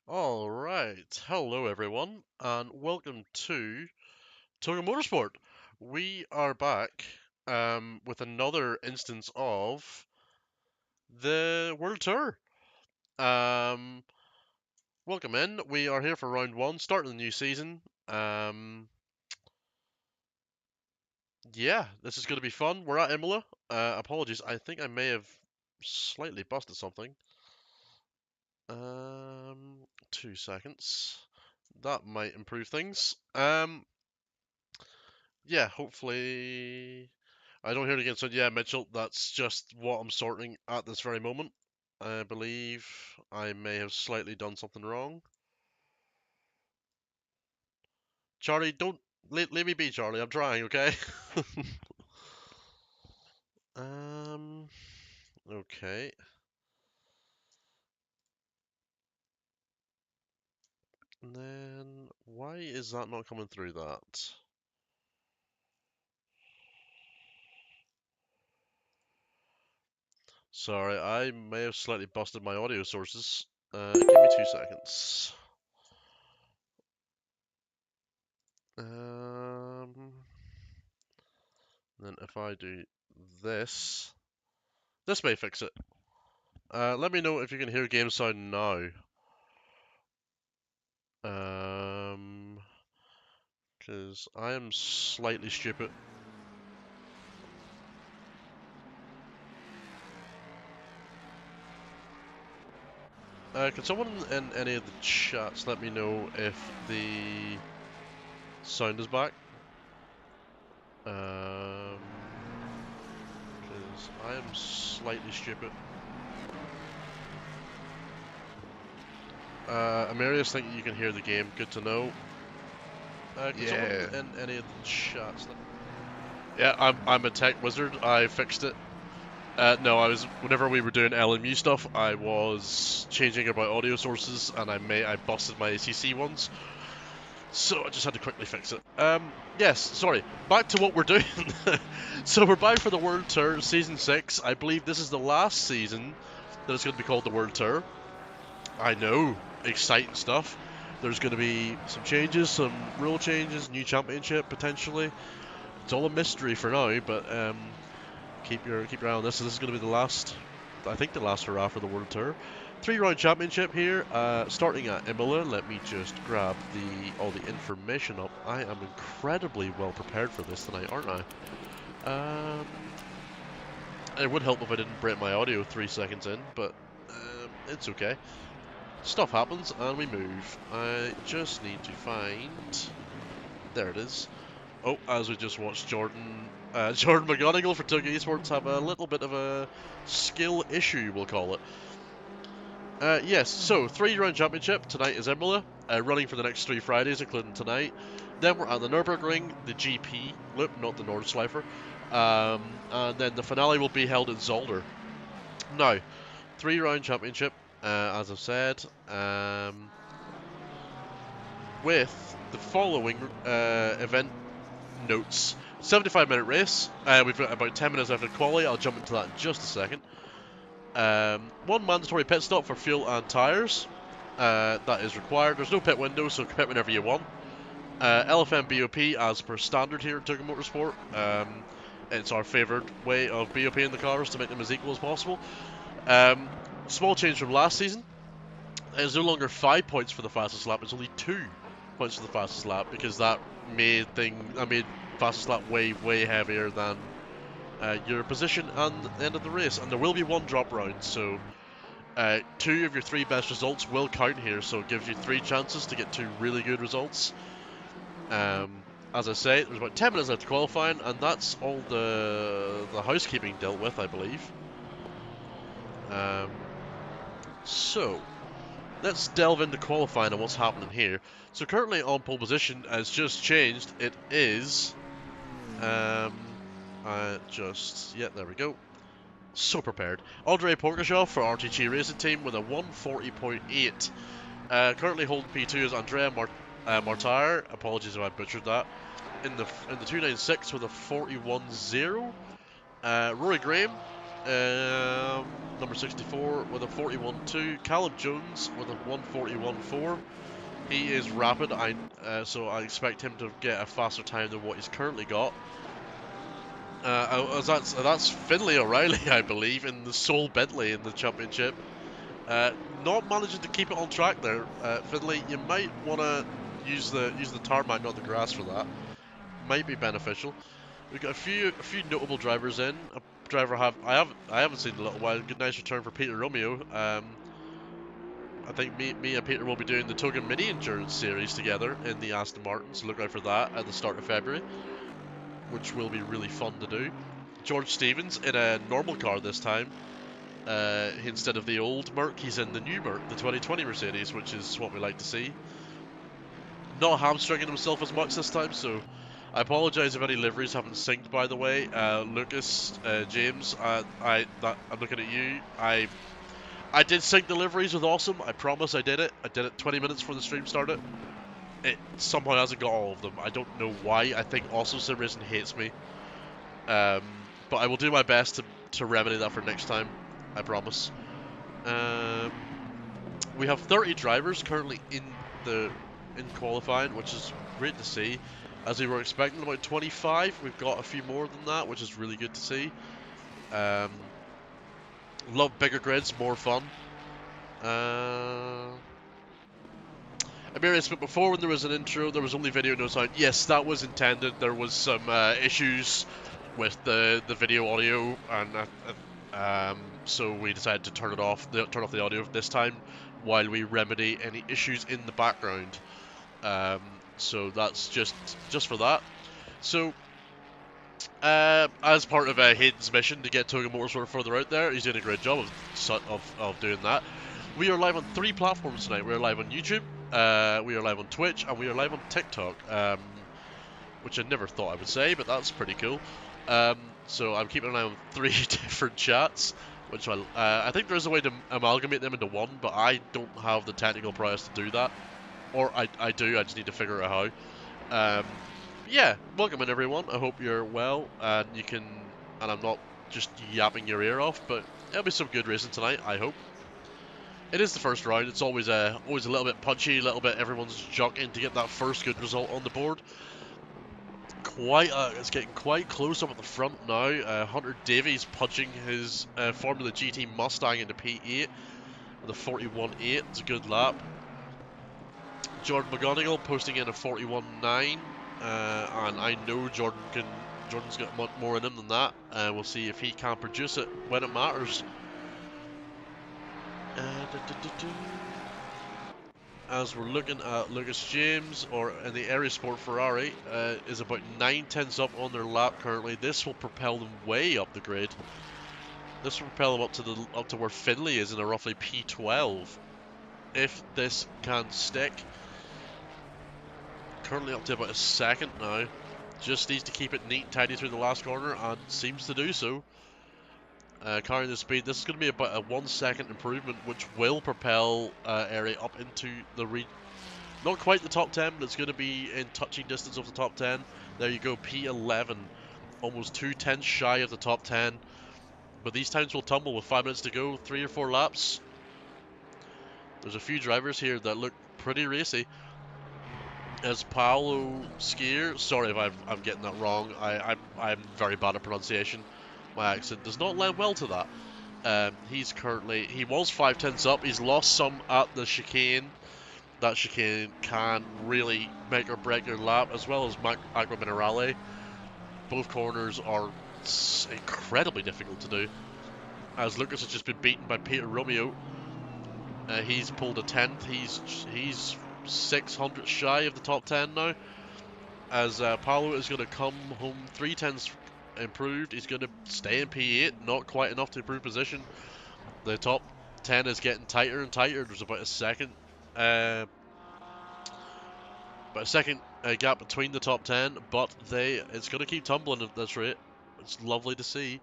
Alright, hello everyone, and welcome to Toga Motorsport. We are back with another instance of the World Tour. Um, Welcome in. We are here for round one, starting the new season. Yeah, this is going to be fun. We're at Imola. Apologies, I think I may have slightly busted something. 2 seconds. That might improve things. Yeah, hopefully I don't hear it again. So yeah, Mitchell, that's just what I'm sorting at this very moment. I believe I may have slightly done something wrong. Charlie, don't leave me be, Charlie. I'm trying, okay? um, okay. And then why is that not coming through that? Sorry, I may have slightly busted my audio sources. Give me 2 seconds. Then if I do this, this may fix it. Let me know if you can hear game sound now. Because I am slightly stupid. Can someone in any of the chats let me know if the sound is back? Because I am slightly stupid. Amarius, think you can hear the game. Good to know. Can someone in any of the chats? Yeah, I'm a tech wizard. I fixed it. No, whenever we were doing LMU stuff, I was changing about audio sources, and I busted my ACC ones, so I just had to quickly fix it. Yes, sorry. Back to what we're doing. So we're back for the World Tour, Season 6. I believe this is the last season that it's going to be called the World Tour. I know, exciting stuff. There's going to be some changes, some rule changes, new championship potentially. It's all a mystery for now, but keep your eye on this. So this is going to be the last, I think, the last hurrah for the World Tour. 3-round championship here, starting at Imola. Let me just grab all the information up. I am incredibly well prepared for this tonight, aren't I? It would help if I didn't break my audio 3 seconds in, but it's okay. Stuff happens and we move. I just need to find. There it is. Oh, as we just watched Jordan McGonigal for Toga Esports have a little bit of a skill issue, we'll call it. Yes, so 3-round championship. Tonight is Imola, running for the next 3 Fridays, including tonight. Then we're at the Nürburgring, the GP loop, not the Nordschleifer. And then the finale will be held in Zolder. Now, 3-round championship, as I've said, with the following event notes. 75-minute race. We've got about 10 minutes left of quali. I'll jump into that in just a second. 1 mandatory pit stop for fuel and tyres. That is required. There's no pit window, so pit whenever you want. LFM BOP as per standard here at Toga Motorsport. It's our favoured way of BOP in the cars to make them as equal as possible. Small change from last season. It's no longer 5 points for the fastest lap. It's only 2 points for the fastest lap because that made fastest lap way heavier than your position and the end of the race. And there will be 1 drop round, so 2 of your 3 best results will count here. So it gives you 3 chances to get 2 really good results. As I say, there's about 10 minutes left to qualifying, and that's all the housekeeping dealt with, I believe. So let's delve into qualifying and what's happening here. So currently on pole position has just changed. It is yeah, there we go. So prepared. Andrei Porkashov for RTG Racing Team with a 140.8. Currently holding P2 is Andrea Martire. Apologies if I butchered that. In the 296 with a 41.0. Rory Graham Number 64 with a 41.2. Callum Jones with a 141.4. He is rapid, so I expect him to get a faster time than what he's currently got. That's Finlay O'Reilly, I believe, in the sole Bentley in the championship. Not managing to keep it on track there, Finlay. You might want to use the tarmac, not the grass, for that. Might be beneficial. We've got a few notable drivers in. A driver I haven't seen in a little while. Good, nice return for Peter Romeo. I think me and Peter will be doing the Togan Mini Endurance Series together in the Aston Martin, so look out for that at the start of February, which will be really fun to do. George Stevens in a normal car this time. Instead of the old Merc, he's in the new Merc, the 2020 Mercedes, which is what we like to see. Not hamstringing himself as much this time, so I apologise if any liveries haven't synced, by the way. Lucas, James, I'm looking at you. I did sync the liveries with Awesome. I promise I did it. I did it 20 minutes before the stream started. It somehow hasn't got all of them. I don't know why. I think Awesome Sim Racing hates me. But I will do my best to remedy that for next time. I promise. We have 30 drivers currently in qualifying, which is great to see. As we were expecting about 25, we've got a few more than that, which is really good to see. Love bigger grids, more fun. I mean, but before, when there was an intro, there was only video, no sound. Yes, that was intended. There was some issues with the video audio, and so we decided to turn off the audio this time while we remedy any issues in the background. So that's just for that. So, as part of Hayden's mission to get Toga Motorsport further out there, he's doing a great job of doing that. We are live on 3 platforms tonight. We are live on YouTube, we are live on Twitch, and we are live on TikTok, which I never thought I would say, but that's pretty cool. So I'm keeping an eye on 3 different chats, which I think there's a way to amalgamate them into one, but I don't have the technical prowess to do that. Or I do, I just need to figure out how. Yeah, welcome in everyone. I hope you're well, and I'm not just yapping your ear off, but it'll be some good racing tonight, I hope. It is the first round. It's always a little bit punchy, a little bit everyone's jockeying to get that first good result on the board. It's getting quite close up at the front now. Hunter Davies punching his Formula GT Mustang into P8 with a 41.8. It's a good lap. Jordan McGonigal posting in a 41.9, and I know Jordan's got much more in him than that. We'll see if he can produce it when it matters. As we're looking at Lucas James, or in the Area Sport Ferrari, is about 9/10 up on their lap currently. This will propel them way up the grid. This will propel them up to where Finlay is in a roughly P12. If this can stick. Currently up to about a second now. Just needs to keep it neat and tidy through the last corner, and seems to do so. Carrying the speed. This is going to be about a 1 second improvement, which will propel Area up into the not quite the top 10, but it's going to be in touching distance of the top 10. There you go, P11. Almost 2/10 shy of the top 10. But these times will tumble with 5 minutes to go, 3 or 4 laps. There's a few drivers here that look pretty racy. As Paolo Skier, sorry if I'm getting that wrong. I'm very bad at pronunciation. My accent does not lend well to that. He was 5/10 up. He's lost some at the chicane. That chicane can really make or break your lap, as well as Acqua Minerale. Both corners are incredibly difficult to do. As Lucas has just been beaten by Peter Romeo. He's pulled a 10th. He's 600 shy of the top 10 now. As Paolo is going to come home 3/10 improved. He's going to stay in P8, not quite enough to improve position. The top 10 is getting tighter and tighter. There's about a second gap between the top 10, but it's going to keep tumbling at this rate. It's lovely to see.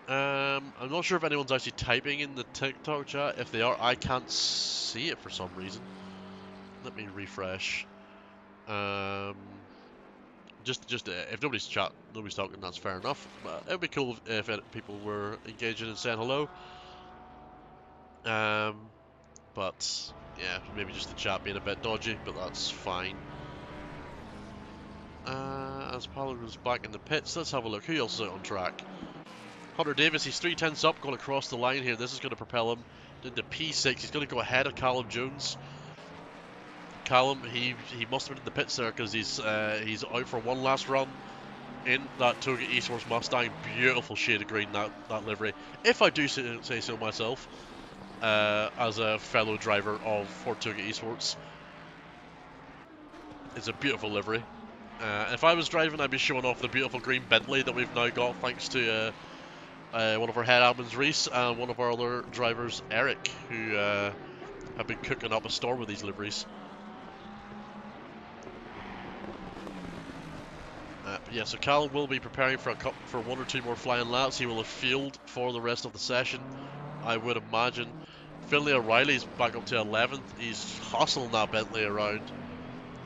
I'm not sure if anyone's actually typing in the TikTok chat. If they are, I can't see it for some reason. Let me refresh. Just if nobody's talking, that's fair enough. But it'd be cool if people were engaging and saying hello. But yeah, maybe just the chat being a bit dodgy, but that's fine. As Pateron was back in the pits, let's have a look. Who else is out on track? Hunter Davis, he's 3/10 up, going across the line here. This is going to propel him into P6. He's going to go ahead of Callum Jones. Callum, he must have been in the pits there because he's out for one last run in that Toga Esports Mustang. Beautiful shade of green, that livery. If I do say so myself, as a fellow driver of Ford Toga Esports, it's a beautiful livery. If I was driving, I'd be showing off the beautiful green Bentley that we've now got, thanks to one of our head admins, Reese, and one of our other drivers, Eric, who have been cooking up a storm with these liveries. But yeah, so Callum will be preparing for one or two more flying laps. He will have fueled for the rest of the session, I would imagine. Finlay O'Reilly's back up to 11th. He's hustling that Bentley around.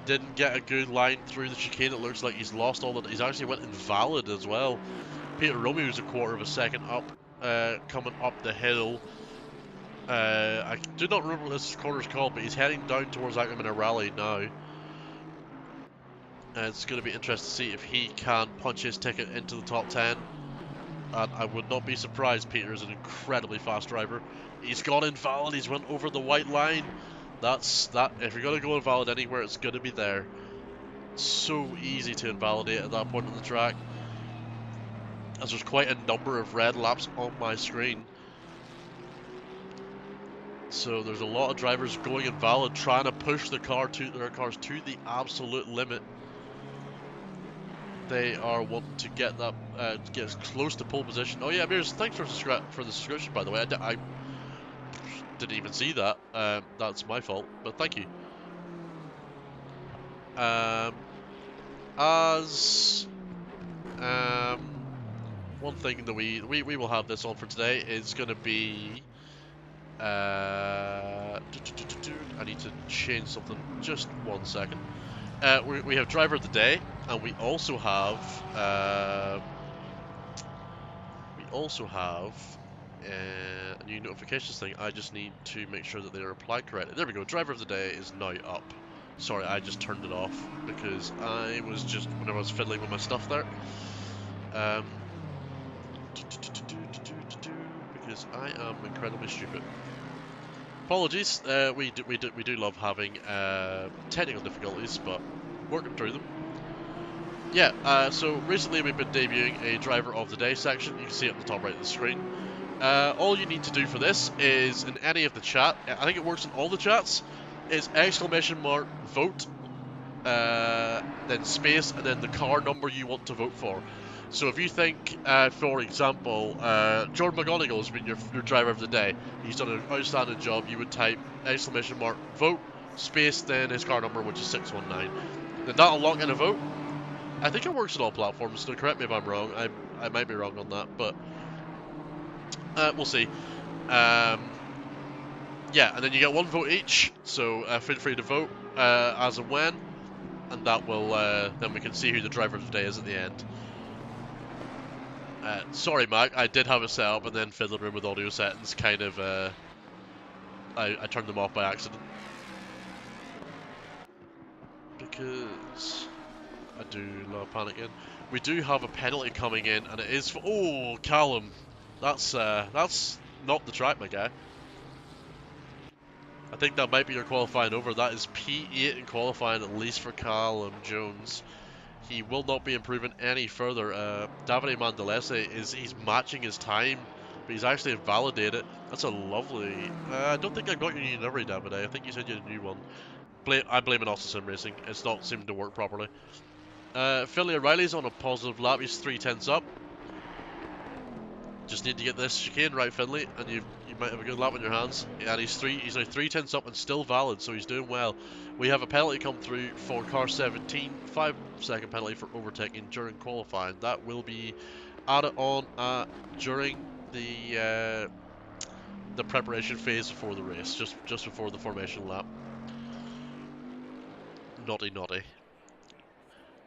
Didn't get a good line through the chicane. It looks like he's lost all that. He's actually went invalid as well. Peter Romeo's a quarter of a second up, coming up the hill. I do not remember what this corner's called, but he's heading down towards Ackerman in a rally now. It's going to be interesting to see if he can punch his ticket into the top 10. And I would not be surprised. Peter is an incredibly fast driver. He's gone invalid. He's went over the white line. That's that. If you're going to go invalid anywhere, it's going to be there. It's so easy to invalidate at that point on the track, as there's quite a number of red laps on my screen. So there's a lot of drivers going invalid, trying to push their cars to the absolute limit. They are wanting to get that get as close to pole position. Oh yeah, Mears, thanks for the subscription, by the way. I didn't even see that. That's my fault, but thank you. As one thing that we will have this on for today is going to be I need to change something. Just 1 second. We have driver of the day, and we also have a new notifications thing. I just need to make sure that they are applied correctly. There we go. Driver of the day is now up. Sorry, I just turned it off because I was just, whenever I was fiddling with my stuff there. Because I am incredibly stupid. Apologies. We do love having technical difficulties, but working through them. Yeah. So recently we've been debuting a driver of the day section. You can see it at the top right of the screen. All you need to do for this is in any of the chat. I think it works in all the chats. Is !vote, then space, and then the car number you want to vote for. So if you think, for example, Jordan McGonigal has been your driver of the day, he's done an outstanding job, you would type !vote, space, then his car number, which is 619. Then that'll lock in a vote. I think it works on all platforms, so correct me if I'm wrong. I might be wrong on that, but we'll see. Yeah, and then you get 1 vote each, so feel free to vote as and when, and that will then we can see who the driver of the day is at the end. Sorry, Mac, I did have it set up and then fiddled around with audio settings. Kind of, I turned them off by accident because I do love panicking. We do have a penalty coming in, and it is for Callum. That's not the track, my guy. I think that might be your qualifying over. That is P8 in qualifying, at least for Callum Jones. He will not be improving any further. Davide Mandalese he's matching his time, but he's actually invalidated. That's a lovely. I don't think I got your new livery, Davide. I think you said you had a new one. I'm blaming also Sim Racing. It's not seeming to work properly. Finlay O'Reilly's on a positive lap. He's 3/10 up. Just need to get this chicane right, Finlay, and you might have a good lap on your hands. And he's now 3/10 up and still valid, so he's doing well. We have a penalty come through for car 17, 5-second penalty for overtaking during qualifying. That will be added on during the preparation phase before the race, just before the formation lap. Naughty, naughty.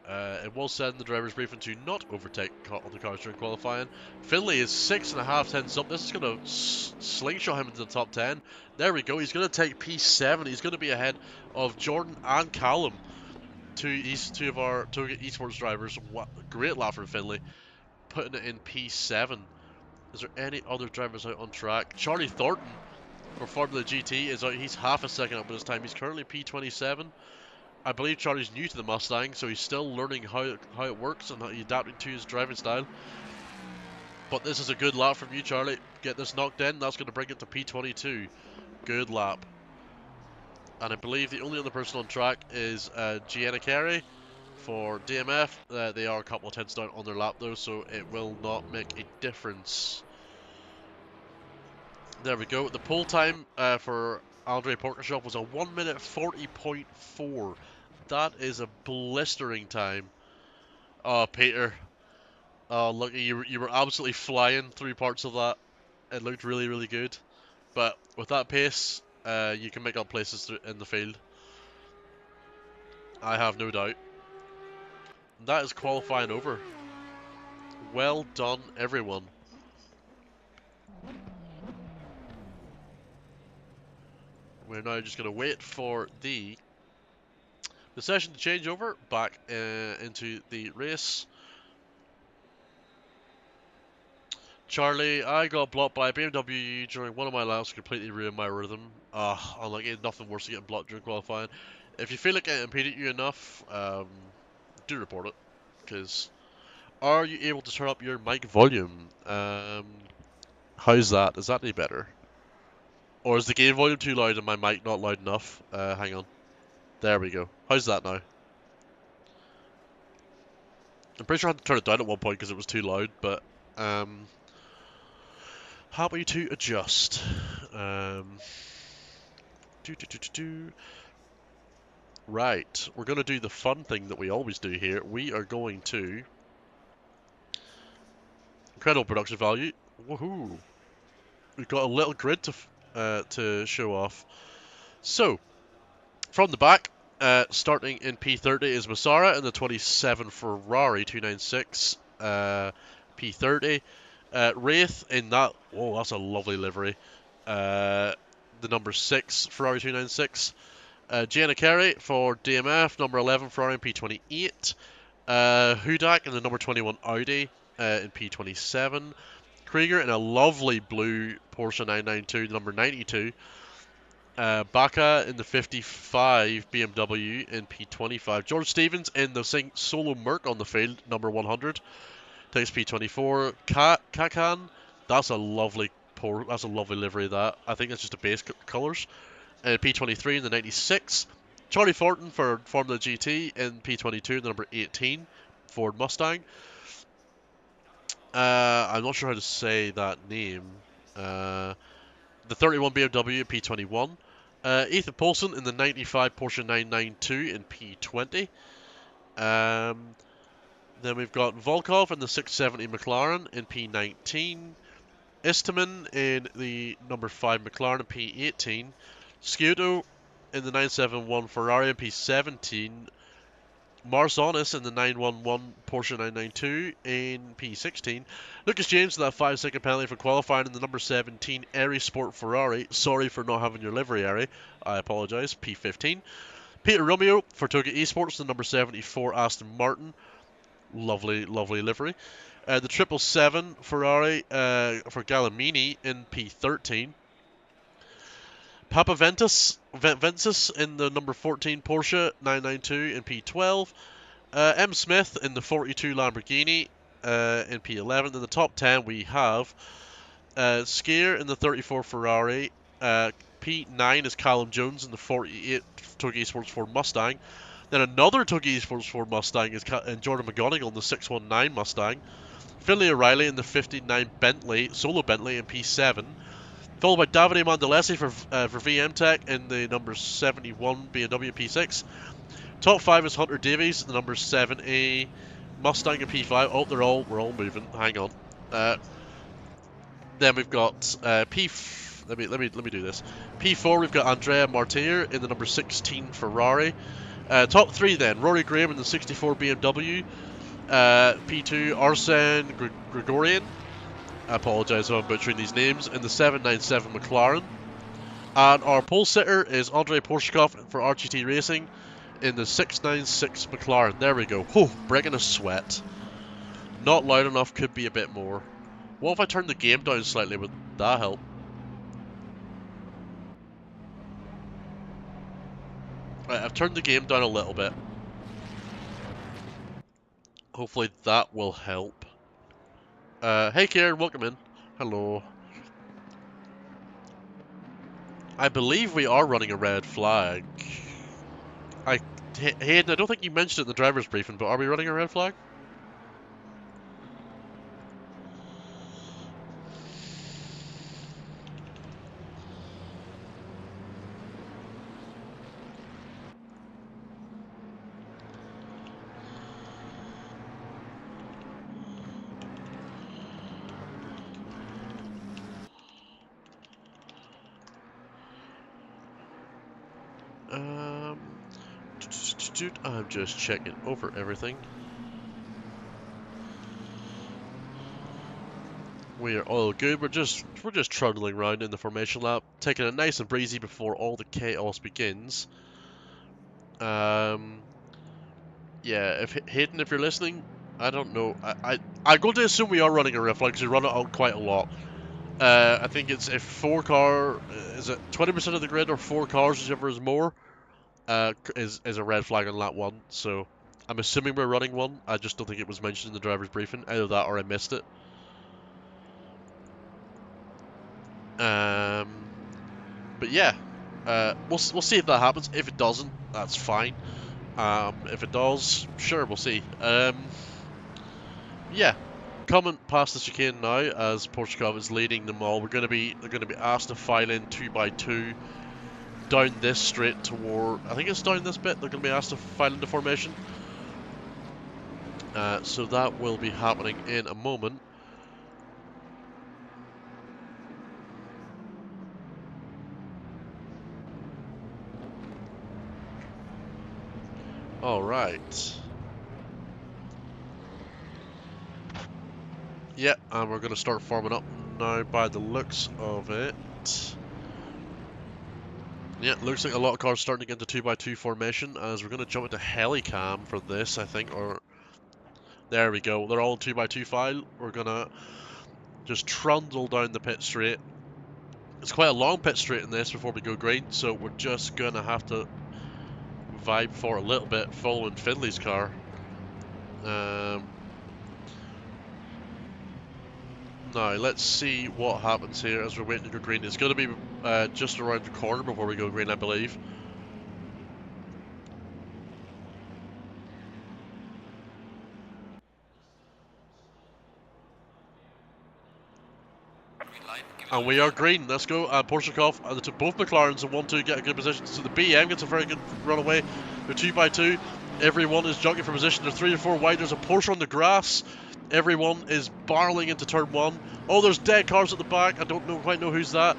It was said in the driver's briefing to not overtake other cars during qualifying. Finley is 6.5 tenths up. This is going to slingshot him into the top 10. There we go. He's going to take P7. He's going to be ahead of Jordan and Callum. Two of our esports drivers. Great lap from Finley. Putting it in P7. Is there any other drivers out on track? Charlie Thornton for Formula GT is out. He's half a second up with his time. He's currently P27. I believe Charlie's new to the Mustang, so he's still learning how it works and how he adapting to his driving style. But this is a good lap from you, Charlie. Get this knocked in. That's going to bring it to P22. Good lap. And I believe the only other person on track is Gianna Carey for DMF. They are a couple of tenths down on their lap though, so it will not make a difference. There we go. The pole time for Andre Porkashop was a 1 minute 40.4. That is a blistering time. Oh, Peter. Oh, look, you were absolutely flying through parts of that. It looked really, really good. But with that pace, you can make up places in the field. I have no doubt. That is qualifying over. Well done, everyone. We're now just going to wait for the session to change over back into the race. Charlie, I got blocked by a BMW during one of my laps, completely ruined my rhythm. Unlucky, nothing worse than getting blocked during qualifying. If you feel like it impeded you enough, do report it. Because, are you able to turn up your mic volume? How's that? Is that any better? Or is the game volume too loud and my mic not loud enough? Hang on. There we go. How's that now? I'm pretty sure I had to turn it down at one point because it was too loud, but happy to adjust. Right, we're going to do the fun thing that we always do here. We are going to... Incredible production value. Woohoo! We've got a little grid to show off. So, from the back, starting in P30 is Massara in the 27 Ferrari 296 P30. Wraith in that, oh, that's a lovely livery. The number 6 Ferrari 296. Gianna Carey for DMF, number 11 Ferrari in P28. Hudak in the number 21 Audi in P27. Krieger in a lovely blue Porsche 992, number 92. Baca in the 55 BMW in P25. George Stevens in the solo Merc on the field, number 100. Takes P24. Kakan, that's a lovely livery. That I think that's just a base colours. P23 in the 96. Charlie Thornton for Formula GT in P22, the number 18 Ford Mustang. I'm not sure how to say that name. The 31 BMW P21. Ethan Poulsen in the 95 Porsche 992 in P20. Then we've got Volkov in the 670 McLaren in P19. Isteman in the number 5 McLaren in P18. Sciuto in the 971 Ferrari in P17. Marsonis in the 911 Porsche 992 in P16. Lucas James in that 5-second penalty for qualifying in the number 17 Airy Sport Ferrari. Sorry for not having your livery, Airy. I apologise. P15. Peter Romeo for Toga Esports, the number 74 Aston Martin. Lovely, lovely livery. The 777 Ferrari for Gallimini in P13. Papa Ventus in the number 14 Porsche 992 in P12. M. Smith in the 42 Lamborghini in P11. In the top 10 we have Skier in the 34 Ferrari. P9 is Callum Jones in the 48 Togi Esports Ford Mustang. Then another Togi Esports Ford Mustang is Jordan McGonigal in the 619 Mustang. Finley O'Reilly in the 59 Solo Bentley in P7. Followed by Davide Mandolesi for VMTech in the number 71 BMW P6. Top 5 is Hunter Davies, the number 7A Mustang in P5. Oh, we're all moving. Hang on. Then we've got let me do this. P4 we've got Andrea Martir in the number 16 Ferrari. Top 3 then. Rory Graham in the 64 BMW. P2, Arsene Gregorian. I apologise if I'm butchering these names. In the 797 McLaren. And our pole sitter is Andrei Porshikov for RGT Racing in the 696 McLaren. There we go. Whew, breaking a sweat. Not loud enough, could be a bit more. What if I turn the game down slightly? Would that help? Right, I've turned the game down a little bit. Hopefully that will help. Hey Kieran, welcome in. Hello. I believe we are running a red flag. Hayden, I don't think you mentioned it in the driver's briefing, but are we running a red flag? I'm just checking over everything. We are all good. We're just trundling around in the formation lap, taking it nice and breezy before all the chaos begins. Yeah, if Hayden, if you're listening, I don't know. I'm going to assume we are running a red flag because we run it out quite a lot. I think it's if 4 car, is it 20% of the grid or 4 cars, whichever is more, is a red flag on lap 1. So I'm assuming we're running one. I just don't think it was mentioned in the driver's briefing. Either that or I missed it. But yeah, we'll see if that happens. If it doesn't, that's fine. If it does, sure, we'll see. Yeah, coming past the chicane now as Portugal is leading them all. They're going to be asked to file in 2x2 down this straight toward. I think it's down this bit. They're going to be asked to file into formation. So that will be happening in a moment. Alright. Yeah, and we're going to start forming up now by the looks of it. Yeah, looks like a lot of cars starting to get into 2x2 formation as we're going to jump into Helicam for this, I think, or... There we go, they're all 2x2 file. We're going to just trundle down the pit straight. It's quite a long pit straight in this before we go green, so we're just going to have to vibe for a little bit following Finley's car. Now, let's see what happens here as we're waiting to go green. It's going to be just around the corner before we go green, I believe. And we are green. Let's go. Porshikov, both McLarens in 1-2 get a good position. So the BM gets a very good run away. They're 2x2. Everyone is jockeying for position. They're 3 or 4 wide. There's a Porsche on the grass. Everyone is barreling into turn 1. Oh, there's dead cars at the back. I don't quite know who's that.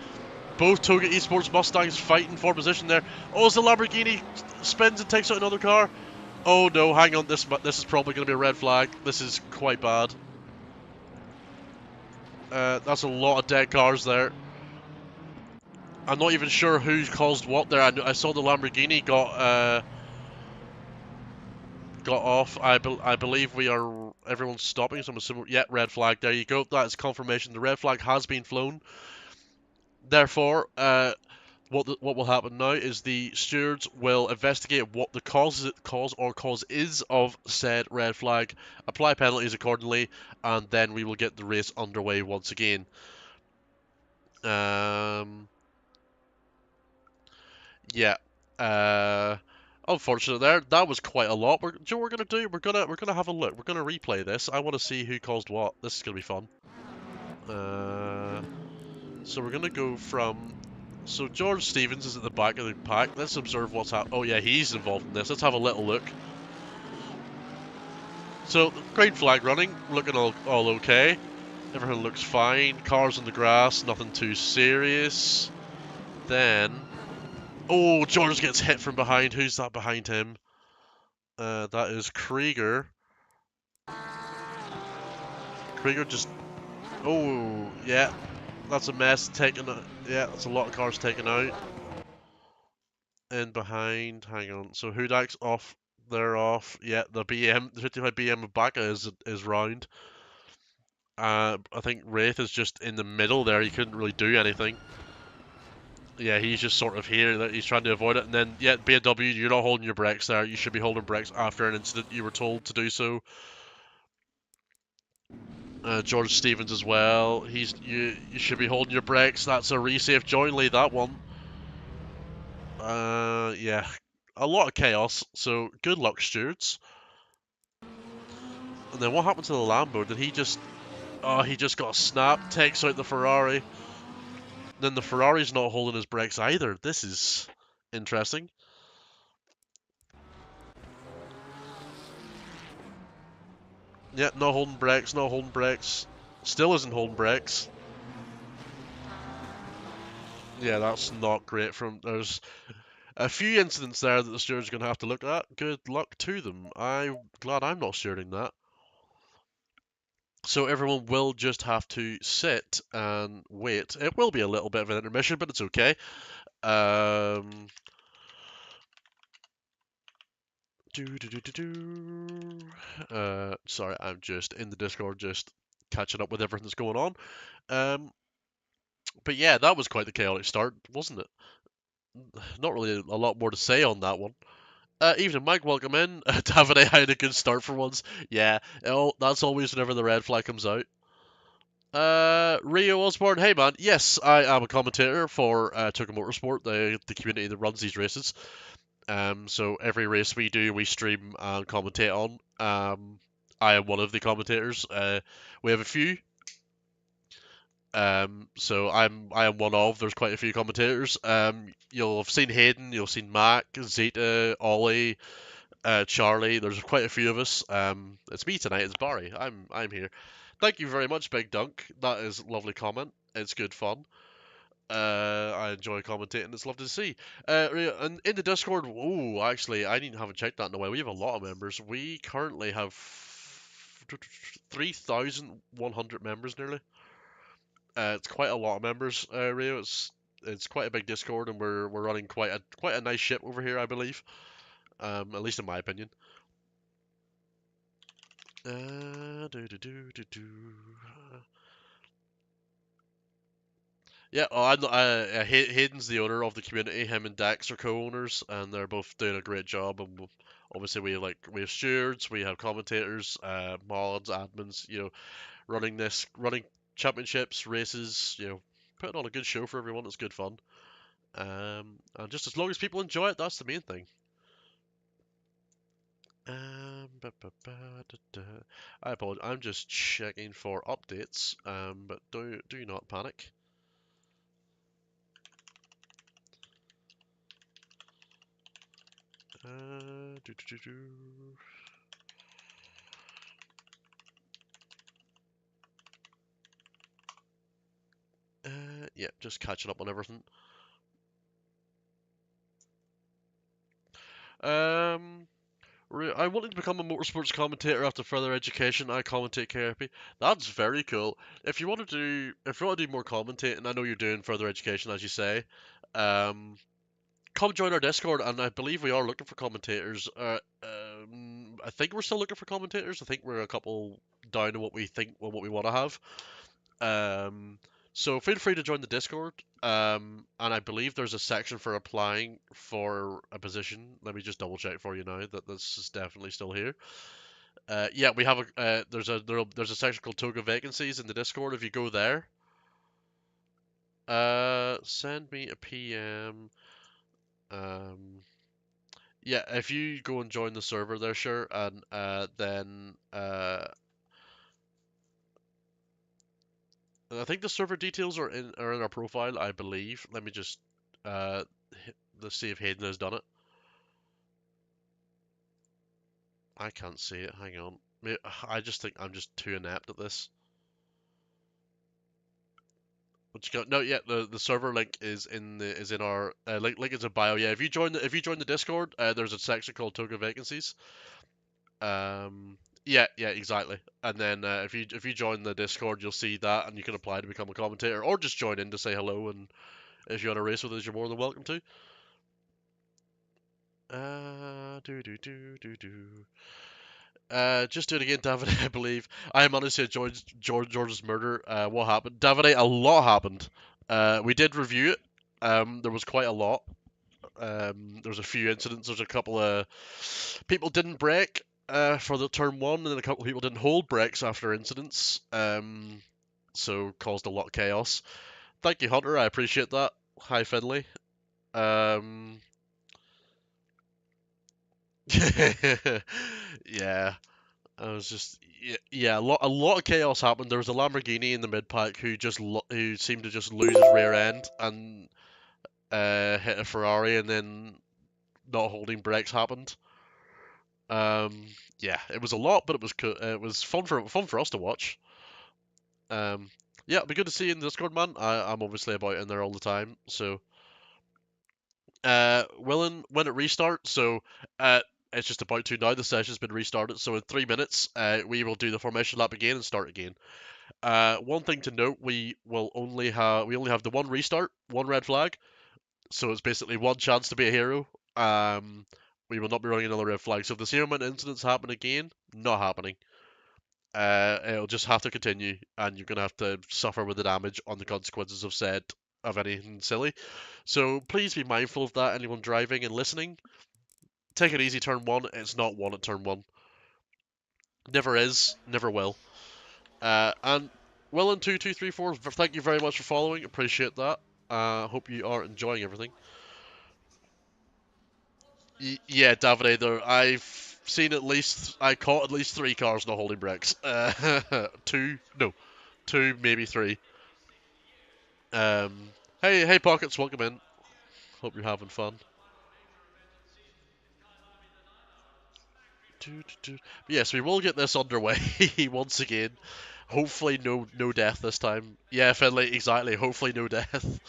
Both Toga Esports Mustangs fighting for position there. Oh, it's the Lamborghini spins and takes out another car. Oh no, hang on. This is probably going to be a red flag. This is quite bad. That's a lot of dead cars there. I'm not even sure who caused what there. I saw the Lamborghini got off. I believe everyone's stopping. So I'm assuming, yeah, red flag. There you go. That is confirmation. The red flag has been flown. Therefore, what will happen now is the stewards will investigate what the cause is of said red flag, apply penalties accordingly, and then we will get the race underway once again. Yeah. Unfortunate there. That was quite a lot. Do you know what we're gonna do? We're gonna have a look. We're gonna replay this. I want to see who caused what. This is gonna be fun. So we're gonna go from. So George Stevens is at the back of the pack. Let's observe what's happening. Oh yeah, he's involved in this. Let's have a little look. So green flag running, looking all okay. Everything looks fine. Cars on the grass, nothing too serious. Then, oh, George gets hit from behind. Who's that behind him? That is Krieger. Krieger just... Oh, yeah. That's a mess taken out. Yeah, that's a lot of cars taken out. In behind, hang on. So Hudak's off. They're off. Yeah, the the 55 BM of Baka is round. I think Wraith is just in the middle there. He couldn't really do anything. Yeah, he's just sort of here. That he's trying to avoid it. And then, yeah, BMW, you're not holding your brakes there. You should be holding brakes after an incident. You were told to do so. George Stevens as well. You should be holding your brakes. That's a resafe jointly, that one. Yeah, a lot of chaos. So good luck, stewards. And then what happened to the Lambo? Did he just? Oh, he just got snapped. Takes out the Ferrari. Then the Ferrari's not holding his brakes either. This is interesting. Yeah, not holding brakes. Not holding brakes. Still isn't holding brakes. Yeah, that's not great. There's a few incidents there that the stewards are going to have to look at. Good luck to them. I'm glad I'm not stewarding that. So everyone will just have to sit and wait. It will be a little bit of an intermission, but it's okay. Um, sorry, I'm just in the Discord, just catching up with everything that's going on. Um, but yeah, that was quite the chaotic start, wasn't it? Not really a lot more to say on that one. Evening, Mike. Welcome in. Davide had a good start for once. Yeah, that's always whenever the red flag comes out. Rio Osborne. Hey man, yes, I am a commentator for Tucker Motorsport, the community that runs these races. So every race we do, we stream and commentate on. I am one of the commentators. We have a few. So I am one of. There's quite a few commentators. You'll have seen Hayden, you'll have seen Mac, Zeta, Ollie, Charlie. There's quite a few of us. It's me tonight. It's Barry. I'm here. Thank you very much, Big Dunk. That is a lovely comment. It's good fun. I enjoy commentating. It's lovely to see. And in the Discord, oh, actually, haven't checked that in a while. We have a lot of members. We currently have 3,100 members nearly. It's quite a lot of members, Rio. It's quite a big Discord, and we're running quite a nice ship over here, I believe. At least in my opinion. Yeah, Hayden's the owner of the community. Him and Dex are co-owners, and they're both doing a great job. And obviously, we have stewards, we have commentators, mods, admins. Running championships, races. Putting on a good show for everyone. It's good fun. And just as long as people enjoy it, that's the main thing. I apologize. I'm just checking for updates. But do not panic. Do, do, do, do. Yeah, just catching up on everything. I wanted to become a motorsports commentator after further education. I commentate KRP. That's very cool. If you want to do more commentating, I know you're doing further education, as you say. Come join our Discord, and I believe we are looking for commentators. I think we're still looking for commentators. I think we're a couple down to what we want to have. So feel free to join the Discord. And I believe there's a section for applying for a position. Let me just double check for you now that this is definitely still here. Yeah, we have there's a section called Toga Vacancies in the Discord. If you go there, send me a PM. Yeah, if you go and join the server there, sure, and then I think the server details are in our profile, I believe. Let me just uh let's see if Hayden has done it. I can't see it. Hang on. I just think I'm just too inept at this. No, yeah, the server link is in our link is in bio. Yeah, if you join the Discord, there's a section called Toga Vacancies. Yeah, exactly. And then if you join the Discord, you'll see that, and you can apply to become a commentator, or just join in to say hello. And if you want to race with us, you're more than welcome to. Just do it again, David. I believe I managed to George's murder. What happened, David? A lot happened. We did review it. There was quite a lot. There was a few incidents. There's a couple of people didn't brake for the turn one, and then a couple of people didn't hold brakes after incidents. So caused a lot of chaos. Thank you, Hunter. I appreciate that. Hi, Finley. Um, yeah, I was just yeah, a lot of chaos happened. There was a Lamborghini in the mid pack who seemed to just lose his rear end and hit a Ferrari, and then not holding brakes happened. Yeah, it was a lot, but it was fun for us to watch. Um, yeah, it'd be good to see you in the Discord, man. I'm obviously about in there all the time, so willing when it restarts. So it's just about to now. The session's been restarted, so in 3 minutes, we will do the formation lap again and start again. One thing to note: we only have the one restart, one red flag, so it's basically one chance to be a hero. Um, we will not be running another red flag. So if the same amount of incidents happen again, not happening. It'll just have to continue, and you're gonna have to suffer with the damage on the consequences of anything silly. So please be mindful of that. Anyone driving and listening, take it easy. Turn one. It's not one at turn one. Never is. Never will. And well, in 2, 2, 3, 4. Thank you very much for following. Appreciate that. Hope you are enjoying everything. Yeah, Davide, I caught at least 3 cars not holding brakes. Two, no, two, maybe 3. Um, hey, Pockets, welcome in. Hope you're having fun. Yes, we will get this underway once again. Hopefully, no death this time. Yeah, Finley, exactly. Hopefully, no death.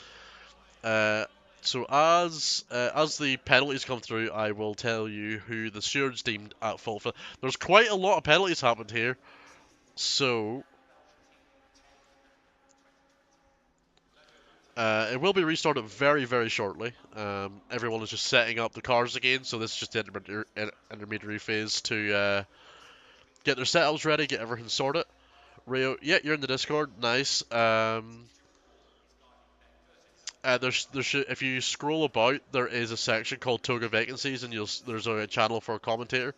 Uh, so as the penalties come through, I will tell you who the stewards deemed at fault for. There's quite a lot of penalties happened here, so it will be restarted very, very shortly. Everyone is just setting up the cars again, so this is just the intermediary phase to get their setups ready, get everything sorted. Rio, yeah, you're in the Discord. Nice. If you scroll about, there is a section called Toga Vacancies, and there's a channel for a commentator.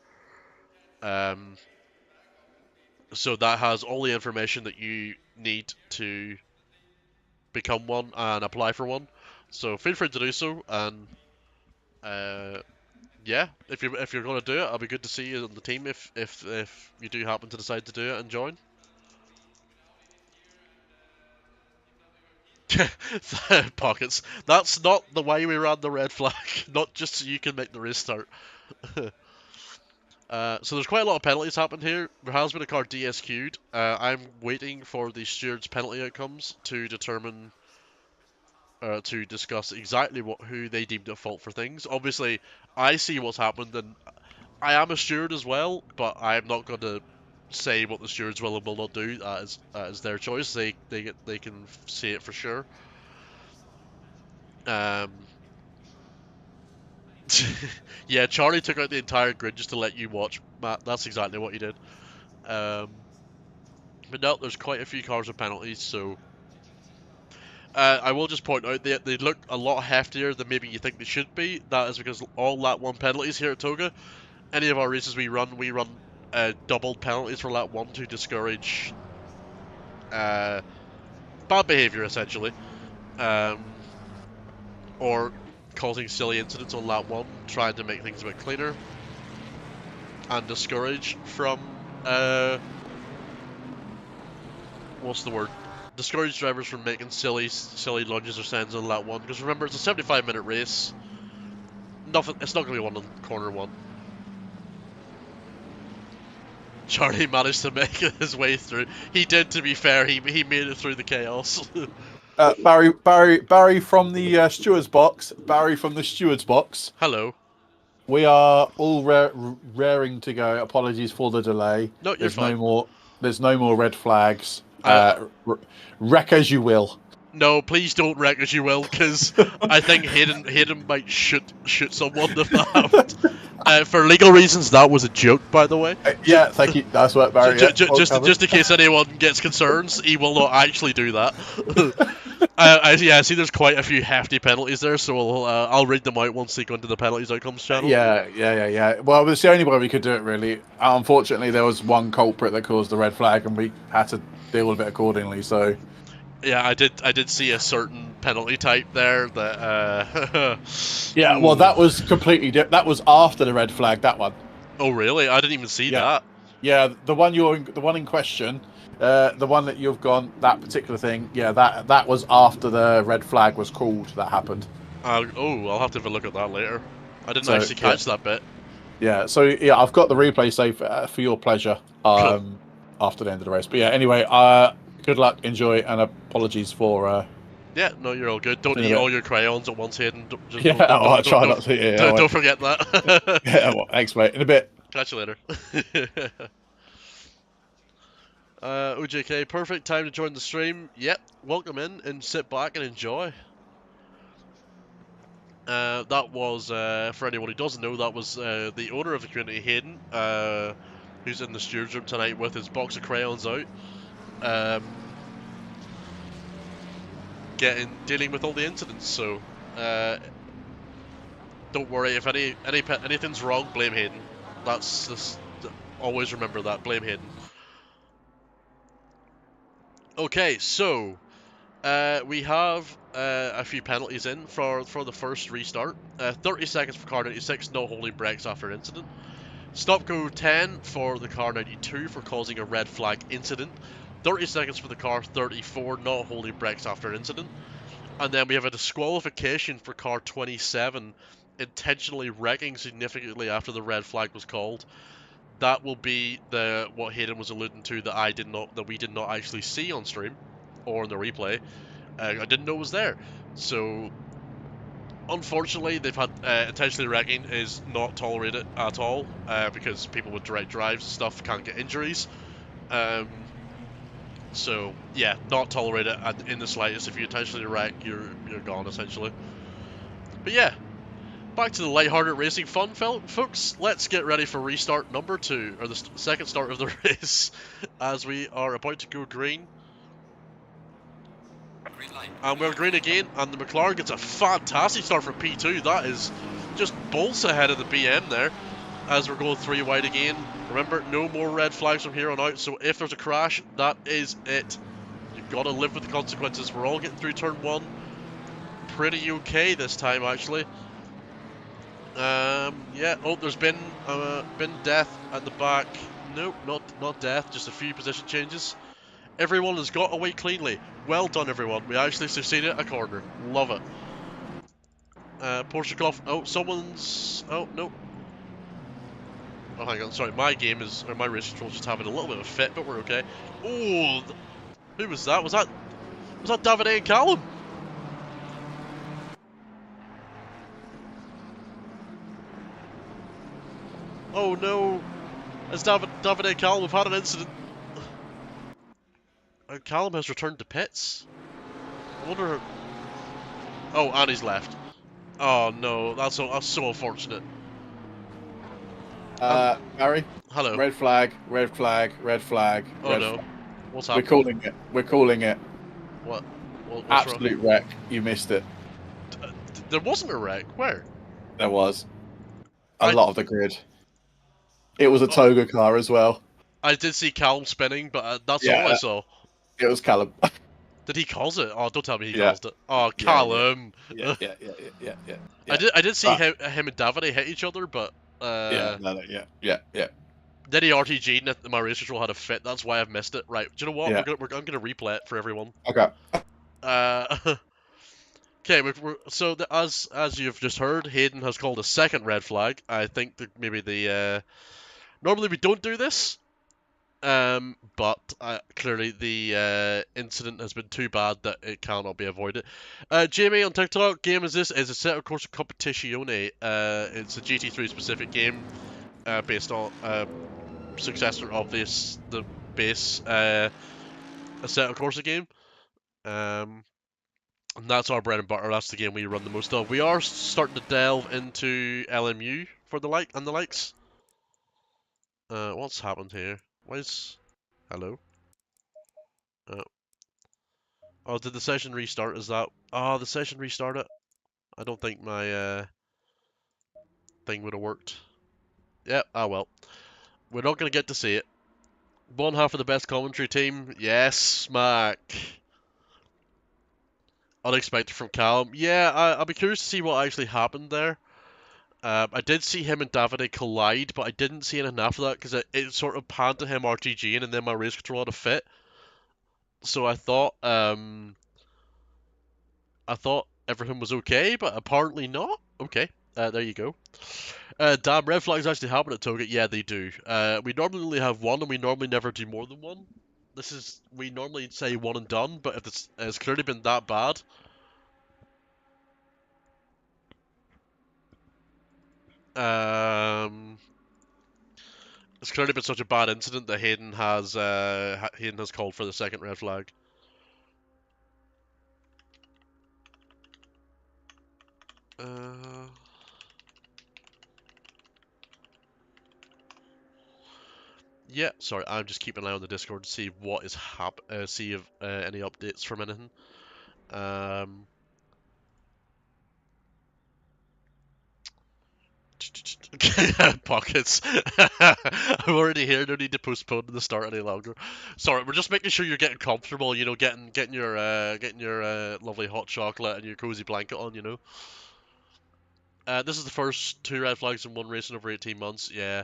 Um, so that has all the information that you need to become one and apply for one. So feel free to do so, and uh, yeah, if you're gonna do it, I'll be good to see you on the team if you do happen to decide to do it and join. Pockets. That's not the way we ran the red flag. Not just so you can make the race start. So there's quite a lot of penalties happened here. There has been a car DSQ'd. I'm waiting for the steward's penalty outcomes to determine, to discuss exactly who they deemed at fault for things. Obviously, I see what's happened, and I am a steward as well, but I'm not going to say what the stewards will and will not do. That is their choice. They can see it for sure. Um, yeah, Charlie took out the entire grid just to let you watch, Matt. That's exactly what he did. Um, but no, there's quite a few cars with penalties, so I will just point out they look a lot heftier than maybe you think they should be. That is because all lap one penalties here at Toga. Any of our races we run doubled penalties for lap one to discourage bad behavior essentially, um, or causing silly incidents on lap one, trying to make things a bit cleaner and discourage from what's the word? Discourage drivers from making silly lunges or sends on lap one. Because remember, it's a 75-minute race. Nothing. It's not going to be one on corner one. Charlie managed to make his way through. He did, to be fair. He made it through the chaos. Barry from the steward's box. Barry from the steward's box. Hello. We are all raring to go. Apologies for the delay. No, you're There's fine. no more. There's no more red flags. I, Wreck as you will. no, please don't wreck as you will, because I think Hayden might shoot someone if that happened. For legal reasons, that was a joke, by the way. Yeah, thank you. That's what Barry. Yeah, well covered. Just in case anyone gets concerns, he will not actually do that. Yeah, I see there's quite a few hefty penalties there, so I'll read them out once they go into the penalties outcomes channel. Yeah. Well, it's the only way we could do it, really. Unfortunately, there was one culprit that caused the red flag, and we had to deal with it accordingly. So, yeah, I did see a certain penalty type there that. yeah. Well, that was completely different. That was after the red flag. That one. Oh really? I didn't even see Yeah. that. Yeah, the one in question, the one that you've gone, that particular thing. Yeah, that was after the red flag was called. That happened. I'll have to have a look at that later. I didn't So, actually catch that bit. Yeah, so yeah, I've got the replay saved for your pleasure after the end of the race. But yeah, anyway, good luck, enjoy, and apologies for. Yeah, no, you're all good. Don't eat all your crayons at once, Hayden. I'll try not to. Yeah, don't forget that. Yeah, well, thanks, mate. In a bit. Catch you later. OJK, perfect time to join the stream. Yep, welcome in and sit back and enjoy. That was, for anyone who doesn't know, that was the owner of the community, Hayden, who's in the stewards room tonight with his box of crayons out. Dealing with all the incidents, so don't worry, if anything's wrong, blame Hayden. That's just, always remember that, blame Hayden. Okay, so we have a few penalties in for the first restart. 30 seconds for car 96, no holding brakes after incident. Stop go 10 for the car 92 for causing a red flag incident. 30 seconds for the car 34, not holding brakes after incident. And then we have a disqualification for car 27, intentionally wrecking significantly after the red flag was called. That will be what Hayden was alluding to that we did not actually see on stream or in the replay. I didn't know it was there. So unfortunately, they've had intentionally wrecking is not tolerated at all because people with direct drives and stuff can't get injuries. So yeah, not tolerated in the slightest. If you intentionally wreck, you're gone essentially. But yeah, back to the lighthearted racing fun, folks. Let's get ready for restart number 2, or the second start of the race, as we are about to go green. And we're green again, and the McLaren gets a fantastic start from P2. That is just bolts ahead of the BM there, as we're going 3 wide again. Remember, no more red flags from here on out, so if there's a crash, that is it. You've got to live with the consequences. We're all getting through turn 1 pretty okay this time, actually. Yeah, oh, there's been death at the back. Nope, not death, just a few position changes. Everyone has got away cleanly. Well done, everyone. We actually succeeded at a corner. Love it. Porshakov. Oh, someone's. Oh, no. Oh, hang on. Sorry, my race control's just having a little bit of a fit, but we're okay. Oh, who was that? Was that Davide and Callum? Oh no, as Davide and Callum have had an incident. And Callum has returned to pits. I wonder. Oh, and he's left. Oh no, that's so unfortunate. Barry. Hello. Red flag. Oh no. What's happening? We're calling it. What's absolute wrong? wreck. You missed it. There wasn't a wreck. Where? There was. A lot of the grid. It was a Toga car as well. I did see Callum spinning, but that's all I saw. It was Callum. Did he cause it? Oh, don't tell me he caused it. Oh, Callum. Yeah. I did see him and Davide hit each other, but yeah. Then he RTG'd and my race control had a fit. That's why I've missed it. Right. Do you know what? Yeah. I'm gonna replay it for everyone. Okay. Okay, so as you've just heard, Hayden has called a second red flag. I think that maybe normally we don't do this, But clearly the incident has been too bad that it cannot be avoided. Jamie on TikTok, game is this? Is Assetto Corsa Competizione. It's a GT3 specific game based on successor of the base Assetto Corsa game. And that's our bread and butter. That's the game we run the most of. We are starting to delve into LMU for the likes. What's happened here? Hello? Oh, did the session restart? Is that... Oh, the session restarted? I don't think my thing would have worked. Yep, well. We're not going to get to see it. One half of the best commentary team. Yes, smack. Unexpected from Callum. Yeah, I'll be curious to see what actually happened there. I did see him and Davide collide, but I didn't see anything after that because it sort of panned to him RTGing and then my race control had a fit. So I thought everything was okay, but apparently not. Okay, there you go. Damn, red flags actually happen at Toga. Yeah, they do. We normally only have one, and we normally never do more than one. We normally say one and done, but if it's clearly been that bad. It's clearly been such a bad incident that Hayden has called for the second red flag. Yeah, sorry, I'm just keeping an eye on the Discord to see what is see if any updates from anything. Pockets. I'm already here. No need to postpone the start any longer. Sorry, we're just making sure you're getting comfortable. You know, getting your lovely hot chocolate and your cozy blanket on. You know. This is the first 2 red flags in one race in over 18 months. Yeah.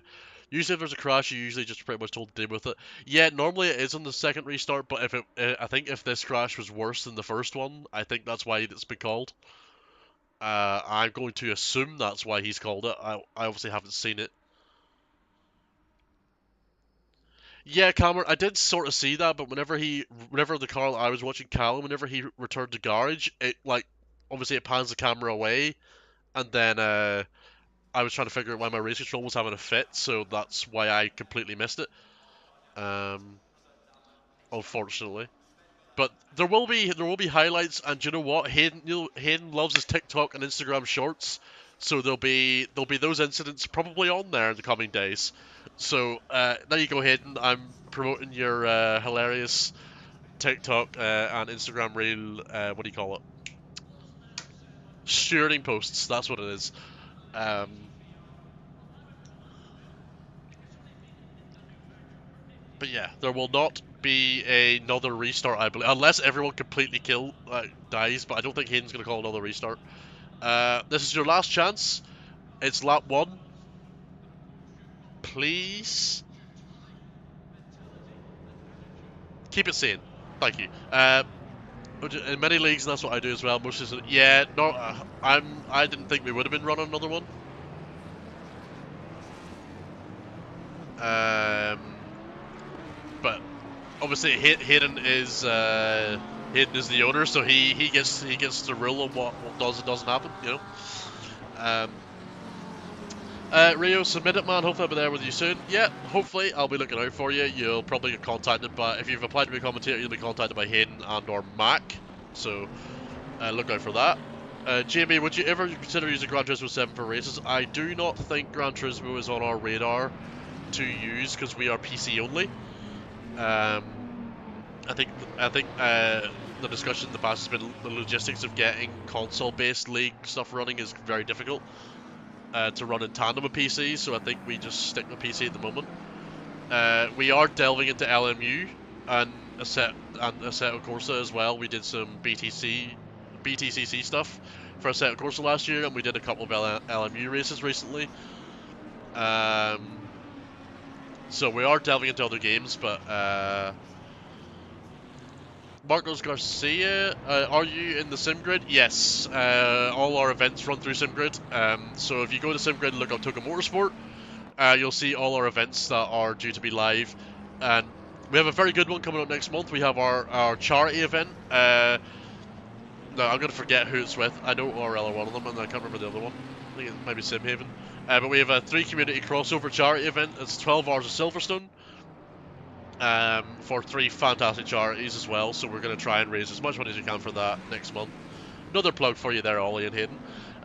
Usually, if there's a crash, you're usually just pretty much told to deal with it. Yeah, normally it is on the second restart, but I think if this crash was worse than the first one, I think that's why it's been called. I'm going to assume that's why he's called it. I obviously haven't seen it. Yeah, Cameron, I did sort of see that, but whenever the car I was watching Callum, whenever he returned to garage, it obviously it pans the camera away, and then I was trying to figure out why my race control was having a fit, so that's why I completely missed it. Unfortunately. But there will be highlights, and you know what? Hayden loves his TikTok and Instagram shorts, so there'll be those incidents probably on there in the coming days. So there you go, Hayden. I'm promoting your hilarious TikTok and Instagram reel. What do you call it? Stewarding posts. That's what it is. But yeah, there will not be another restart, I believe, unless everyone completely dies. But I don't think Hayden's gonna call another restart. This is your last chance. It's lap 1. Please keep it sane. Thank you. In many leagues, and that's what I do as well. Most of yeah, no, I didn't think we would have been running another one. But obviously Hayden is the owner, so he gets the rule of what does and doesn't happen. You know. Rio, submit it, man. Hopefully I'll be there with you soon. Yeah, hopefully I'll be looking out for you. You'll probably get contacted by, if you've applied to be a commentator, you'll be contacted by Hayden and or Mac. So look out for that. Jamie, would you ever consider using Gran Turismo 7 for races? I do not think Gran Turismo is on our radar to use because we are PC only. I think the discussion in the past has been the logistics of getting console-based league stuff running is very difficult. To run in tandem with PC, so I think we just stick with PC at the moment. We are delving into LMU and Assetto Corsa as well. We did some BTCC stuff for Assetto Corsa last year, and we did a couple of LMU races recently. So we are delving into other games, but Marcos Garcia, are you in the SimGrid? Yes, all our events run through SimGrid. So if you go to SimGrid and look up Toga Motorsport, you'll see all our events that are due to be live. And we have a very good one coming up next month. We have our charity event. No, I'm going to forget who it's with. I know ORL are one of them, and I can't remember the other one. I think it might be Simhaven. But we have a 3 community crossover charity event. It's 12 hours of Silverstone. For 3 fantastic charities as well. So we're going to try and raise as much money as we can for that next month. Another plug for you there, Ollie and Hayden.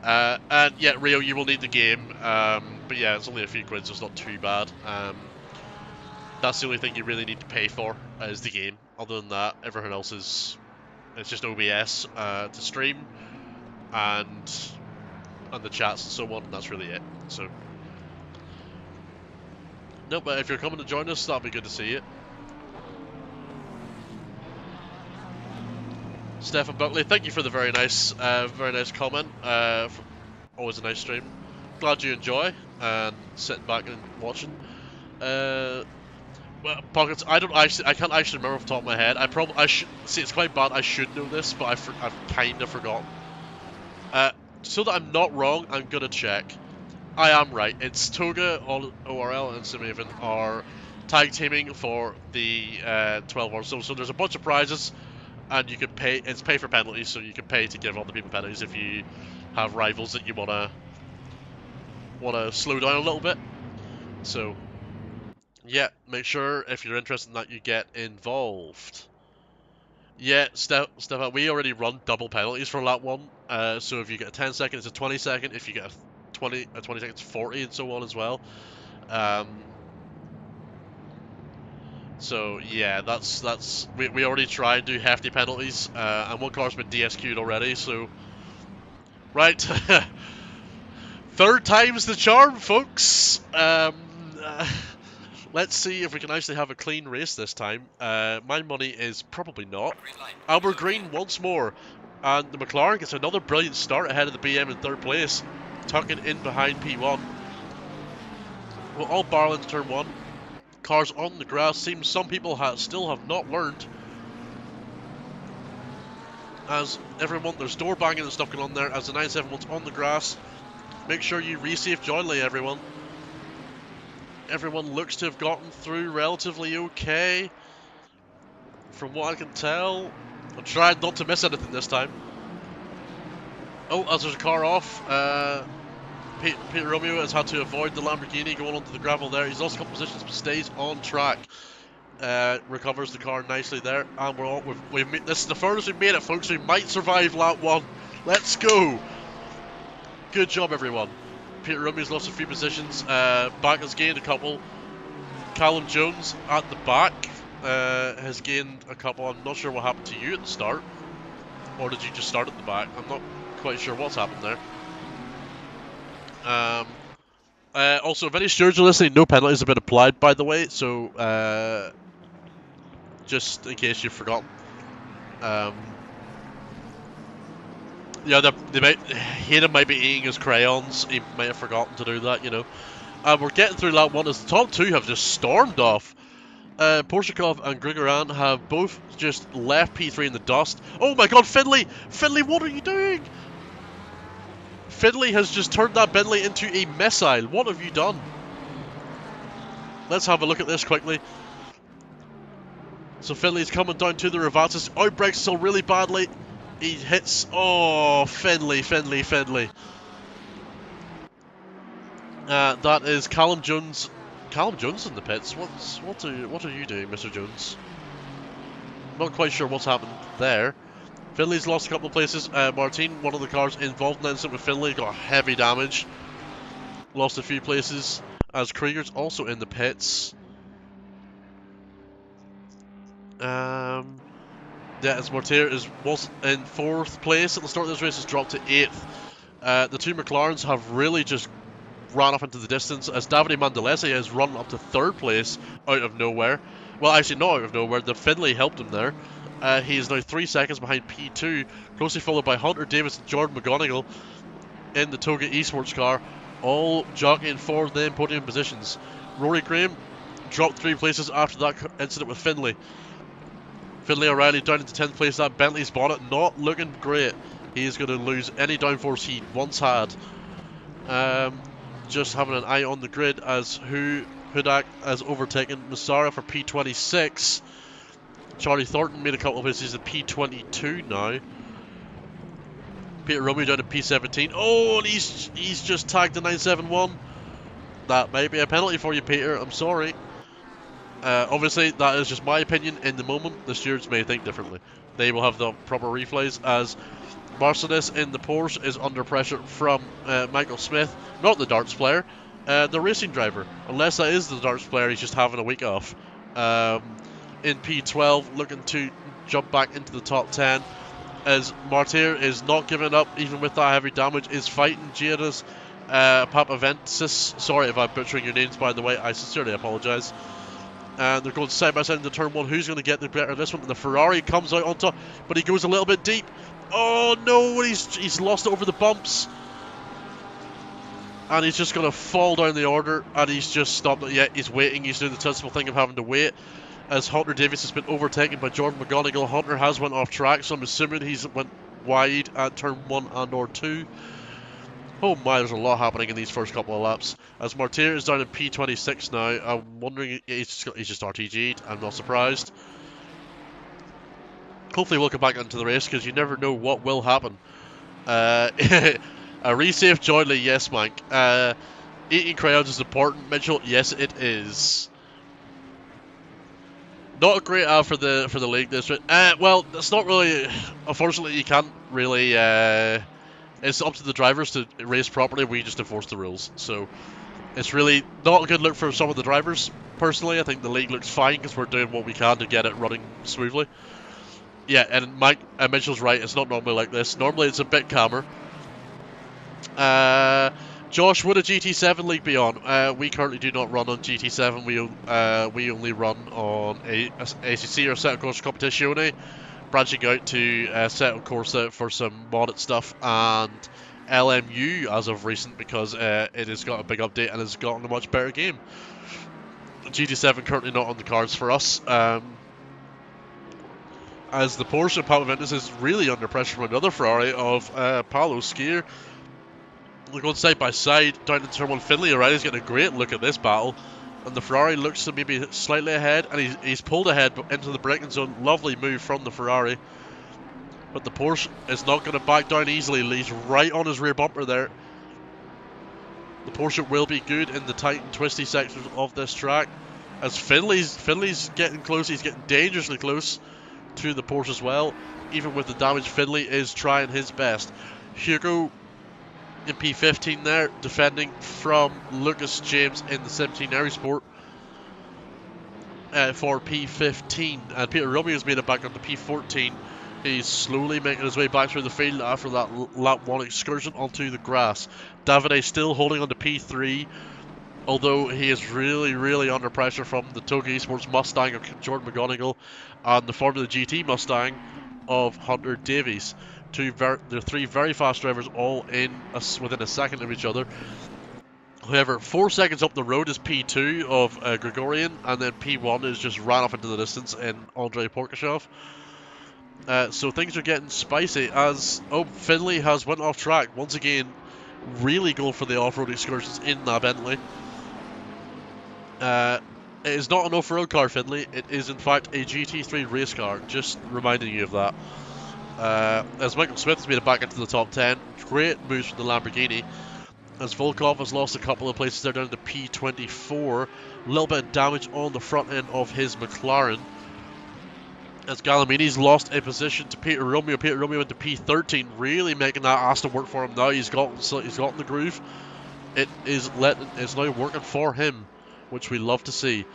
And yeah, Rio, you will need the game. But yeah, it's only a few quid, so it's not too bad. That's the only thing you really need to pay for, is the game. Other than that, everything else is... It's just OBS to stream, and the chats and so on, and that's really it. So, no, but if you're coming to join us, that'll be good to see you. Stefan Buckley, thank you for the very nice comment. Always a nice stream. Glad you enjoy and sitting back and watching. Well, Pockets, I can't actually remember off the top of my head. I should see. It's quite bad. I should know this, but I've kind of forgotten. So that I'm not wrong, I'm gonna check. I am right. It's Toga, ORL, and Simhaven are tag teaming for the 12 hours. So there's a bunch of prizes, and you can pay. It's pay for penalties, so you can pay to give other people penalties if you have rivals that you wanna slow down a little bit. So. Yeah, make sure if you're interested in that you get involved. Yeah, Stefan, we already run double penalties for lap 1. So if you get a 10 second, it's a 20 second. If you get a 20 second, it's 40 and so on as well. So yeah, we already try and do hefty penalties, and one car's been DSQ'd already. So right, third time's the charm, folks. Let's see if we can actually have a clean race this time. My money is probably not. Albert Green once more. And the McLaren gets another brilliant start ahead of the BM in 3rd place. Tucking in behind P1. Well, all barrel into turn 1. Cars on the grass. Seems some people still have not learned. As everyone, there's door banging and stuff going on there. As the 971's on the grass. Make sure you resave jointly, everyone. Everyone looks to have gotten through relatively okay, from what I can tell. I'm trying not to miss anything this time. Oh, as there's a car off, Peter Romeo has had to avoid the Lamborghini going onto the gravel there. He's lost a couple positions, but stays on track. Recovers the car nicely there, and this is the furthest we've made it, folks. We might survive lap 1. Let's go! Good job, everyone. Peter Rummy's lost a few positions. Back has gained a couple. Callum Jones at the back has gained a couple. I'm not sure what happened to you at the start. Or did you just start at the back? I'm not quite sure what's happened there. Also, if any stewards are listening, no penalties have been applied, by the way. So, just in case you've forgotten. Yeah, Hayden might be eating his crayons. He might have forgotten to do that, you know. We're getting through lap 1 as the top 2 have just stormed off. Porshikov and Grigoran have both just left P3 in the dust. Oh my god, Finley! Finley, what are you doing? Finley has just turned that Bentley into a missile. What have you done? Let's have a look at this quickly. So Finley's coming down to the Ravatas. Outbreaks still really badly. He hits. Oh, Finley. That is Callum Jones. Callum Jones in the pits. What are you doing, Mr. Jones? Not quite sure what's happened there. Finley's lost a couple of places. Martin, one of the cars involved in the incident with Finley, got heavy damage. Lost a few places. As Krieger's also in the pits. Yeah, as Mortier was in 4th place at the start of this race, has dropped to 8th. The 2 McLarens have really just ran off into the distance, as Davide Mandalese has run up to 3rd place out of nowhere. Well, actually not out of nowhere, the Finley helped him there. He is now 3 seconds behind P2, closely followed by Hunter Davis and Jordan McGonigal in the Toga Esports car, all jockeying for them podium positions. Rory Graham dropped 3 places after that incident with Finley. Finley O'Reilly down into 10th place. That Bentley's bonnet not looking great. He is going to lose any downforce he once had. Just having an eye on the grid as who Hudak has overtaken Massara for P26. Charlie Thornton made a couple of misses at P22 now. Peter Romeo down to P17. Oh, and he's just tagged the 971. That might be a penalty for you, Peter. I'm sorry. Obviously, that is just my opinion in the moment. The stewards may think differently. They will have the proper replays, as Marcinus in the Porsche is under pressure from Michael Smith, not the darts player, the racing driver. Unless that is the darts player, he's just having a week off. In P12, looking to jump back into the top 10, as Martyr is not giving up, even with that heavy damage, is fighting Giada's Papaventis. Sorry if I'm butchering your names, by the way, I sincerely apologise. And they're going side by side into turn 1. Who's going to get the better of this one? And the Ferrari comes out on top, but he goes a little bit deep. Oh no, he's lost it over the bumps. And he's just going to fall down the order, and he's just stopped it. Yeah, he's waiting. He's doing the sensible thing of having to wait, as Hunter Davies has been overtaken by Jordan McGonigal. Hunter has went off track, so I'm assuming he's went wide at turn 1 and or 2. Oh my, there's a lot happening in these first couple of laps. As Martyr is down in P26 now, I'm wondering, he's just RTG'd, I'm not surprised. Hopefully we'll come back into the race, because you never know what will happen. A resafe jointly, yes, Mike. 18 crowds is important, Mitchell, yes it is. Not a great ad for the league this week. Well, it's not really, unfortunately you can't really, it's up to the drivers to race properly. We just enforce the rules. So it's really not a good look for some of the drivers. Personally, I think the league looks fine because we're doing what we can to get it running smoothly. Yeah, and Mike Mitchell's right. It's not normally like this. Normally it's a bit calmer. Josh, would a GT7 league be on? We currently do not run on GT7. We only run on ACC or Assetto Corsa Competizione, branching out to Assetto Corsa for some modded stuff, and LMU as of recent, because it has got a big update and has gotten a much better game. GT7 currently not on the cards for us, as the Porsche Papaventis is really under pressure from another Ferrari of Paolo Skier. They're going side by side down to turn 1. Finley already is getting a great look at this battle, and the Ferrari looks to maybe slightly ahead, and he's pulled ahead into the braking zone. Lovely move from the Ferrari, but the Porsche is not going to back down easily. He's right on his rear bumper there. The Porsche will be good in the tight and twisty sections of this track, as Finley's getting close. He's getting dangerously close to the Porsche as well. Even with the damage, Finley is trying his best. Hugo in P15 there, defending from Lucas James in the 17 Aerosport for P15, and Peter Romeo's made it back up to P14. He's slowly making his way back through the field after that lap 1 excursion onto the grass. Davide still holding on to P3, although he is really under pressure from the Toga Esports Mustang of Jordan McGonigal and the Formula GT Mustang of Hunter Davies. They're three very fast drivers, all within a second of each other. However, 4 seconds up the road is P2 of Gregorian, and then P1 is just ran off into the distance in Andrei Porkashov. So things are getting spicy, as Finley has went off track once again, really going for the off-road excursions in that Bentley. It is not an off-road car, Finley. It is in fact a GT3 race car, just reminding you of that. As Michael Smith has made it back into the top 10. Great moves from the Lamborghini. As Volkov has lost a couple of places there down to P24. A little bit of damage on the front end of his McLaren. As Galamini's lost a position to Peter Romeo. Peter Romeo went to P13, really making that Aston work for him now. He's gotten the groove. It's now working for him, which we love to see.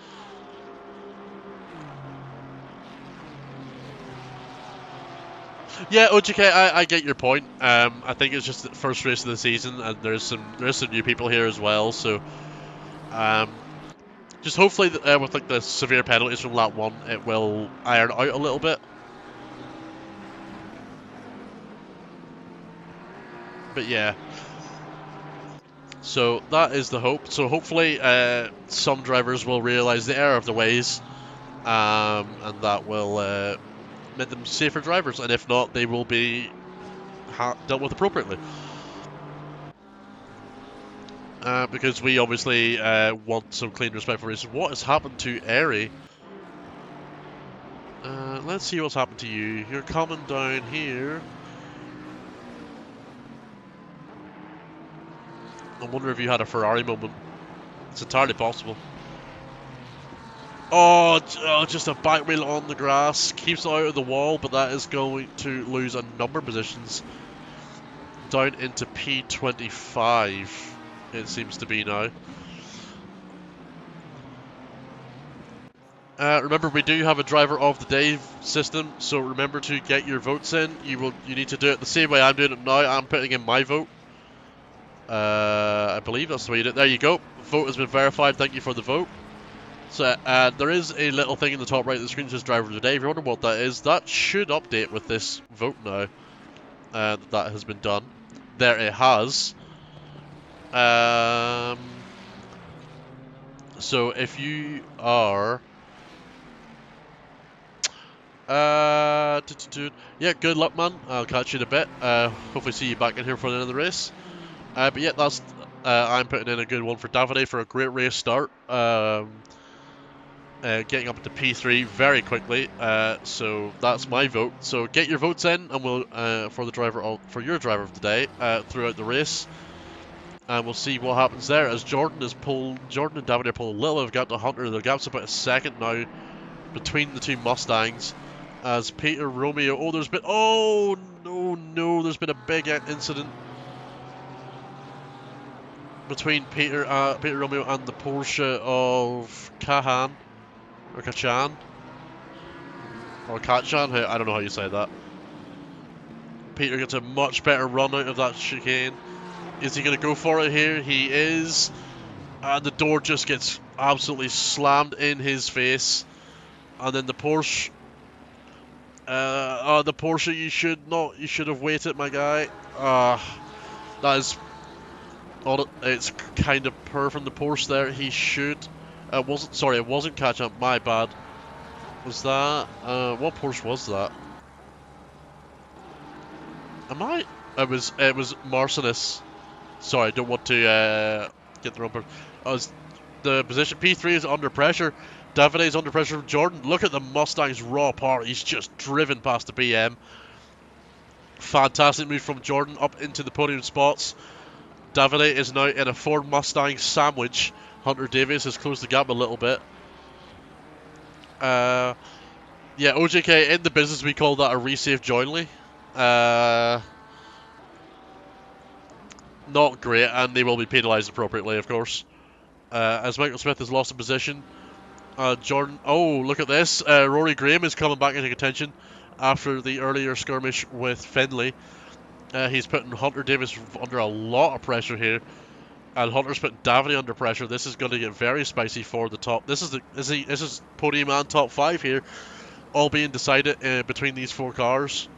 Yeah, OGK, I get your point. I think it's just the first race of the season, and there's some new people here as well. So, just hopefully with like the severe penalties from lap 1, it will iron out a little bit. But yeah, so that is the hope. So hopefully, some drivers will realise the error of the ways, and that will make them safer drivers, and if not, they will be dealt with appropriately. because we obviously want some clean, respectful racing. What has happened to Airy? Let's see what's happened to you. You're coming down here. I wonder if you had a Ferrari moment. It's entirely possible. Oh, just a back wheel on the grass. Keeps it out of the wall, but that is going to lose a number of positions. Down into P25, it seems to be now. Remember, we do have a driver of the day system, so remember to get your votes in. You need to do it the same way I'm doing it now. I'm putting in my vote. I believe that's the way you do it. There you go. Vote has been verified. Thank you for the vote. So there is a little thing in the top right of the screen that says driver of the day. If you're wondering what that is, that should update with this vote now. That has been done. There it has. So if you are... yeah, good luck, man. I'll catch you in a bit. Hopefully see you back in here for the end of the race. But yeah, that's I'm putting in a good one for Davide for a great race start. Getting up into P3 very quickly. So that's my vote. So get your votes in, and we'll for your driver of the day throughout the race. And we'll see what happens there as Jordan and Davide pull a little bit of gap to Hunter. The gap's about a second now between the two Mustangs. As Peter Romeo, there's been there's been a big incident between Peter Romeo and the Porsche of Kachan or Kachan. I don't know how you say that. Peter gets a much better run out of that chicane. Is he going to go for it here? He is. And the door just gets absolutely slammed in his face. And then the Porsche. The Porsche, you should have waited, my guy. That is. It's kind of poor from the Porsche there. He should. It wasn't catch up. My bad. Was that? What Porsche was that? It was Marcinus. Sorry, I don't want to get the wrong person. The position P3 is under pressure. Davide is under pressure from Jordan. Look at the Mustang's raw power. He's just driven past the BM. Fantastic move from Jordan up into the podium spots. Davide is now in a Ford Mustang sandwich. Hunter Davies has closed the gap a little bit. Yeah, OJK, in the business we call that a resave jointly. Not great, and they will be penalised appropriately, of course. As Michael Smith has lost a position. Jordan, look at this. Rory Graham is coming back into contention after the earlier skirmish with Finley. He's putting Hunter Davis under a lot of pressure here. And Hunter's putting Davide under pressure. This is going to get very spicy for the top. This is podium and top 5 here, all being decided between these 4 cars.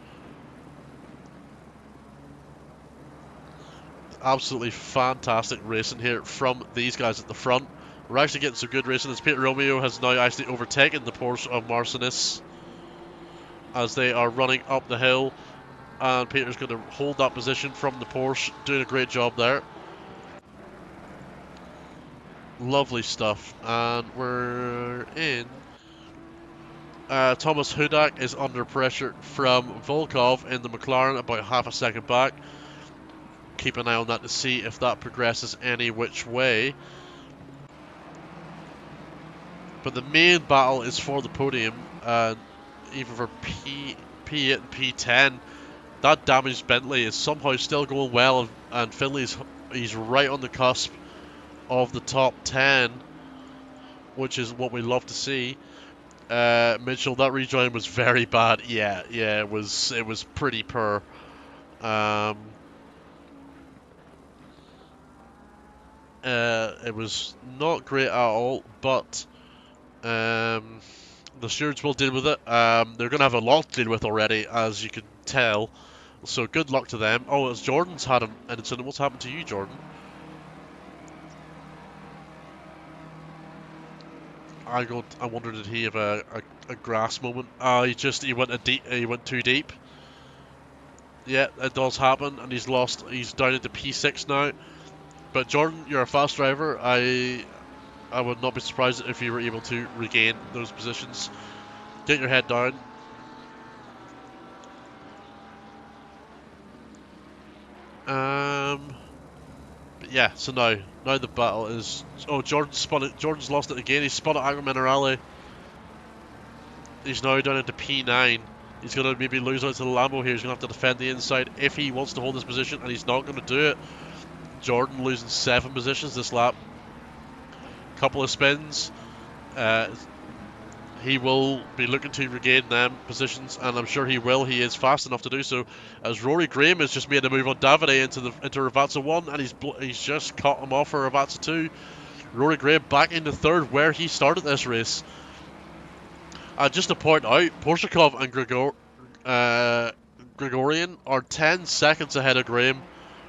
Absolutely fantastic racing here from these guys at the front. We're actually getting some good racing as Peter Romeo has now actually overtaken the Porsche of Marcinus as they are running up the hill. And Peter's going to hold that position from the Porsche, doing a great job there. Lovely stuff. And we're in. Thomas Hudak is under pressure from Volkov in the McLaren, about half a second back. Keep an eye on that to see if that progresses any which way. But the main battle is for the podium, even for P8 and P10. That damaged Bentley is somehow still going well, and he's right on the cusp of the top 10, which is what we love to see. Mitchell, that rejoin was very bad. Yeah, it was pretty poor. It was not great at all, but the stewards will deal with it. They're going to have a lot to deal with already, as you can tell. So good luck to them. Oh, as Jordan's had an incident. What's happened to you, Jordan? I wondered, did he have a grass moment? He went too deep. Yeah, it does happen, and he's down into P6 now. But Jordan, you're a fast driver. I would not be surprised if you were able to regain those positions. Get your head down. But yeah, so now the battle is. Oh, Jordan's spun it. Jordan's lost it again. He's spun at Agro Minerale. He's now down into P9. He's going to maybe lose out to the Lambo here. He's going to have to defend the inside if he wants to hold this position, and he's not going to do it. Jordan losing 7 positions this lap. Couple of spins. He will be looking to regain them positions, and I'm sure he will. He is fast enough to do so. As Rory Graham has just made a move on Davide into Ravazza 1, and he's just cut him off for Ravazza 2. Rory Graham back into 3rd, where he started this race. Just to point out, Porshakov and Gregorian are 10 seconds ahead of Graham,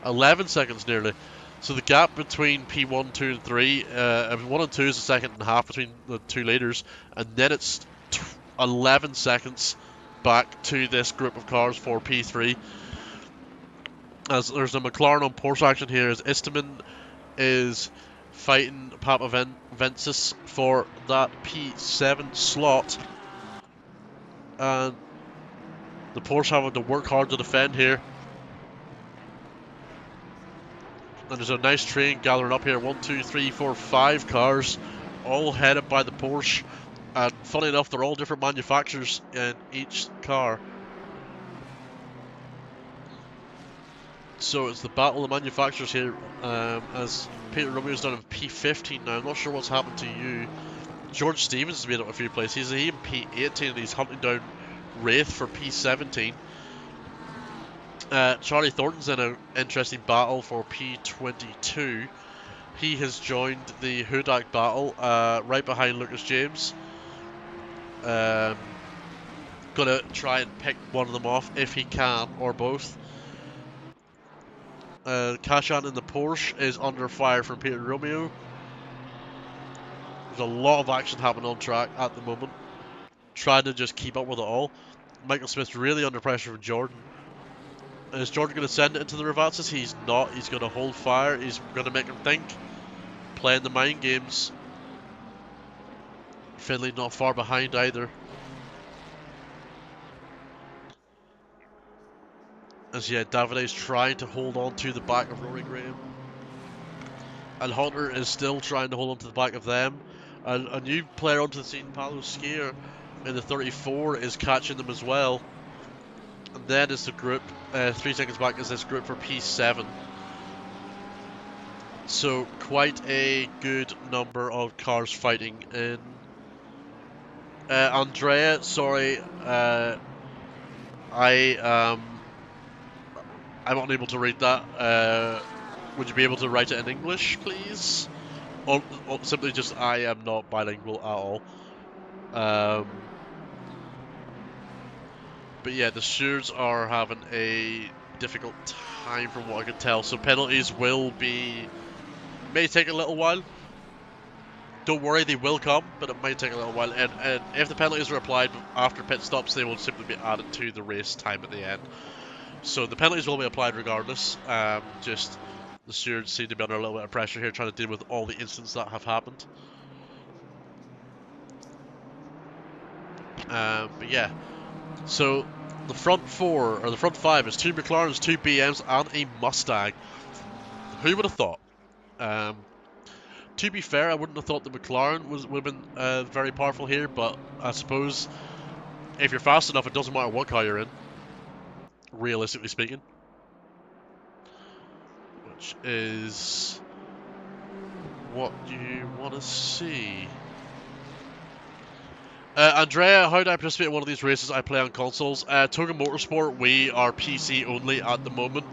11 seconds nearly. So the gap between P1, 2 and 3, 1 and 2 is a second and a half between the 2 leaders, and then it's 11 seconds back to this group of cars for P3. As there's a McLaren on Porsche action here, as Isteman is fighting Papa Ventus for that P7 slot, and the Porsche having to work hard to defend here. And there's a nice train gathering up here. 1, 2, 3, 4, 5 cars, all headed by the Porsche. And funny enough, they're all different manufacturers in each car. So it's the battle of the manufacturers here. As Peter Romeo's down in P15 now. I'm not sure what's happened to you. George Stevens has made up a few places. He's in P18 and he's hunting down Wraith for P17. Charlie Thornton's in an interesting battle for P22. He has joined the Hudak battle right behind Lucas James. Gonna try and pick one of them off if he can, or both. Kashan in the Porsche is under fire from Peter Romeo. There's a lot of action happening on track at the moment. Trying to just keep up with it all. Michael Smith's really under pressure from Jordan. Is Jordan going to send it into the Ravazzas? He's not. He's going to hold fire. He's going to make him think. Playing the mind games. Finley not far behind either. As yeah, Davide's trying to hold on to the back of Rory Graham. And Hunter is still trying to hold on to the back of them. And a new player onto the scene, Paolo Skier, in the 34 is catching them as well. And then is the group, 3 seconds back is this group for P7. So quite a good number of cars fighting in. Andrea, sorry, I'm unable to read that. Would you be able to write it in English, please? Or simply just, I am not bilingual at all. But yeah, the stewards are having a difficult time from what I can tell. So penalties may take a little while. Don't worry, they will come, but it might take a little while. And if the penalties are applied after pit stops, they will simply be added to the race time at the end. So the penalties will be applied regardless. Just the stewards seem to be under a little bit of pressure here, trying to deal with all the incidents that have happened. But yeah. So the front 4 or the front 5 is 2 McLarens, 2 BMs, and a Mustang. Who would have thought? To be fair, I wouldn't have thought the McLaren would have been very powerful here, but I suppose if you're fast enough, it doesn't matter what car you're in, realistically speaking. Which is what you want to see. Andrea, how do I participate in one of these races? I play on consoles. Toga Motorsport, we are PC only at the moment.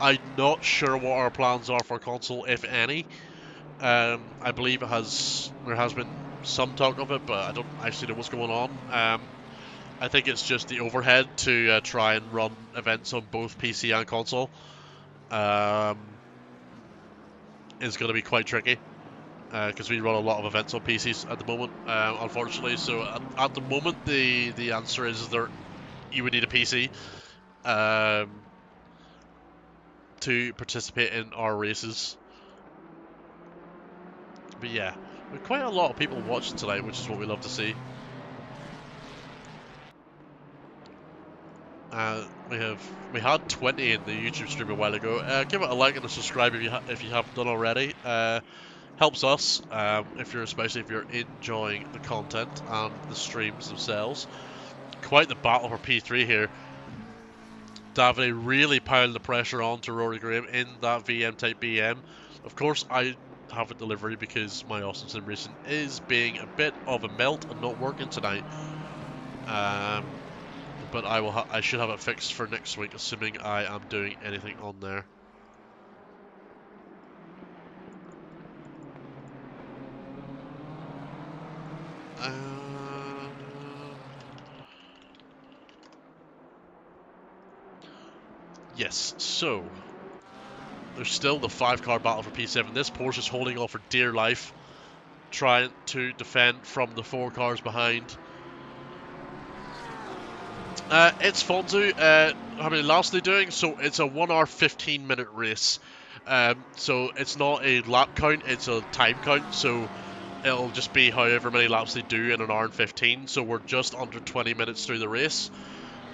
I'm not sure what our plans are for console, if any. I believe there has been some talk of it, but I don't actually know what's going on. I think it's just the overhead to try and run events on both PC and console. Is going to be quite tricky. Because we run a lot of events on PCs at the moment, unfortunately. So at the moment, the answer is you would need a PC to participate in our races. But yeah, we have quite a lot of people watching tonight, which is what we love to see. We had 20 in the YouTube stream a while ago. Give it a like and a subscribe if you haven't done already. Helps us especially if you're enjoying the content and the streams themselves. Quite the battle for P3 here. Davide really piled the pressure on to Rory Graham in that VM type BM. Of course, I have a delivery because my Austin Sim Racing is being a bit of a melt and not working tonight. But I should have it fixed for next week, assuming I am doing anything on there. Yes, so there's still the 5-car battle for P7. This Porsche is holding on for dear life, trying to defend from the 4 cars behind. It's Fonzu. How many laps are they doing? So it's a 1 hour 15-minute race. So it's not a lap count, it's a time count. So it'll just be however many laps they do in an hour and 15. So we're just under 20 minutes through the race.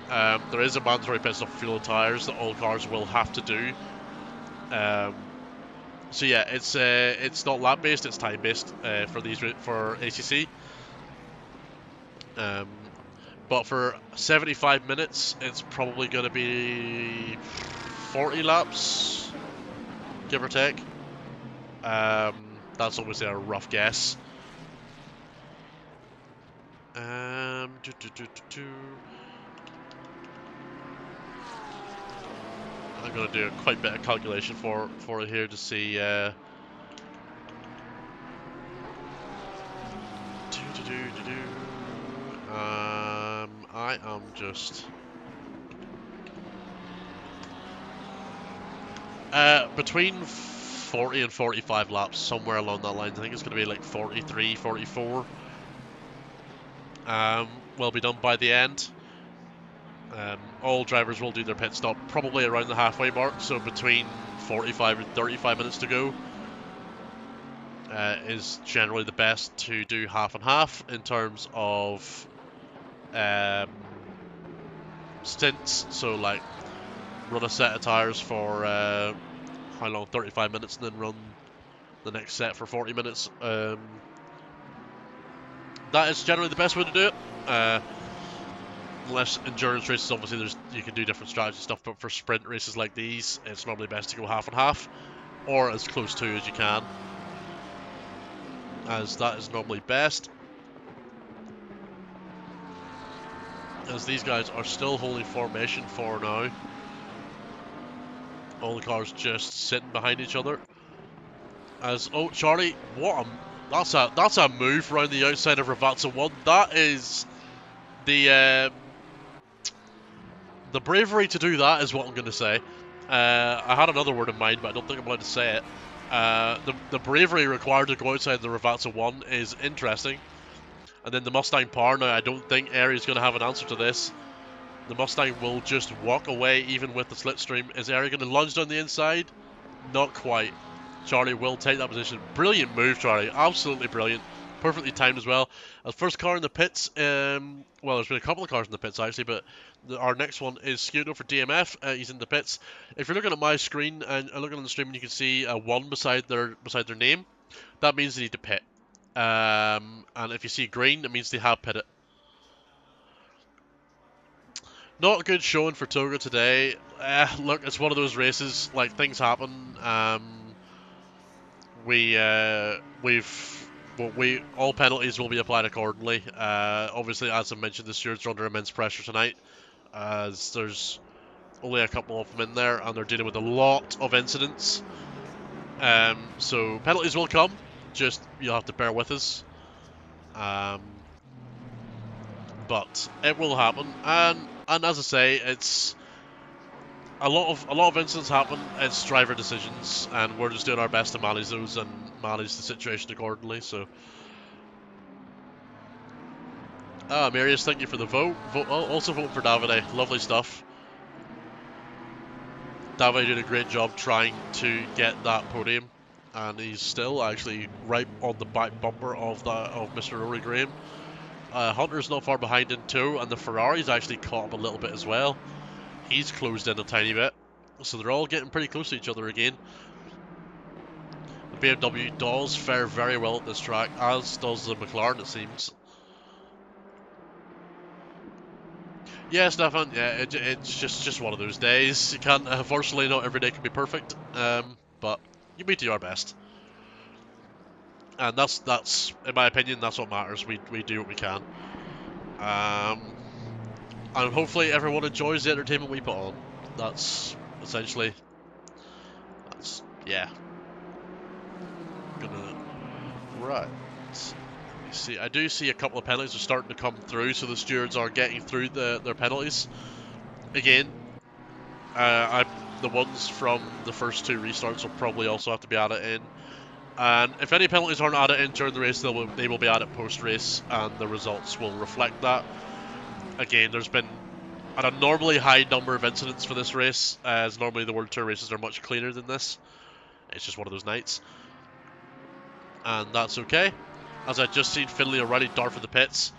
There is a mandatory pit stop for fuel and tyres that all cars will have to do. So yeah, it's not lap based, it's time based for ACC. But for 75 minutes, it's probably going to be 40 laps, give or take. That's obviously a rough guess. I'm going to do quite a bit of calculation for it here to see. I am just between 40 and 45 laps, somewhere along that line. I think it's going to be like 43, 44. Will be done by the end. All drivers will do their pit stop probably around the halfway mark, so between 45 and 35 minutes to go is generally the best to do half and half in terms of stints. So like run a set of tyres for how long, 35 minutes, and then run the next set for 40 minutes. That is generally the best way to do it. Unless endurance races, obviously you can do different strategy stuff, but for sprint races like these, it's normally best to go half and half, or as close to as you can, as that is normally best. As these guys are still holding formation for now. All the cars just sitting behind each other. As Charlie, that's a move around the outside of Ravazza 1. That is the bravery to do that is what I'm going to say. I had another word in mind, but I don't think I'm allowed to say it. The bravery required to go outside the Ravazza 1 is interesting. And then the Mustang Power, now I don't think Airy is going to have an answer to this. The Mustang will just walk away even with the slipstream. Is Airy going to lunge down the inside? Not quite. Charlie will take that position. Brilliant move, Charlie. Absolutely brilliant. Perfectly timed as well. As first car in the pits, well, there's been a couple of cars in the pits actually, but our next one is Scudo for DMF. He's in the pits. If you're looking at my screen and looking on the stream, and you can see a 1 beside their name. That means they need to pit. And if you see green, it means they have pitted. Not a good showing for Toga today. Look, it's one of those races. Like, things happen. All penalties will be applied accordingly. Obviously, as I mentioned, the stewards are under immense pressure tonight, as there's only a couple of them in there, and they're dealing with a lot of incidents. So penalties will come. Just you'll have to bear with us. But it will happen, and as I say, it's a lot of incidents happen. It's driver decisions, and we're just doing our best to manage those and manage the situation accordingly. So, Marius, thank you for the vote. Also vote for Davide. Lovely stuff. Davide did a great job trying to get that podium. and he's still actually right on the back bumper of Mr. Rory Graham. Hunter's not far behind in tow, and the Ferrari's actually caught up a little bit as well. He's closed in a tiny bit, so they're all getting pretty close to each other again. The BMW does fare very well at this track, as does the McLaren, it seems. Yeah, Stefan. Yeah, it's just one of those days. You can't. Unfortunately, not every day can be perfect. But you do your best, and that's in my opinion, that's what matters. We do what we can. And hopefully everyone enjoys the entertainment we put on. That's essentially. Yeah. Right. See, I do see a couple of penalties are starting to come through, so the stewards are getting through their penalties. Again, the ones from the first two restarts will probably also have to be added in. And if any penalties aren't added in during the race, they will be added post-race, and the results will reflect that. Again, there's been an abnormally high number of incidents for this race, as normally the World Tour races are much cleaner than this. It's just one of those nights. And that's okay, as I just seen Finlay already dart for the pits,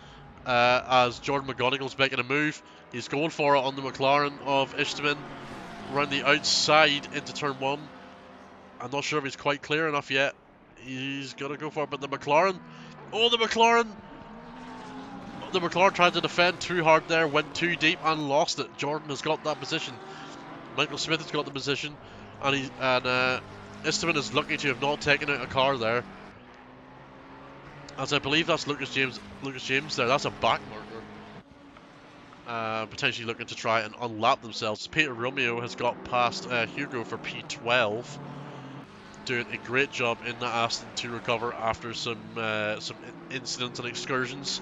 as Jordan McGonigal's making a move. He's going for it on the McLaren of Ishtaman, around the outside into turn 1. I'm not sure if he's quite clear enough yet. He's going to go for it, but the McLaren... Oh, the McLaren! The McLaren tried to defend too hard there, went too deep and lost it. Jordan has got that position. Michael Smith has got the position, and Ishtaman is lucky to have not taken out a car there. As I believe that's Lucas James there. That's a back marker. Potentially looking to try and unlap themselves. Peter Romeo has got past Hugo for P12. Doing a great job in that Aston to recover after some incidents and excursions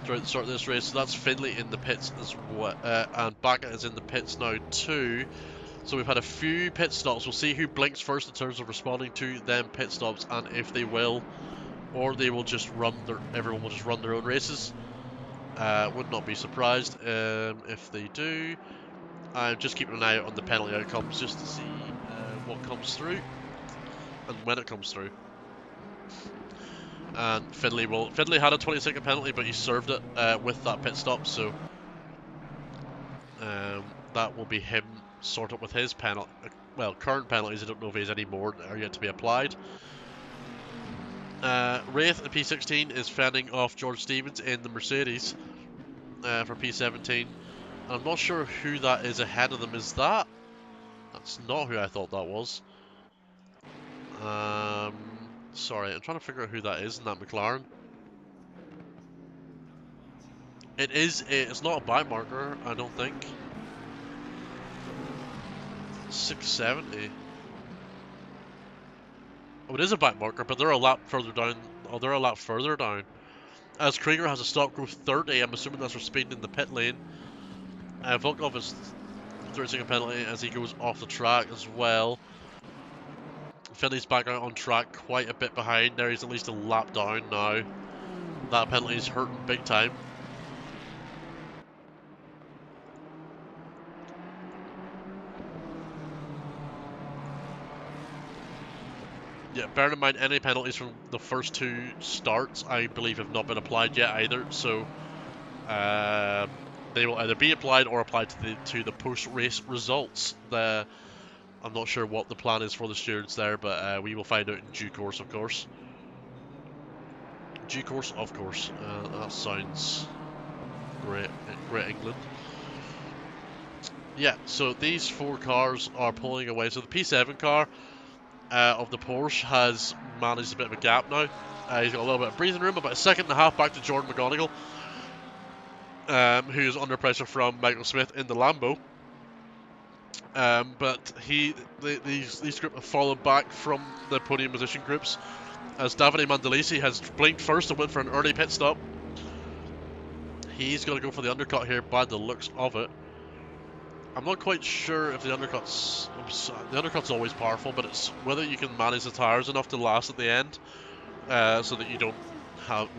throughout the start of this race. So that's Finlay in the pits as well, and Baca is in the pits now too. So we've had a few pit stops. We'll see who blinks first in terms of responding to them pit stops, and if they will, or they will just everyone will just run their own races. Would not be surprised if they do. I'm just keeping an eye out on the penalty outcomes just to see what comes through and when it comes through. And Finlay had a 20-second penalty, but he served it with that pit stop, so that will be him sorted with his penalty. Well, current penalties, I don't know if there's any more that are yet to be applied. Wraith at P16 is fending off George Stevens in the Mercedes for P17. I'm not sure who that is ahead of them. Is that? That's not who I thought that was. Sorry, I'm trying to figure out who that is in that McLaren. It is. It's not a bike marker, I don't think. 670. Oh, it is a bike marker, but they're a lap further down. Oh, they're a lap further down. As Krieger has a stop growth 30, I'm assuming that's for speeding in the pit lane. Volkov is 30-second penalty as he goes off the track as well. Finley's back out on track, quite a bit behind there. He's at least a lap down now. That penalty is hurting big time. Yeah, bear in mind any penalties from the first two starts, I believe, have not been applied yet either. So they will either be applied or applied to the post-race results. I'm not sure what the plan is for the stewards there, but we will find out in due course, of course. Due course, of course. That sounds great. Great England. Yeah, so these four cars are pulling away. So the P7 car of the Porsche has managed a bit of a gap now. He's got a little bit of breathing room, about a second and a half back to Jordan McGonigal, who is under pressure from Michael Smith in the Lambo. But these groups have fallen back from the podium position groups, as Davide Mandolisi has blinked first and went for an early pit stop. He's going to go for the undercut here by the looks of it. I'm not quite sure if the undercut's always powerful, but it's whether you can manage the tyres enough to last at the end, so that you don't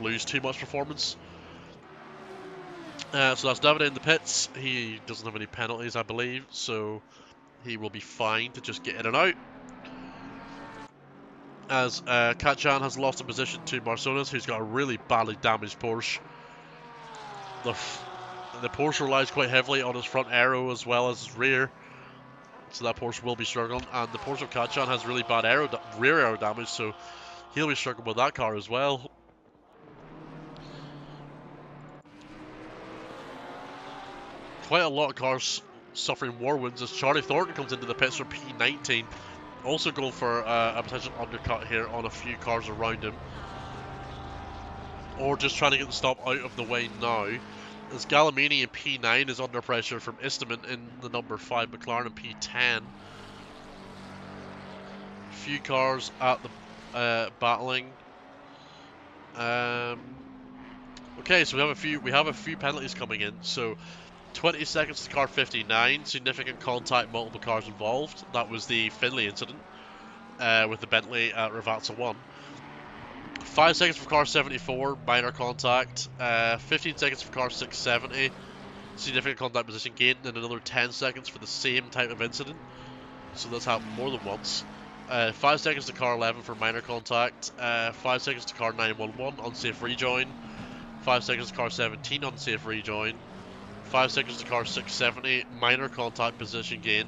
lose too much performance. So that's Davide in the pits. He doesn't have any penalties, I believe, so he will be fine to just get in and out. as Katjan has lost a position to Marsonis, who's got a really badly damaged Porsche. The Porsche relies quite heavily on his front aero as well as his rear, so that Porsche will be struggling. And the Porsche of Katjan has really bad rear aero damage, so he'll be struggling with that car as well. Quite a lot of cars suffering war wounds as Charlie Thornton comes into the pits for P19. Also going for a potential undercut here on a few cars around him. Or just trying to get the stop out of the way now. As Galamini in P9 is under pressure from Istman in the number 5 McLaren in P10. A few cars at the battling. Okay, so we have a few penalties coming in. So 20 seconds to car 59, significant contact, multiple cars involved. That was the Finley incident with the Bentley at Ravazza 1. 5 seconds for car 74, minor contact. 15 seconds for car 670, significant contact position gain, and another 10 seconds for the same type of incident. So that's happened more than once. 5 seconds to car 11 for minor contact. 5 seconds to car 911, unsafe rejoin. 5 seconds to car 17, unsafe rejoin. 5 seconds to car 670, minor contact position gained.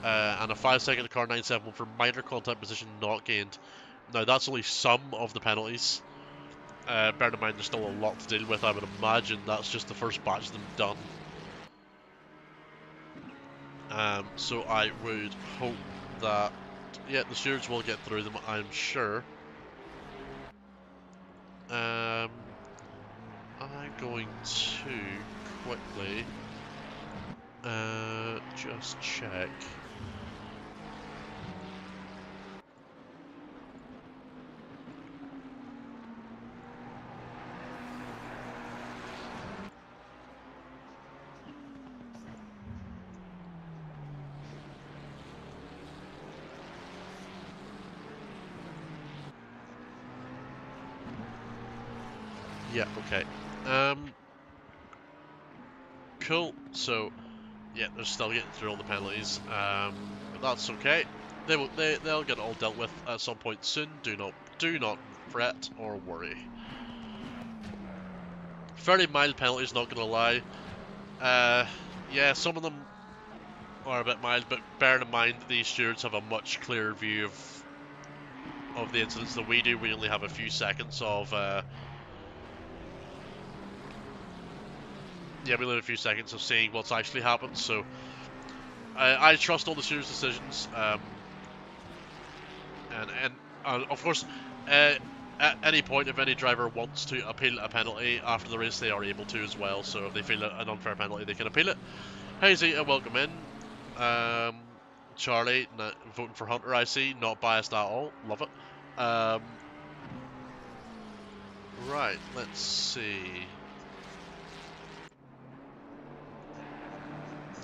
And a 5 second to car 971 for minor contact position not gained. Now that's only some of the penalties. Bear in mind there's still a lot to deal with. I would imagine that's just the first batch of them done. So I would hope that, yeah, the stewards will get through them, I'm sure. I'm going to quickly just check. Yeah, okay. Cool. So, yeah, they're still getting through all the penalties. But that's okay. They'll get it all dealt with at some point soon. Do not fret or worry. Fairly mild penalties, not gonna lie. Yeah, some of them are a bit mild, but bear in mind that these stewards have a much clearer view of the incidents than we do. We only have a few seconds of yeah, we only have a few seconds of seeing what's actually happened. So I trust all the stewards' decisions. And of course, at any point, if any driver wants to appeal a penalty after the race, they are able to as well. So if they feel an unfair penalty, they can appeal it. Hazy, welcome in. Charlie, voting for Hunter, I see. Not biased at all. Love it. Right, let's see.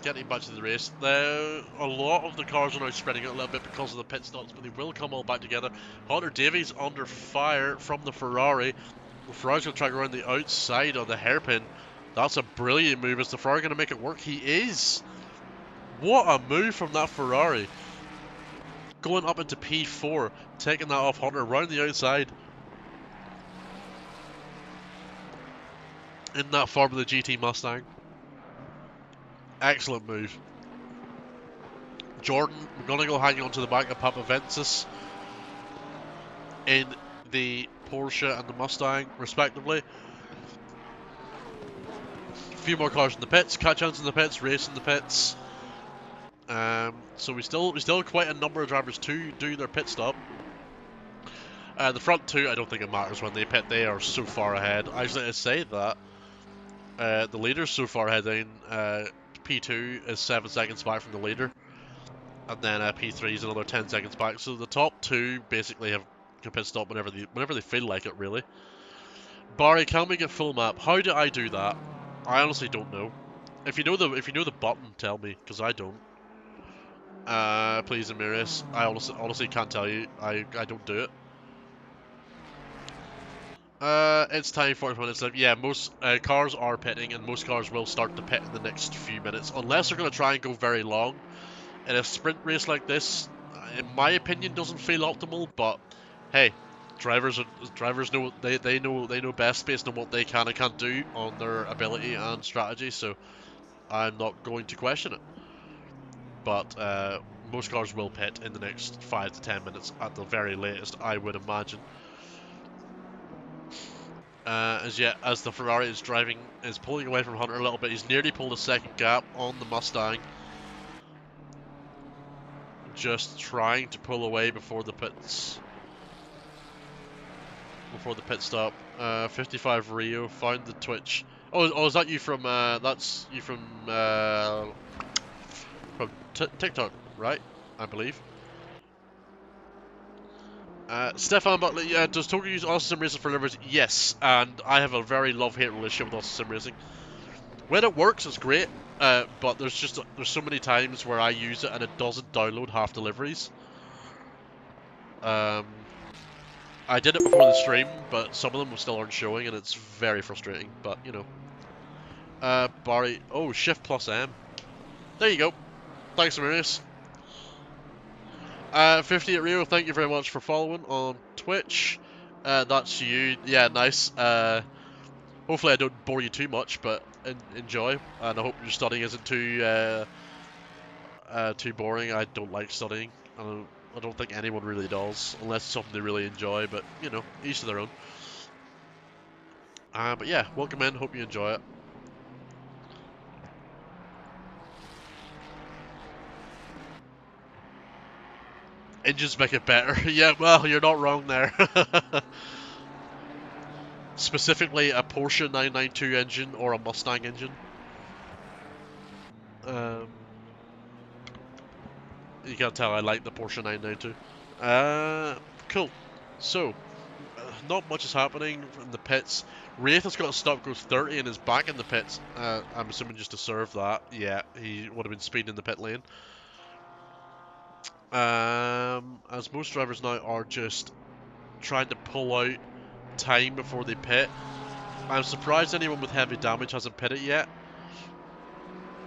Getting back to the race. Now, a lot of the cars are now spreading out a little bit because of the pit stops, but they will come all back together. Hunter Davies under fire from the Ferrari. The Ferrari's going to try to go around the outside of the hairpin. That's a brilliant move. Is the Ferrari going to make it work? He is. What a move from that Ferrari. Going up into P4, taking that off Hunter around the outside. In that form of the GT Mustang. Excellent move. Jordan, we're going to go hang on to the back of Papavensis in the Porsche and the Mustang, respectively. A few more cars in the pits, Katjan's in the pits, Race in the pits. So we still quite a number of drivers to do their pit stop. The front two, I don't think it matters when they pit. They are so far ahead. Actually, I say that the leader's so far ahead. P2 is 7 seconds back from the leader, and then P3 is another 10 seconds back. So the top two basically can pit stop whenever they feel like it. Really. Barry, can we get full map? How do I do that? I honestly don't know. If you know the button, tell me, because I don't. Please, Amiris. I honestly can't tell you. I don't do it. It's time 45 minutes left. Yeah, most cars are pitting, and most cars will start to pit in the next few minutes, unless they're going to try and go very long. In a sprint race like this, in my opinion, doesn't feel optimal. But hey, drivers know they know best based on what they can and can't do on their ability and strategy. So I'm not going to question it. But most cars will pit in the next 5 to 10 minutes at the very latest, I would imagine. As the Ferrari is pulling away from Hunter a little bit. He's nearly pulled a second gap on the Mustang. Just trying to pull away before the pits. Before the pit stop. 55 Rio found the Twitch. Oh, is that you from? That's you from TikTok, right? I believe. Stefan Butler, does Tokyo use Austin Sim Racing for livers? Yes, and I have a very love-hate relationship with Austin Sim Racing. When it works, it's great, but there's so many times where I use it and it doesn't download half deliveries. I did it before the stream, but some of them still aren't showing, and it's very frustrating. But you know, Barry, oh, Shift plus M. There you go. Thanks, Marius. 58 Rio, thank you very much for following on Twitch. That's you. Yeah, nice. Hopefully I don't bore you too much, but enjoy. And I hope your studying isn't too boring. I don't like studying. I don't think anyone really does, unless it's something they really enjoy. But you know, each to their own. But yeah, welcome in. Hope you enjoy it. Engines make it better. Yeah, well, you're not wrong there. Specifically, a Porsche 992 engine or a Mustang engine. You can tell I like the Porsche 992. Cool. So, not much is happening in the pits. Wraith has got a stop goes 30 and is back in the pits. I'm assuming just to serve that. Yeah, he would have been speeding in the pit lane. As most drivers now are just trying to pull out time before they pit. I'm surprised anyone with heavy damage hasn't pitted yet.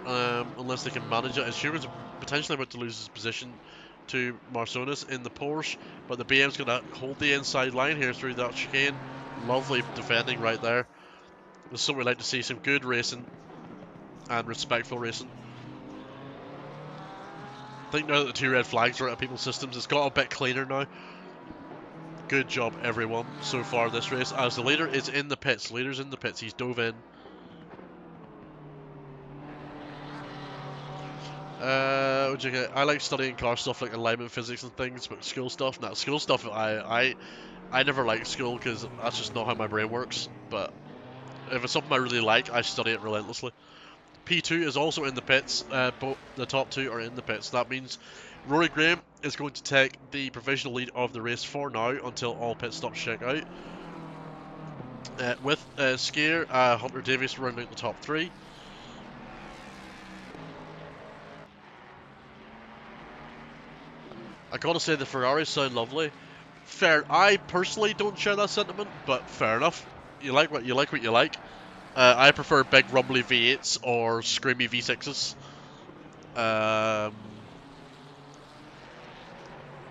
Unless they can manage it. As Schumacher's potentially about to lose his position to Marsonis in the Porsche, but the BM's going to hold the inside line here through that chicane. Lovely defending right there. This is what we like to see, some good racing and respectful racing. I think now that the 2 red flags are out of people's systems, it's got a bit cleaner now. Good job, everyone, so far this race. As the leader is in the pits, leader's in the pits, he's dove in. I like studying car stuff like alignment physics and things, but school stuff, school stuff, I never liked school because that's just not how my brain works. But if it's something I really like, I study it relentlessly. P2 is also in the pits. Both the top 2 are in the pits. That means Rory Graham is going to take the provisional lead of the race for now until all pit stops check out. With Skier, Hunter Davies rounding out the top 3. I gotta say the Ferraris sound lovely. Fair. I personally don't share that sentiment, but fair enough. You like what you like. I prefer big rumbly V8s or screamy V6s.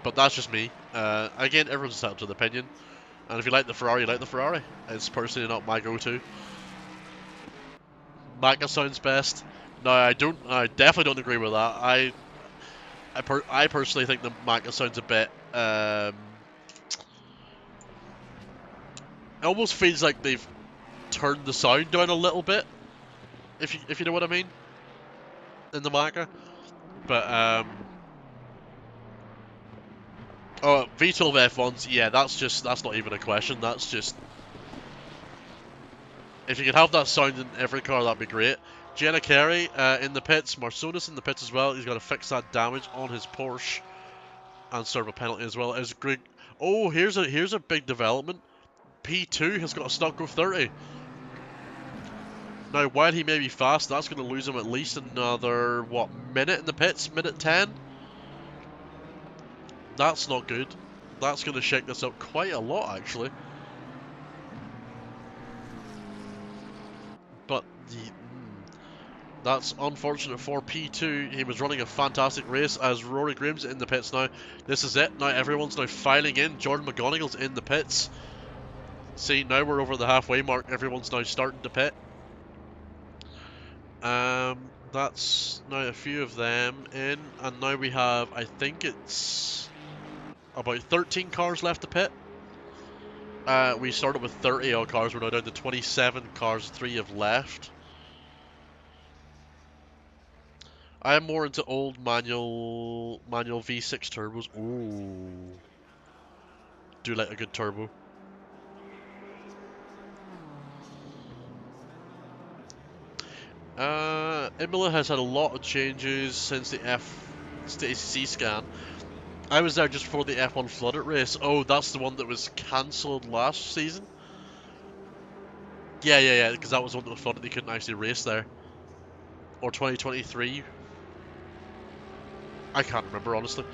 But that's just me. Again, everyone's entitled to their opinion. And if you like the Ferrari, you like the Ferrari. It's personally not my go-to. Macca sounds best. No, I definitely don't agree with that. I personally think the Macca sounds a bit. It almost feels like they've turned the sound down a little bit. If you know what I mean. In the Macca, but oh, V12 F1s, yeah, that's not even a question. That's just, if you could have that sound in every car, that'd be great. Jenna Carey in the pits, Marsonis in the pits as well. He's got to fix that damage on his Porsche and serve a penalty as well. As Greg, oh, here's a big development. P2 has got a stock go 30. Now, while he may be fast, that's going to lose him at least another, what, minute in the pits? Minute 10? That's not good. That's going to shake this up quite a lot, actually. But That's unfortunate for P2. He was running a fantastic race as Rory Graham's in the pits now. This is it. Now everyone's now filing in. Jordan McGonigal's in the pits. See, now we're over the halfway mark. Everyone's now starting to pit. That's now a few of them in. And now we have, I think it's about 13 cars left to pit. We started with 30 odd cars. We're now down to 27 cars. 3 have left. I am more into old manual V6 turbos. Ooh, do like a good turbo. Imola has had a lot of changes since the ACC scan. I was there just before the F1 flooded race. Oh, that's the one that was cancelled last season. Yeah, because that was the one that was flooded. They couldn't actually race there. Or 2023. I can't remember, honestly.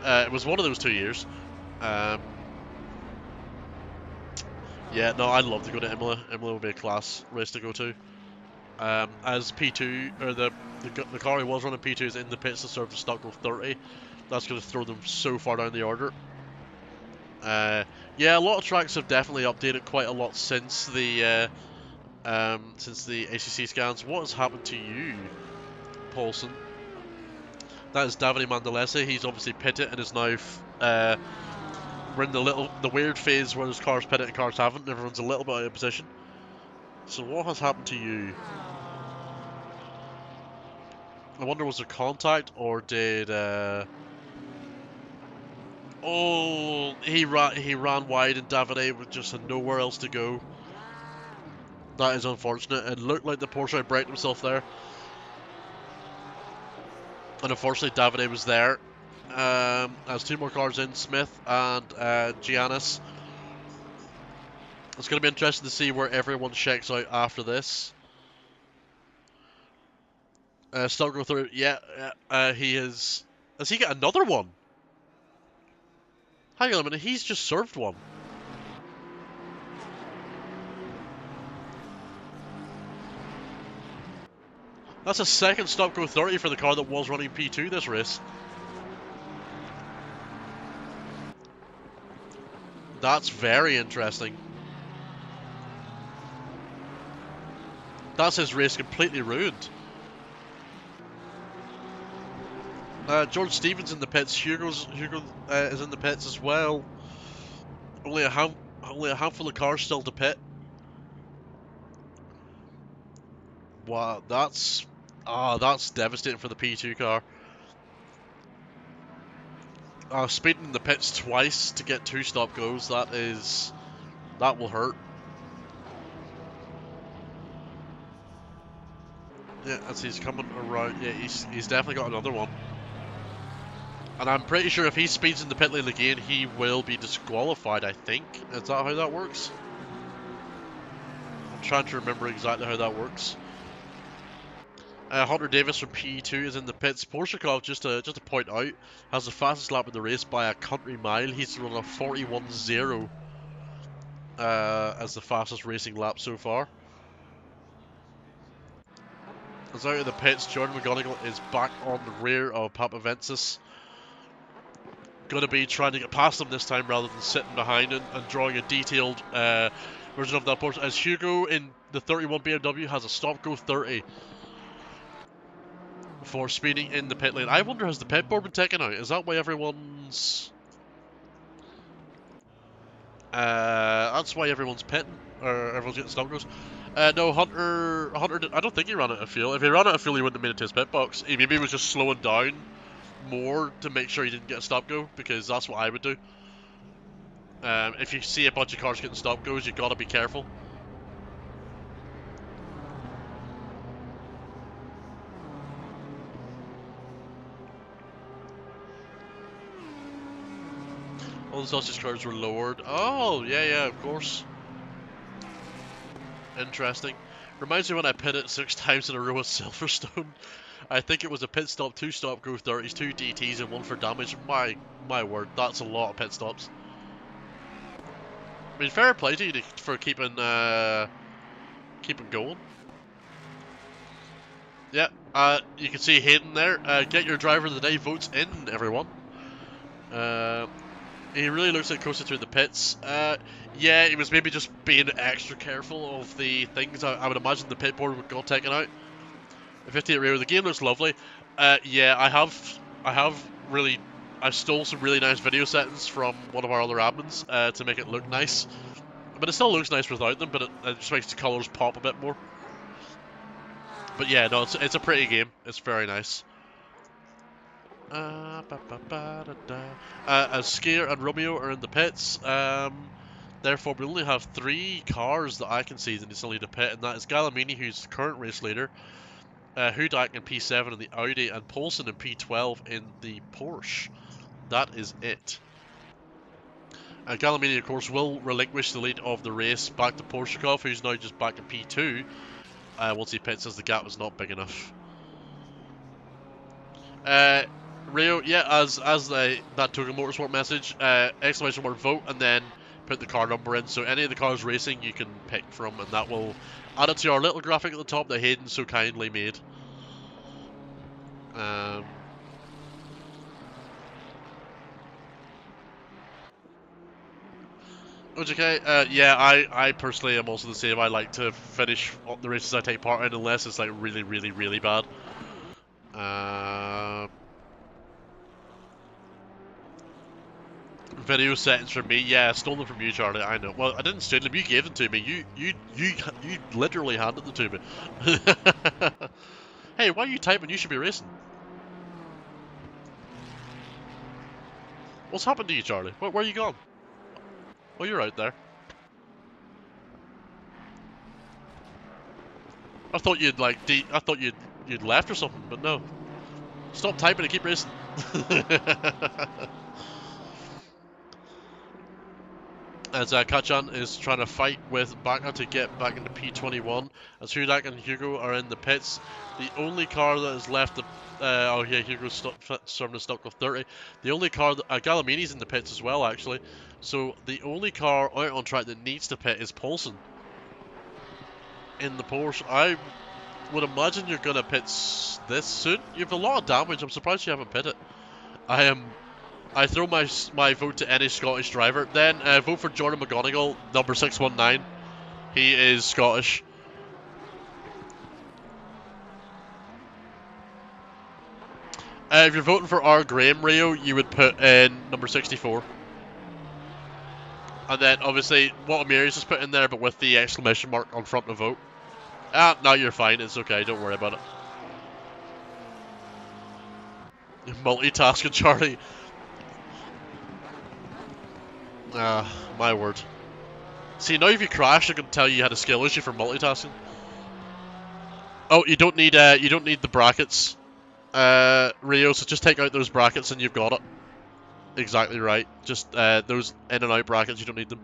It was one of those 2 years. Yeah, no, I'd love to go to Imola. Imola would be a class race to go to. As P2, or the car he was running P2 is in the pits to serve the stock go 30. That's going to throw them so far down the order. Yeah, a lot of tracks have definitely updated quite a lot since the ACC scans. What has happened to you, Paulson? That is Davide Mandalese. He's obviously pitted and is now we're in the weird phase where there's cars pitted and cars haven't, and everyone's a little bit out of position. So what has happened to you? I wonder, was there contact, or did oh, he ran wide and Davide with just had nowhere else to go. That is unfortunate. It looked like the Porsche had braked himself there. And unfortunately Davide was there. As 2 more cars in, Smith and Giannis. It's going to be interesting to see where everyone checks out after this. Still go through. Yeah, he is. Has he got another one? Hang on a minute, he's just served one. That's a second stop go 30 for the car that was running P2 this race. That's very interesting. That's his race completely ruined. George Stevens in the pits. Hugo is in the pits as well. Only a handful of cars still to pit. Wow, that's devastating for the P2 car. Speeding in the pits twice to get 2 stop goes. That will hurt. Yeah, as he's coming around. Yeah, he's definitely got another one. And I'm pretty sure if he speeds in the pit lane again, he will be disqualified, I think. Is that how that works? I'm trying to remember exactly how that works. Hunter Davis from P2 is in the pits. Porshakov, just to point out, has the fastest lap of the race by a country mile. He's run a 41.0 as the fastest racing lap so far. As out of the pits, Jordan McGonigal is back on the rear of Papavensis. Going to be trying to get past him this time rather than sitting behind and drawing a detailed version of that Porsche. As Hugo in the 31 BMW has a stop-go 30 for speeding in the pit lane. I wonder, has the pit board been taken out? Is that why everyone's... that's why everyone's pitting, or everyone's getting stop-goes. No, Hunter, I don't think he ran out of fuel. If he ran out of fuel, he wouldn't have made it to his pit box. He maybe was just slowing down more to make sure he didn't get a stop-go, because that's what I would do. If you see a bunch of cars getting stop-goes, you've got to be careful. All the sausage cars were lowered. Oh, yeah, of course. Interesting. Reminds me when I pitted 6 times in a row at Silverstone. I think it was a pit stop, 2 stop go 30s, 2 DTs, and 1 for damage. My word, that's a lot of pit stops. I mean, fair play to you for keeping going. Yeah, you can see Hayden there. Get your driver of the day votes in, everyone. He really looks like closer through the pits. Yeah, he was maybe just being extra careful of the things. I would imagine the pit board would got taken out. 58 Rio, the game looks lovely. Yeah, I stole some really nice video settings from one of our other admins to make it look nice. But it still looks nice without them, but it just makes the colours pop a bit more. But yeah, no, it's a pretty game. It's very nice. As Skier and Romeo are in the pits, therefore we only have 3 cars that I can see that need to pit, and that is Galamini, who's the current race leader, Hudak in P7 in the Audi, and Poulsen in P12 in the Porsche. That is it. Galamini, of course, will relinquish the lead of the race back to Porshikov, who's now just back in P2, once he pits as the gap is not big enough. Rio, yeah, as that token motorsport message, exclamation mark vote, and then put the car number in. So any of the cars racing you can pick from, and that will add it to our little graphic at the top that Hayden so kindly made. Okay, yeah, I personally am also the same. I like to finish the races I take part in unless it's like really, really, really bad. Video settings from me, yeah, stole them from you, Charlie. I know. Well, I didn't steal them. You gave them to me. You literally handed them to me. Hey, why are you typing? You should be racing. What's happened to you, Charlie? Where are you gone? Oh, you're out there. I thought you'd like I thought you'd left or something, but no. Stop typing and keep racing. As Kachan is trying to fight with Baka to get back into P21, as Hudak and Hugo are in the pits. The only car that is left, oh yeah, Hugo's starting to stuck with 30. The only car, Galamini's in the pits as well, actually. So the only car out on track that needs to pit is Poulsen in the Porsche. I would imagine you're going to pit this soon. You have a lot of damage. I'm surprised you haven't pitted. I throw my vote to any Scottish driver. Then vote for Jordan McGonigal, number 619. He is Scottish. If you're voting for R. Graham Rio, you would put in number 64. And then obviously what Amiri's just put in there, but with the exclamation mark on front of vote. No, you're fine. It's okay. Don't worry about it. Multitasking, Charlie. My word. See, now if you crash, I can tell you had a skill issue for multitasking. Oh, you don't need the brackets, Rio. So just take out those brackets and you've got it. Exactly right. Just those in and out brackets, you don't need them.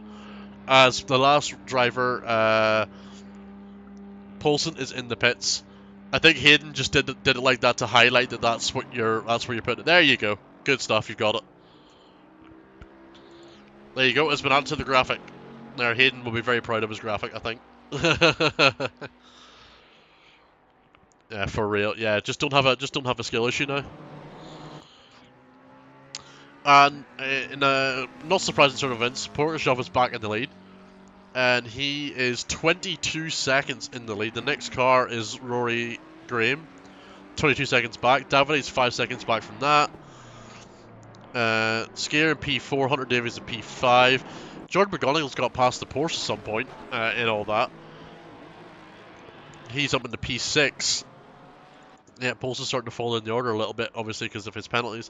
As the last driver, Poulsen is in the pits. I think Hayden just did it like that to highlight that that's where you're putting it. There you go. Good stuff. You've got it. There you go. It's been added to the graphic. There, Hayden will be very proud of his graphic, I think. Yeah, for real. Yeah, just don't have a skill issue now. And in a not surprising sort of events, Portashov is back in the lead, and he is 22 seconds in the lead. The next car is Rory Graham, 22 seconds back. Davide's 5 seconds back from that. Skier in P4, Hunter Davies in P5. Jordan McGonigal's got past the Porsche at some point in all that. He's up in the P6. Yeah, Poulsen's starting to fall in the order a little bit, obviously, because of his penalties.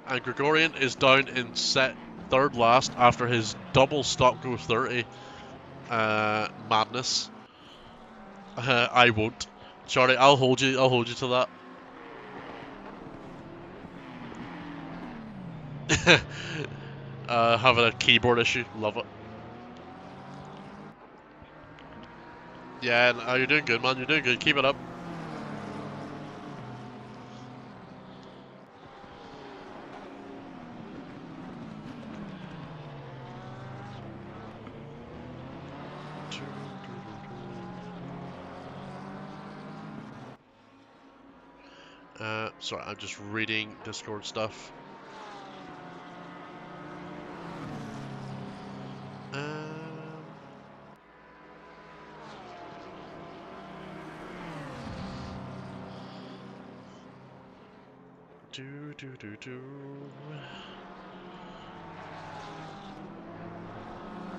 And Gregorian is down in third last after his double stop go 30 madness. I won't. Charlie, I'll hold you to that. Having a keyboard issue, love it. Yeah, you're doing good, man. You're doing good. Keep it up. Sorry, I'm just reading Discord stuff.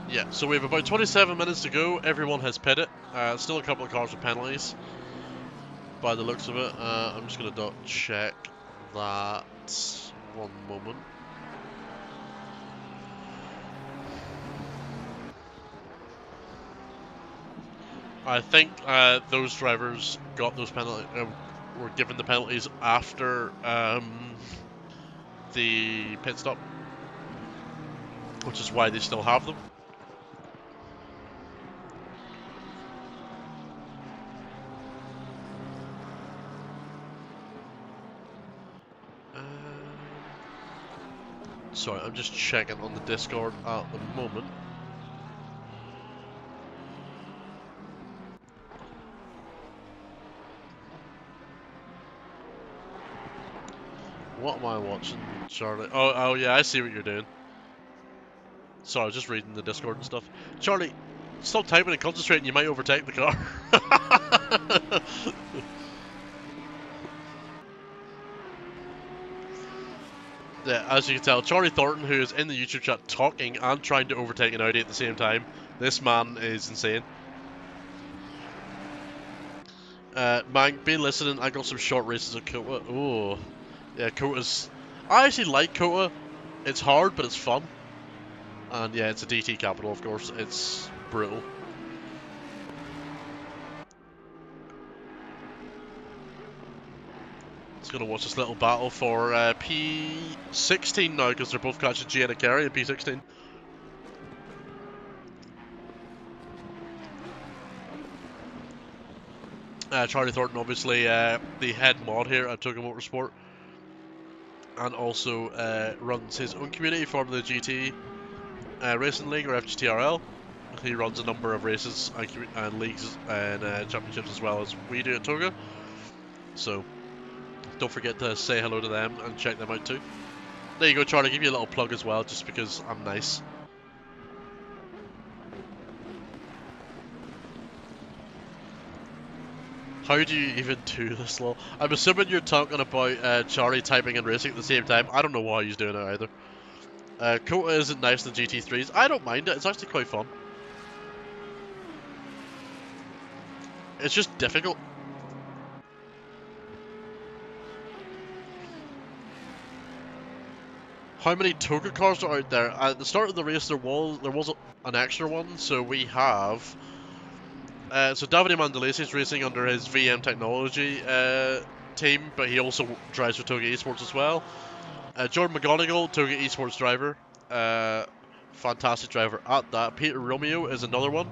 Yeah, so we have about 27 minutes to go. Everyone has pitted. Still a couple of cars with penalties, by the looks of it. I'm just going to check that. One moment. I think those drivers got those penalties, were given the penalties after the pit stop, which is why they still have them. Sorry, I'm just checking on the Discord at the moment. What am I watching, Charlie? Oh yeah, I see what you're doing. Sorry, I was just reading the Discord and stuff. Charlie, stop typing and concentrating, you might overtake the car. Yeah, as you can tell, Charlie Thornton, who is in the YouTube chat talking and trying to overtake an Audi at the same time. This man is insane. Man, be listening, I got some short races at Kota. Oh, yeah, Kota's... I actually like Kota. It's hard, but it's fun. And yeah, it's a DT capital, of course. It's brutal. Just gonna watch this little battle for P16 now, because they're both catching Gianna Carey in P16. Charlie Thornton, obviously, the head mod here at Toga Motorsport, and also runs his own community for the GT Racing League, or FGTRL. He runs a number of races and leagues and championships as well as we do at Toga. So don't forget to say hello to them and check them out too. There you go, Charlie. Give you a little plug as well, just because I'm nice. How do you even do this, lol? I'm assuming you're talking about Charlie typing and racing at the same time. I don't know why he's doing it either. Kota isn't nice in the GT3s. I don't mind it. It's actually quite fun. It's just difficult. How many Toga cars are out there? At the start of the race, there was an extra one. So we have. So Davide Mandalese is racing under his VM Technology team, but he also drives for Toga Esports as well. Jordan McGonigal, Toga Esports driver. Fantastic driver at that. Peter Romeo is another one.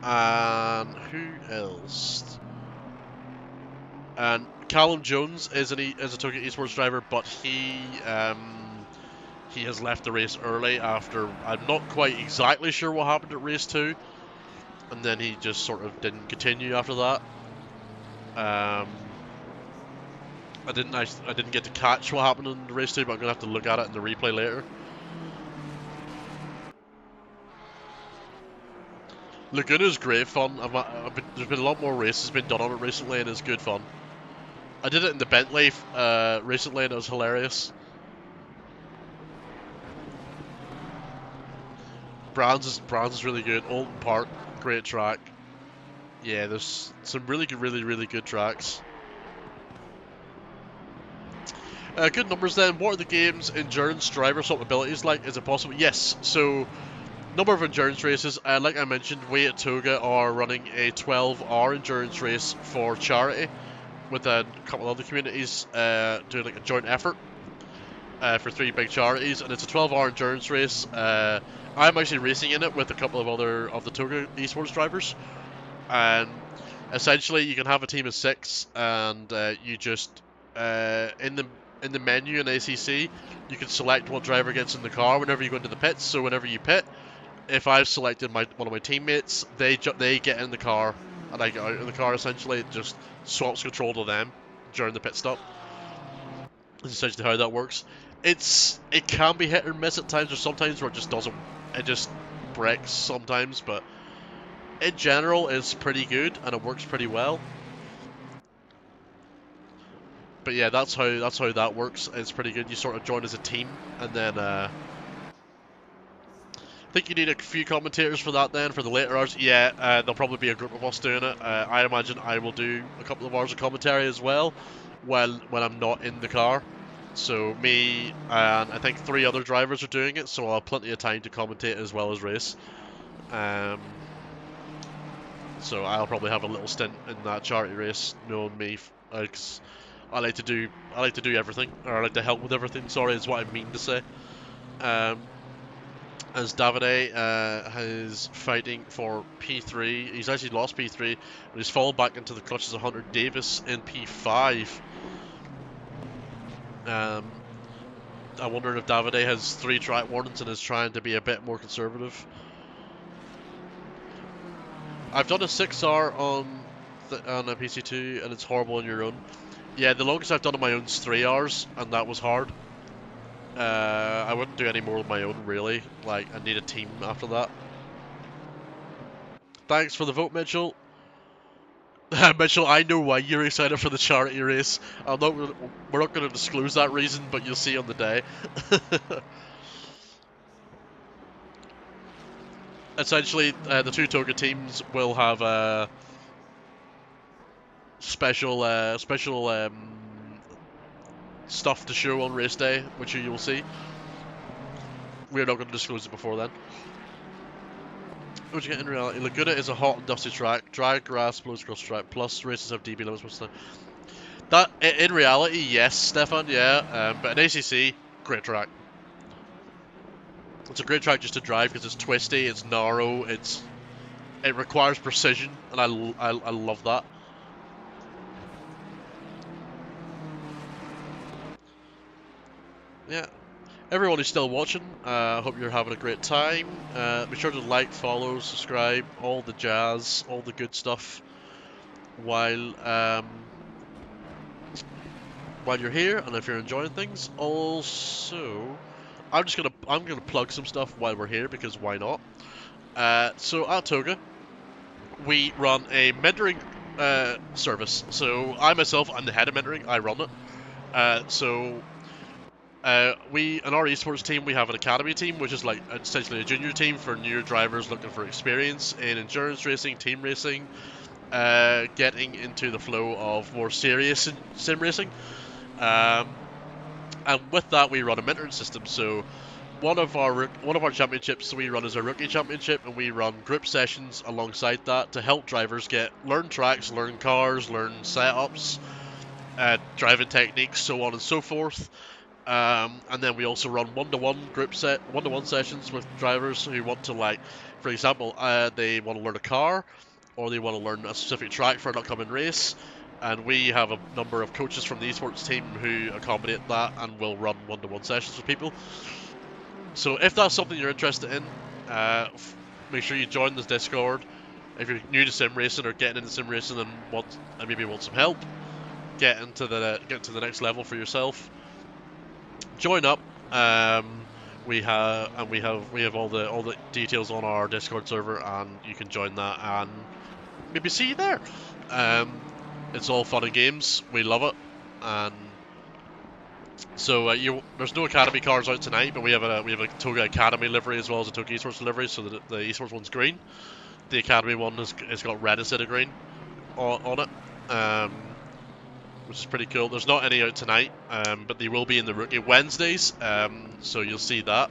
And who else? And Callum Jones is a Toga Esports driver, but he has left the race early after, I'm not quite exactly sure what happened at race 2, and then he just sort of didn't continue after that. I didn't get to catch what happened in race 2, but I'm gonna have to look at it in the replay later. Laguna's great fun. There's been a lot more races been done on it recently, and it's good fun. I did it in the Bentley recently, and it was hilarious. Brands is really good. Alton Park, great track. Yeah, there's some really good tracks. Good numbers then. What are the game's endurance driver swap abilities like? Is it possible? Yes. So, number of endurance races. Like I mentioned, we at Toga are running a 12-hour endurance race for charity with a couple other communities doing like a joint effort for 3 big charities, and it's a 12-hour endurance race. I'm actually racing in it with a couple of other of the Toga esports drivers, and essentially you can have a team of 6, and you just in the menu in ACC you can select what driver gets in the car whenever you go into the pits. So whenever you pit, if I've selected one of my teammates, they get in the car and I get out of the car. Essentially, it just swaps control to them during the pit stop. That's essentially how that works. It can be hit or miss at times, or sometimes where it just doesn't, it just breaks sometimes, but in general it's pretty good and it works pretty well. But yeah, that's how that works. It's pretty good. You sort of join as a team, and then I think you need a few commentators for that. Then for the later hours, yeah, there'll probably be a group of us doing it. I imagine I will do a couple of hours of commentary as well, when I'm not in the car. So me and I think 3 other drivers are doing it, so I'll have plenty of time to commentate as well as race. So I'll probably have a little stint in that charity race, knowing me, because I like to do everything, or I like to help with everything. Sorry, is what I mean to say. As Davide is fighting for P3, he's actually lost P3, but he's fallen back into the clutches of Hunter Davis in P5. I wonder if Davide has 3 track warnings and is trying to be a bit more conservative. I've done a 6R on a PC2 and it's horrible on your own. Yeah, the longest I've done on my own is 3 hours, and that was hard. I wouldn't do any more on my own, really. Like, I need a team after that. Thanks for the vote, Mitchell. Mitchell, I know why you're excited for the charity race. We're not going to disclose that reason, but you'll see on the day. Essentially, the 2 Toga teams will have special stuff to show on race day, which you will see. We're not going to disclose it before then. What you get in reality? Laguna is a hot and dusty track. Dry grass blows across the track. Plus, races have DB limits. What's that? In reality, yes, Stefan, yeah. But in ACC, great track. It's a great track just to drive because it's twisty, it's narrow, it requires precision, and I love that. Yeah. Everyone who's still watching, I hope you're having a great time. Be sure to like, follow, subscribe, all the jazz, all the good stuff while you're here, and if you're enjoying things. Also, I'm gonna plug some stuff while we're here because why not? So at Toga, we run a mentoring service. So I'm the head of mentoring. I run it. We, in our esports team, we have an academy team, which is like essentially a junior team for new drivers looking for experience in endurance racing, team racing, getting into the flow of more serious sim racing. And with that, we run a mentoring system. So one of our championships we run is a rookie championship, and we run group sessions alongside that to help drivers learn tracks, learn cars, learn setups, driving techniques, so on and so forth. And then we also run one-to-one sessions with drivers who want to, like, for example, they want to learn a car, or they want to learn a specific track for an upcoming race, and we have a number of coaches from the esports team who accommodate that and will run one-to-one sessions with people. So if that's something you're interested in, make sure you join this Discord. If you're new to sim racing or getting into sim racing and maybe want some help, get to the next level for yourself, join up. We have all the details on our Discord server, and you can join that and maybe see you there. It's all fun and games. We love it, and so there's no Academy cars out tonight, but we have a Toga Academy livery as well as a Toga Esports livery. So the Esports one's green. The Academy one has got red instead of green on it. Which is pretty cool. There's not any out tonight, but they will be in the Rookie Wednesdays, so you'll see that.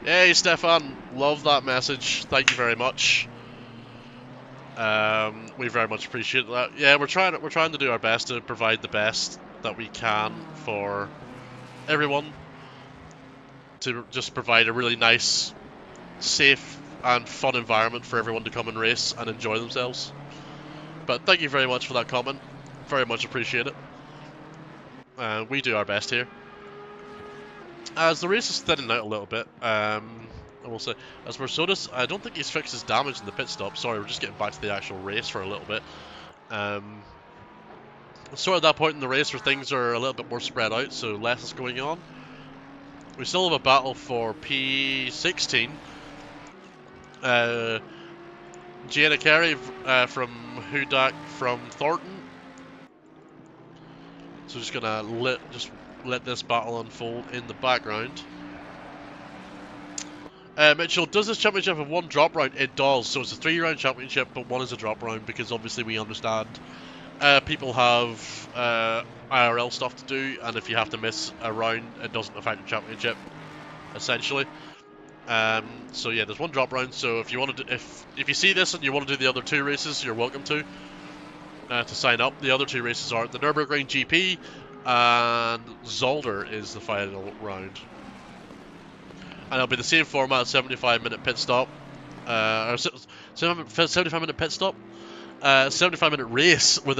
Hey, Stefan, love that message. Thank you very much. We very much appreciate that. Yeah, we're trying to do our best to provide the best that we can for everyone, to just provide a really nice, safe, and fun environment for everyone to come and race and enjoy themselves. But thank you very much for that comment. Very much appreciate it. We do our best here. As the race is thinning out a little bit, I will say, as Mercedes, I don't think he's fixed his damage in the pit stop. Sorry, we're just getting back to the actual race for a little bit. Sort of that point in the race where things are a little bit more spread out, so less is going on. We still have a battle for P16. Gianna Carey from Hudak from Thornton. So just gonna let this battle unfold in the background. Mitchell, does this championship have one drop round? It does. So it's a 3-round championship, but one is a drop round because obviously we understand people have IRL stuff to do, and if you have to miss a round, it doesn't affect the championship, essentially. So yeah, there's one drop round. So if you want to, if you see this and you want to do the other 2 races, you're welcome to sign up. The other 2 races are the Nürburgring GP and Zolder is the final round. And it'll be the same format, 75-minute pit stop. Or 75-minute pit stop. 75-minute race with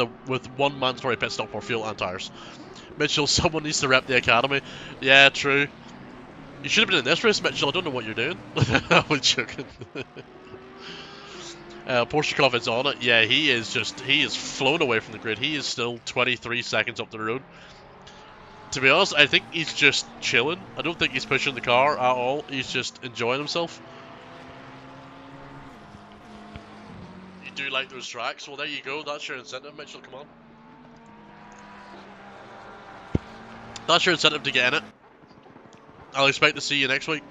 one mandatory pit stop for fuel and tires. Mitchell, someone needs to rep the academy. Yeah, true. You should have been in this race, Mitchell. I don't know what you're doing. I'm joking. Porshikov is on it. Yeah, he is flown away from the grid. He is still 23 seconds up the road. To be honest, I think he's just chilling. I don't think he's pushing the car at all. He's just enjoying himself. You do like those tracks? Well, there you go. That's your incentive, Mitchell. Come on. That's your incentive to get in it. I'll expect to see you next week.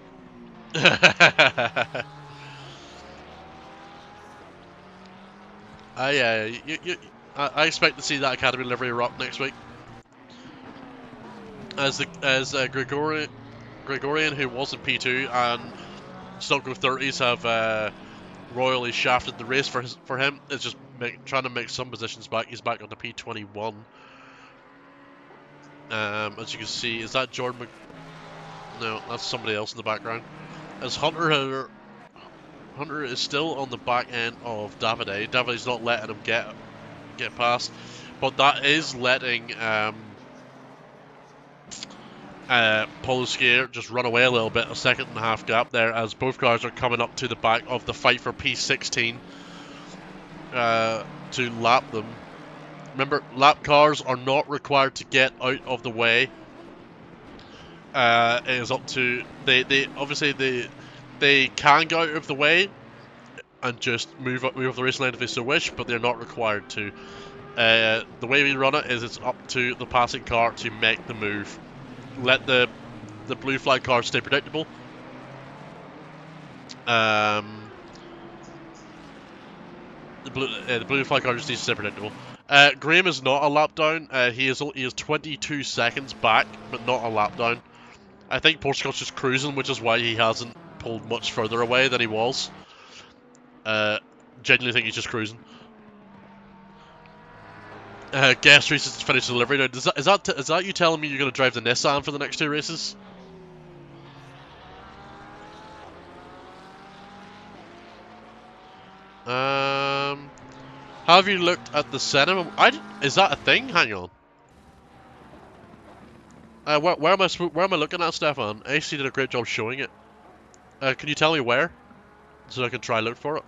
I expect to see that Academy livery rock next week. As Gregorian, who was in P2 and Stelco 30s have royally shafted the race for him, is just trying to make some positions back. He's back on the P21. As you can see, is that Jordan No, that's somebody else in the background. As Hunter is still on the back end of Davide. Davide's not letting him get past, but that is letting Poloskier just run away a little bit, a 1.5 gap there, as both cars are coming up to the back of the fight for P16 to lap them. Remember, lap cars are not required to get out of the way. It is up to they obviously they can go out of the way and just move up the race lane if they so wish, but they're not required to. The way we run it is it's up to the passing car to make the move. Let the blue flag car stay predictable. The blue flag car just needs to stay predictable. Graham is not a lap down. He is 22 seconds back, but not a lap down. I think Portugal's just cruising, which is why he hasn't pulled much further away than he was. Genuinely think he's just cruising. Guest races to finish the delivery now. Is that you telling me you're going to drive the Nissan for the next 2 races? Have you looked at the cinema? Is that a thing? Hang on. Where am I looking at, Stefan? AC did a great job showing it. Can you tell me where? So I can try look for it.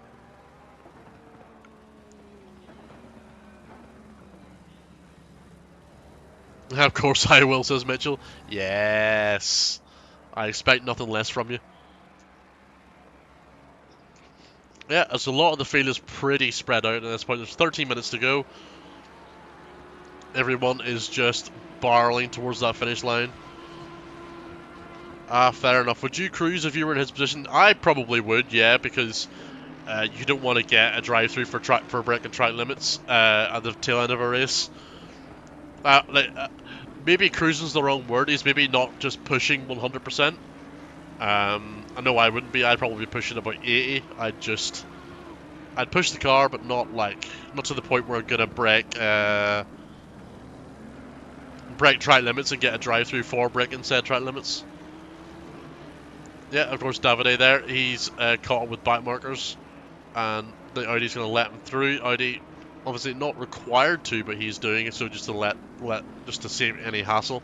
Of course I will, says Mitchell. Yes. I expect nothing less from you. Yeah, as a lot of the field is pretty spread out at this point. There's 13 minutes to go. Everyone is just barreling towards that finish line. Fair enough. Would you cruise if you were in his position? I probably would, yeah, because you don't want to get a drive-through for breaking track limits at the tail end of a race. Maybe cruising's the wrong word. He's maybe not just pushing 100%. I know I wouldn't be. I'd probably be pushing about 80. I'd push the car, but not to the point where I'm gonna break track limits and get a drive-through for breaking said track limits. Yeah, of course, Davide there. He's caught up with back markers, and the Audi's gonna let him through. Audi, obviously not required to, but he's doing it so just to just to save any hassle.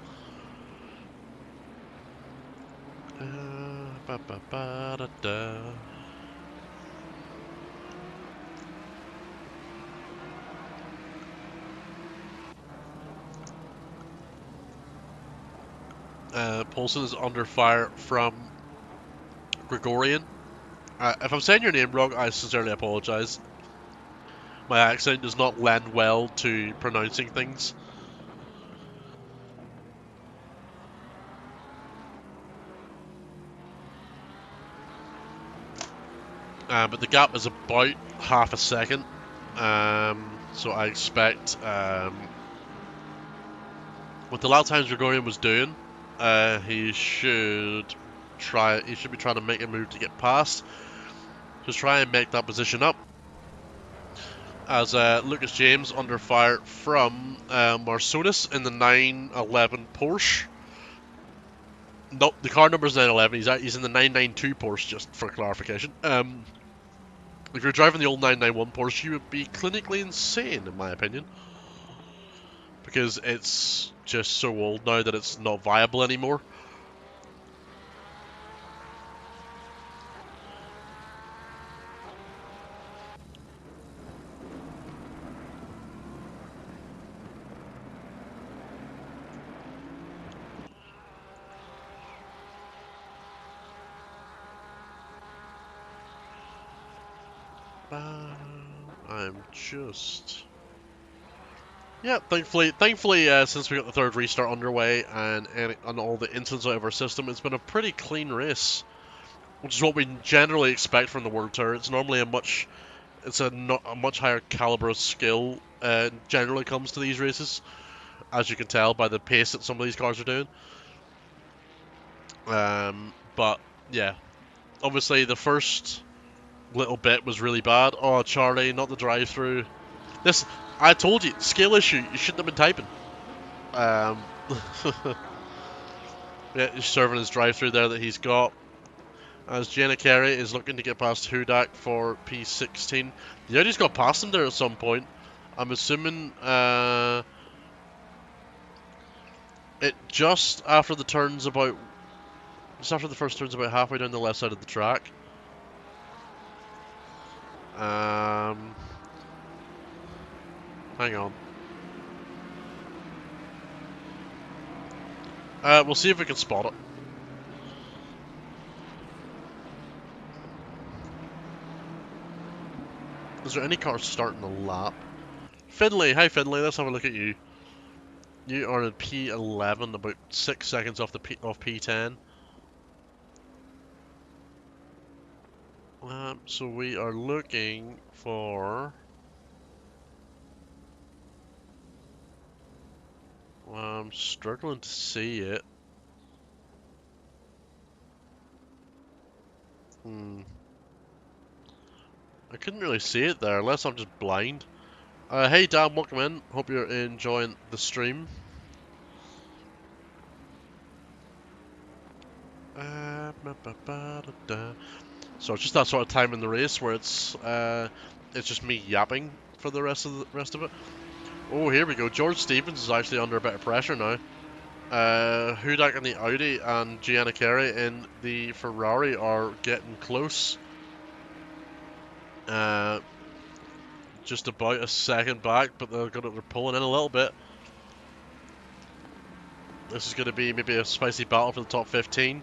Paulson is under fire from Gregorian. If I'm saying your name wrong, I sincerely apologise. My accent does not lend well to pronouncing things. But the gap is about half a second. So I expect with the lap times Gregorian was doing, he should be trying to make a move to get past. Just try and make that position up. As Lucas James under fire from Marsonis in the 911 Porsche. Nope, the car number is 911. He's in the 992 Porsche, just for clarification. If you're driving the old 991 Porsche, you would be clinically insane, in my opinion. Because it's just so old now that it's not viable anymore. I'm just... Yeah, thankfully, since we got the third restart underway and all the incidents out of our system, it's been a pretty clean race, which is what we generally expect from the World Tour. It's normally a much higher caliber of skill generally comes to these races, as you can tell by the pace that some of these cars are doing. But yeah, obviously the first little bit was really bad. Oh, Charlie, not the drive-through. I told you, skill issue. You shouldn't have been typing. Yeah, he's serving his drive-through there that he's got. As Jenna Carey is looking to get past Hudak for P16. The Audi's got past him there at some point. I'm assuming it just after the first turns about halfway down the left side of the track. Hang on. We'll see if we can spot it. Is there any cars starting a lap? Finlay, hi Finlay, let's have a look at you. You are in P11, about 6 seconds off P10. So we are looking for... I'm struggling to see it. I couldn't really see it there, unless I'm just blind. Hey Dan, welcome in. Hope you're enjoying the stream. So it's just that sort of time in the race where it's just me yapping for the rest of it. Oh, here we go. George Stevens is actually under a bit of pressure now. Hudak in the Audi and Gianna Carey in the Ferrari are getting close. Just about a second back, but they're pulling in a little bit. This is going to be maybe a spicy battle for the top 15.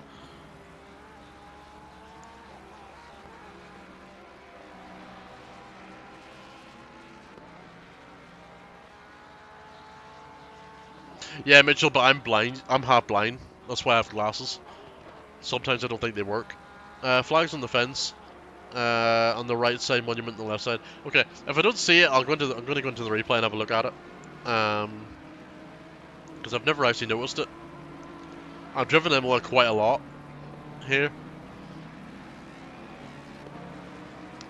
Yeah, Mitchell, but I'm blind. I'm half blind. That's why I have glasses. Sometimes I don't think they work. Flags on the fence. On the right side, monument on the left side. Okay, if I don't see it, I'm going to go into the replay and have a look at it. Because I've never actually noticed it. I've driven Imola quite a lot here.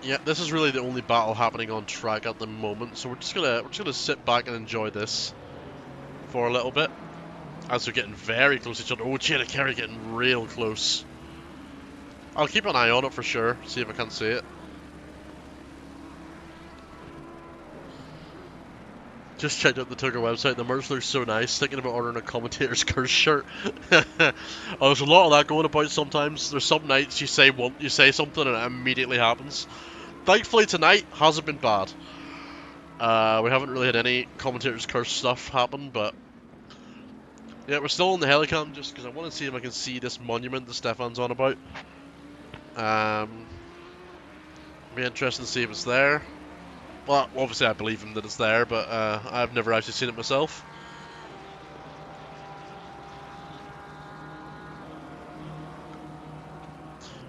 Yeah, this is really the only battle happening on track at the moment, so we're just gonna sit back and enjoy this for a little bit as they're getting very close to each other. Oh, Gianna Carey getting real close. I'll keep an eye on it for sure, see if I can see it. Just checked out the Tugger website, the merch looks so nice, thinking about ordering a commentator's curse shirt. Oh, there's a lot of that going about sometimes. There's some nights you say something and it immediately happens. Thankfully tonight hasn't been bad. We haven't really had any commentator's curse stuff happen, but Yeah, we're still on the helicam just because I want to see if I can see this monument that Stefan's on about. Be interesting to see if it's there. Well, obviously I believe him that it's there, but I've never actually seen it myself.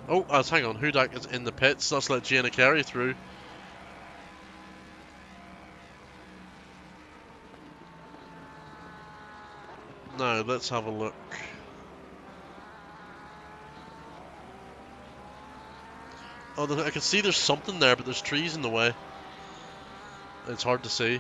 Oh, hang on. Hudak is in the pits. Let's let Gianna carry through. Now, let's have a look. Oh, I can see there's something there, but there's trees in the way. It's hard to see.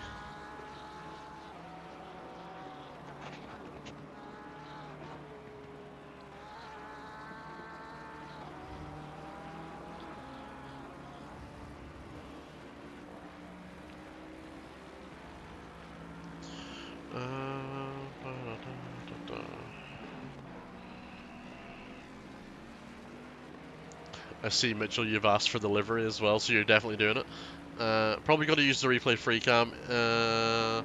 I see, Mitchell, you've asked for the livery as well, so you're definitely doing it. Probably got to use the replay free cam. The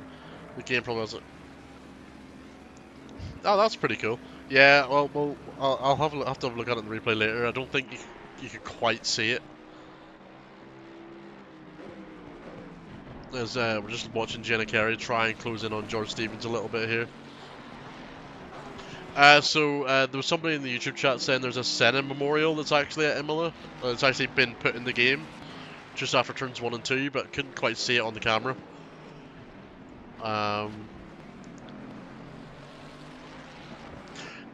game probably has it. Oh, that's pretty cool. Yeah, well, I'll have to have a look at it in the replay later. I don't think you can quite see it. As we're just watching Jenna Carey try and close in on George Stevens a little bit here. There was somebody in the YouTube chat saying there's a Senna memorial that's actually at Imola. It's actually been put in the game just after turns 1 and 2, but couldn't quite see it on the camera.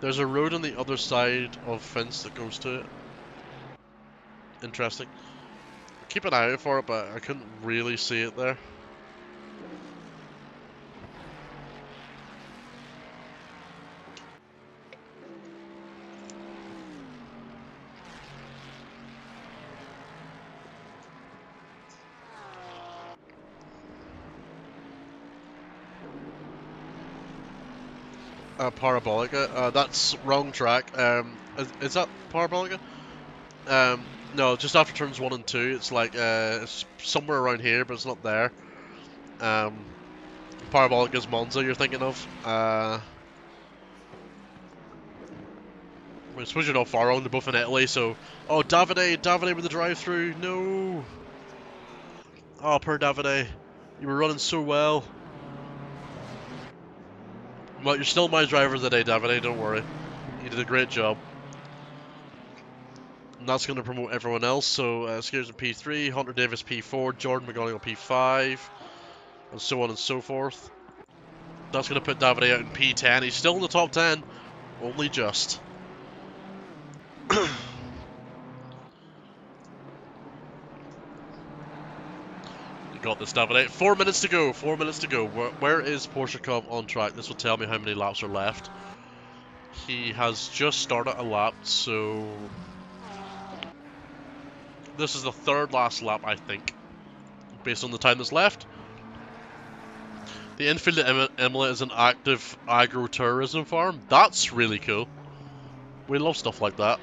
There's a road on the other side of fence that goes to it. Interesting. Keep an eye out for it, but I couldn't really see it there. Parabolica. That's wrong track. Is that Parabolica? No, just after turns 1 and 2, it's like it's somewhere around here, but it's not there. Parabolica's Monza, you're thinking of. I suppose you're not far wrong. They're both in Italy, so. Oh, Davide with the drive-through. No. Oh, poor Davide. You were running so well. Well, you're still my driver of the day, Davide. Don't worry. You did a great job. And that's going to promote everyone else. So, Skiers in P3, Hunter Davis P4, Jordan McGonigal P5, and so on and so forth. That's going to put Davide out in P10. He's still in the top 10, only just. You got this, Davide. 4 minutes to go. 4 minutes to go. Where is Porsche on track? This will tell me how many laps are left. He has just started a lap, so this is the third last lap, I think, based on the time that's left. The infield at Imola is an active agro-tourism farm. That's really cool. We love stuff like that.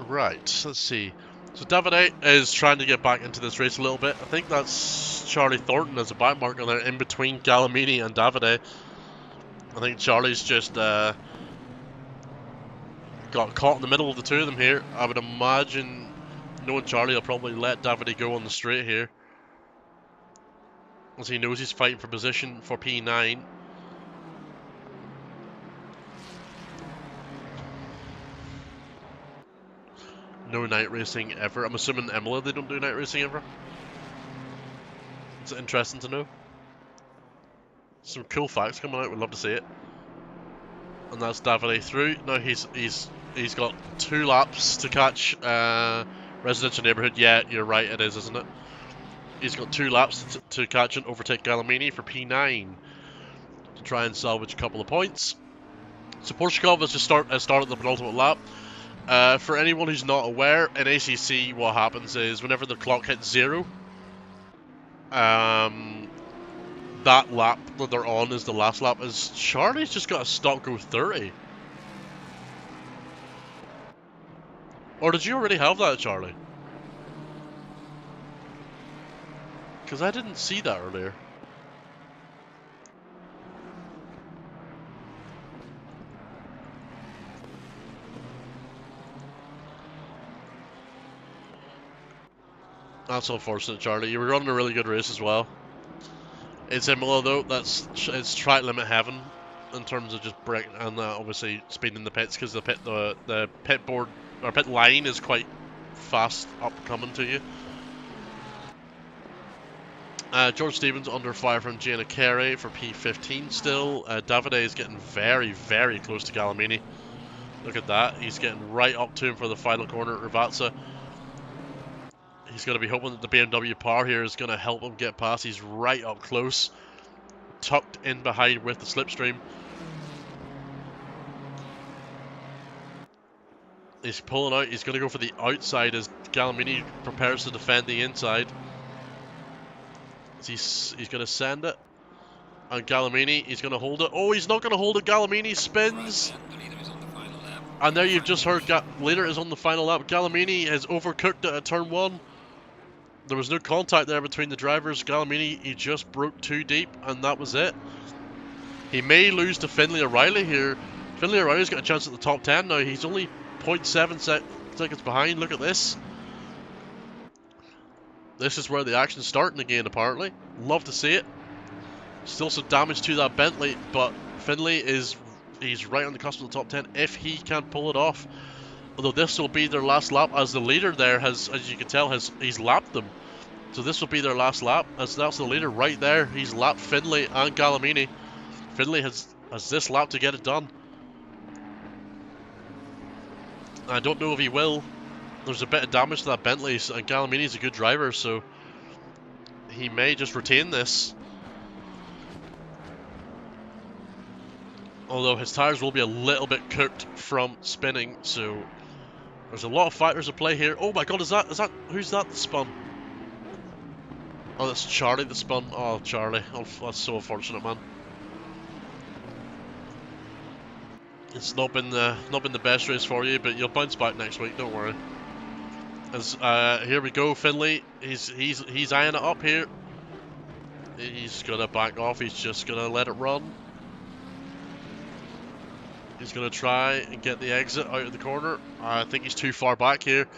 Right, let's see. So Davide is trying to get back into this race a little bit. I think that's Charlie Thornton as a back marker there in between Gallimini and Davide. I think Charlie's just got caught in the middle of the two of them here. I would imagine, knowing Charlie, will probably let Davide go on the straight here, as he knows he's fighting for position for P9. No night racing ever. I'm assuming Imola they don't do night racing ever. It's interesting to know. Some cool facts coming out. We'd love to see it. And that's Davide through. Now he's got 2 laps to catch residential neighbourhood. Yeah, you're right. It is, isn't it? He's got 2 laps to catch and overtake Gallimini for P9 to try and salvage a couple of points. So Porshikov has just started the penultimate lap. For anyone who's not aware, in ACC what happens is whenever the clock hits 0, that lap that they're on is the last lap. Is Charlie's just got a stop go 30? Or did you already have that, Charlie? Because I didn't see that earlier. That's unfortunate, Charlie. You were running a really good race as well. It's Imola though. It's track limit heaven in terms of just breaking and obviously speeding in the pits because the pit board or pit line is quite fast up coming to you. George Stevens under fire from Gianna Carey for P15 still. Davide is getting very, very close to Galamini. Look at that. He's getting right up to him for the final corner at Ravazza. He's going to be hoping that the BMW power here is going to help him get past. He's right up close. Tucked in behind with the slipstream. He's pulling out. He's going to go for the outside as Galamini prepares to defend the inside. He's going to send it. And Galamini, he's going to hold it. Oh, he's not going to hold it. Galamini spins. And there you've just heard leader is on the final lap. Galamini has overcooked it at turn 1. There was no contact there between the drivers. Galamini, he just broke too deep, and that was it. He may lose to Finlay O'Reilly here. Finlay O'Reilly's got a chance at the top 10 now. He's only 0.7 seconds behind. Look at this. This is where the action's starting again, apparently. Love to see it. Still some damage to that Bentley, but Finlay he's right on the cusp of the top 10 if he can pull it off. Although this will be their last lap, as the leader there has, as you can tell, he's lapped them. So this will be their last lap, as that's the leader right there. He's lapped Finlay and Galamini. Finlay has this lap to get it done. I don't know if he will. There's a bit of damage to that Bentley, and Galamini's a good driver, so he may just retain this. Although his tyres will be a little bit cooked from spinning, so there's a lot of factors at play here. Oh my god, is that who's that spun? Oh, that's Charlie that spun. Oh, Charlie. Oh, that's so unfortunate, man. It's not been the best race for you, but you'll bounce back next week. Don't worry. As here we go, Finlay. He's eyeing it up here. He's gonna back off. He's just gonna let it run. He's gonna try and get the exit out of the corner. I think he's too far back here.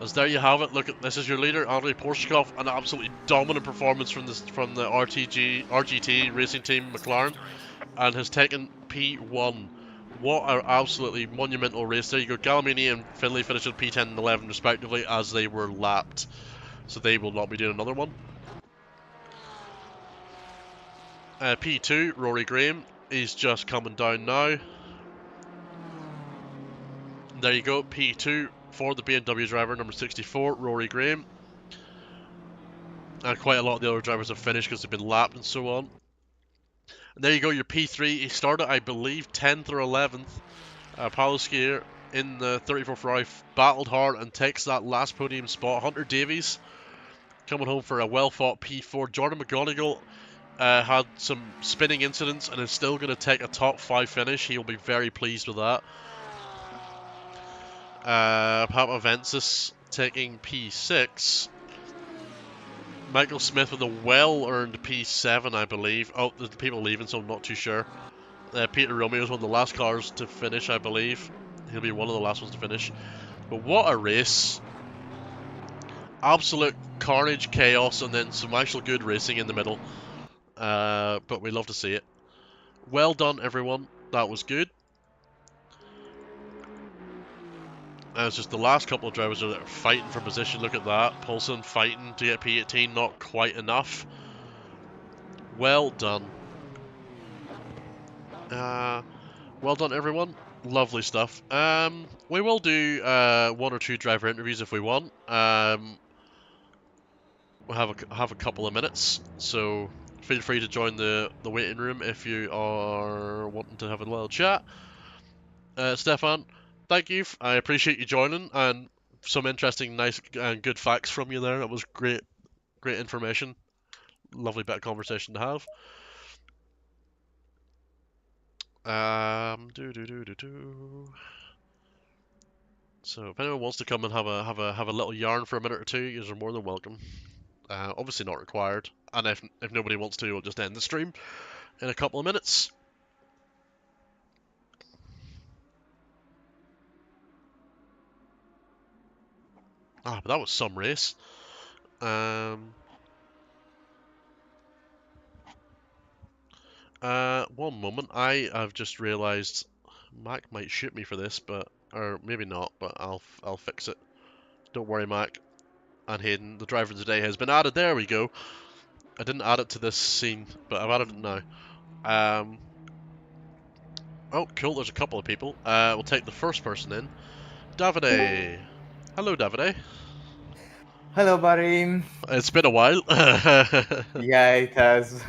As there you have it. Look at this is your leader, Andrei Porshikov. An absolutely dominant performance from the RGT racing team McLaren, and has taken P1. What an absolutely monumental race. There you go. Galamini and Finlay finished at P10 and 11 respectively as they were lapped. So they will not be doing another one. P2, Rory Graham. He's just coming down now. There you go. P2 for the BMW driver, number 64, Rory Graham. And quite a lot of the other drivers have finished because they've been lapped and so on. And there you go, your P3. He started, I believe, 10th or 11th. Paolo Skier in the 34 Ferrari battled hard and takes that last podium spot. Hunter Davies coming home for a well-fought P4. Jordan McGonigal had some spinning incidents and is still going to take a top 5 finish. He'll be very pleased with that. Papa Ventus taking P6. Michael Smith with a well-earned P7, I believe. Oh, there's people leaving, so I'm not too sure. Peter Romeo's one of the last cars to finish, I believe. He'll be one of the last ones to finish. But what a race. Absolute carnage, chaos, and then some actual good racing in the middle. But we love to see it. Well done, everyone. That was good. It's just the last couple of drivers are fighting for position. Look at that. Poulsen fighting to get P18. Not quite enough. Well done. Well done, everyone. Lovely stuff. We will do 1 or 2 driver interviews if we want. We'll have a couple of minutes, so feel free to join the waiting room if you are wanting to have a little chat. Stefan, thank you. I appreciate you joining and some interesting, nice, and good facts from you there. That was great, great information. Lovely bit of conversation to have. Do do do do do. So if anyone wants to come and have a little yarn for a minute or two, you're more than welcome. Obviously not required. And if nobody wants to, we'll just end the stream in a couple of minutes. But that was some race. One moment. I've just realised Mac might shoot me for this, or maybe not. But I'll fix it. Don't worry, Mac. And Hayden, the driver of the day has been added. There we go. I didn't add it to this scene, but I've added it now. Oh, cool. There's a couple of people. We'll take the first person in. Davide. Hello, Davide. Hello, buddy. It's been a while. Yeah, it has.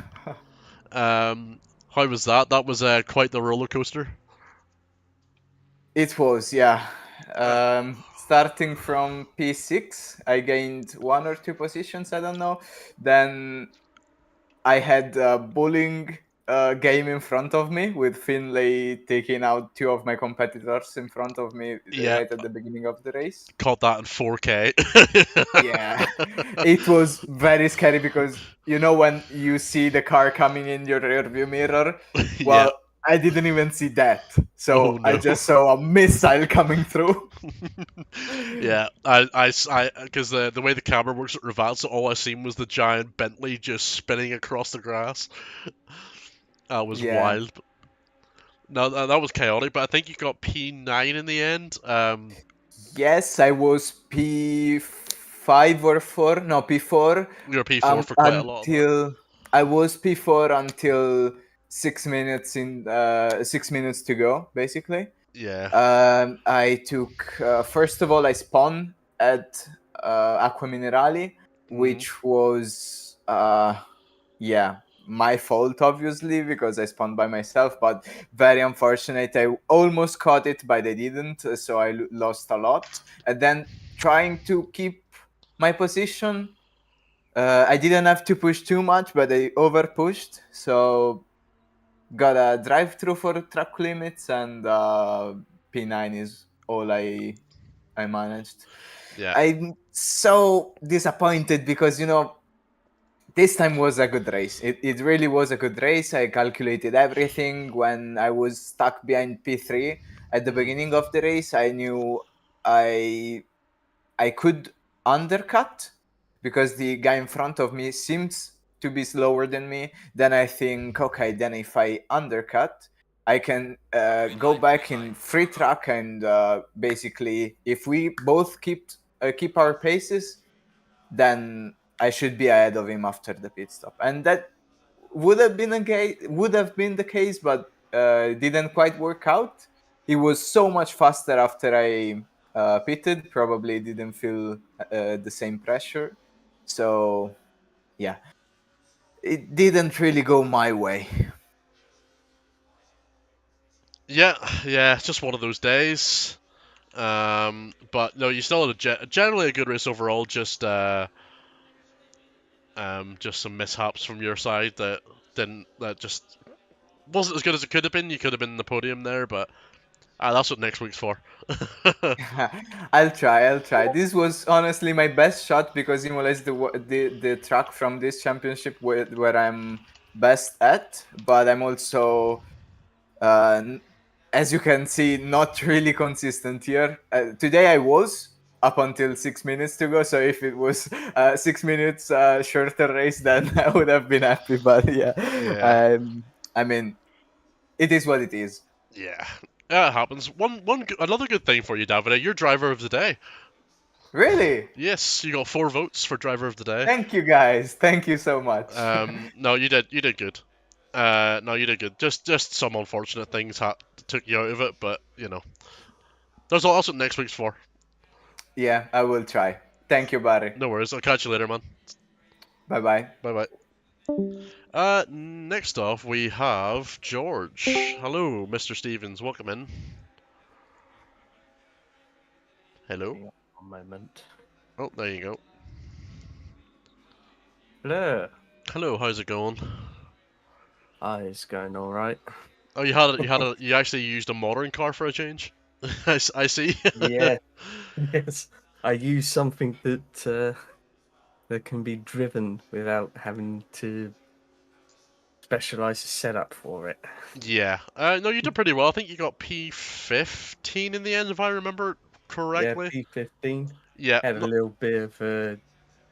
How was that? That was quite the roller coaster. It was, yeah. Starting from P6, I gained 1 or 2 positions, I don't know. Then I had a bowling game in front of me with Finlay taking out 2 of my competitors in front of me Yeah, right at the beginning of the race. caught that in 4K. Yeah, it was very scary because when you see the car coming in your rearview mirror, Yeah. well, I didn't even see that, Oh, so I no. just saw a missile coming through. Yeah, because the way the camera works at Rivazza, all I seen was the giant Bentley just spinning across the grass. That was Yeah. wild. No, that was chaotic, but I think you got P9 in the end. Yes, I was P5 or 4. No, P4. You were P4 for quite a lot of that. Until I was P4 until 6 minutes 6 minutes to go, basically. Yeah. I took first of all I spawned at Acqua Minerali, which was my fault obviously because I spawned by myself, but very unfortunate. I almost caught it, but I didn't, so I lost a lot. And then trying to keep my position, I didn't have to push too much, but I over pushed, so got a drive through for track limits, and P9 is all I managed. Yeah. I'm so disappointed because this time was a good race. It really was a good race. I calculated everything. When I was stuck behind P3 at the beginning of the race, I knew I could undercut because the guy in front of me seems to be slower than me. Then I think, okay, then if I undercut, I can go back in free track, and basically, if we both keep our paces, then I should be ahead of him after the pit stop. And that would have been the case, but didn't quite work out. He was so much faster after I pitted. Probably didn't feel the same pressure. So yeah, it didn't really go my way. Yeah, it's just one of those days. But no, you still had generally a good race overall. Just some mishaps from your side that just wasn't as good as it could have been. You could have been in the podium there, but that's what next week's for. I'll try. This was honestly my best shot because Imola is the track from this championship where I'm best at, but I'm also as you can see, not really consistent here. Today I was up until 6 minutes to go, so if it was 6 minutes shorter race, then I would have been happy. But yeah, Yeah. I mean, it is what it is. Yeah, it happens. Another good thing for you, Davide. You're driver of the day. Really? Yes, you got 4 votes for driver of the day. Thank you, guys. Thank you so much. No, you did good. No, you did good. Just some unfortunate things took you out of it, but that's what next week's for. Yeah, I will try. Thank you, Barry. No worries. I'll catch you later, man. Bye bye. Bye bye. Next off we have George. Hello, Mr. Stevens. Welcome in. Hello. Hang on one moment. Oh, there you go. Hello. Hello. How's it going? It's going all right. Oh, you actually used a modern car for a change. I see. Yeah. Yes. I use something that can be driven without having to specialize a setup for it. Yeah. No, you did pretty well. I think you got P15 in the end, if I remember correctly. Yeah, P15 Yeah. had a little bit of a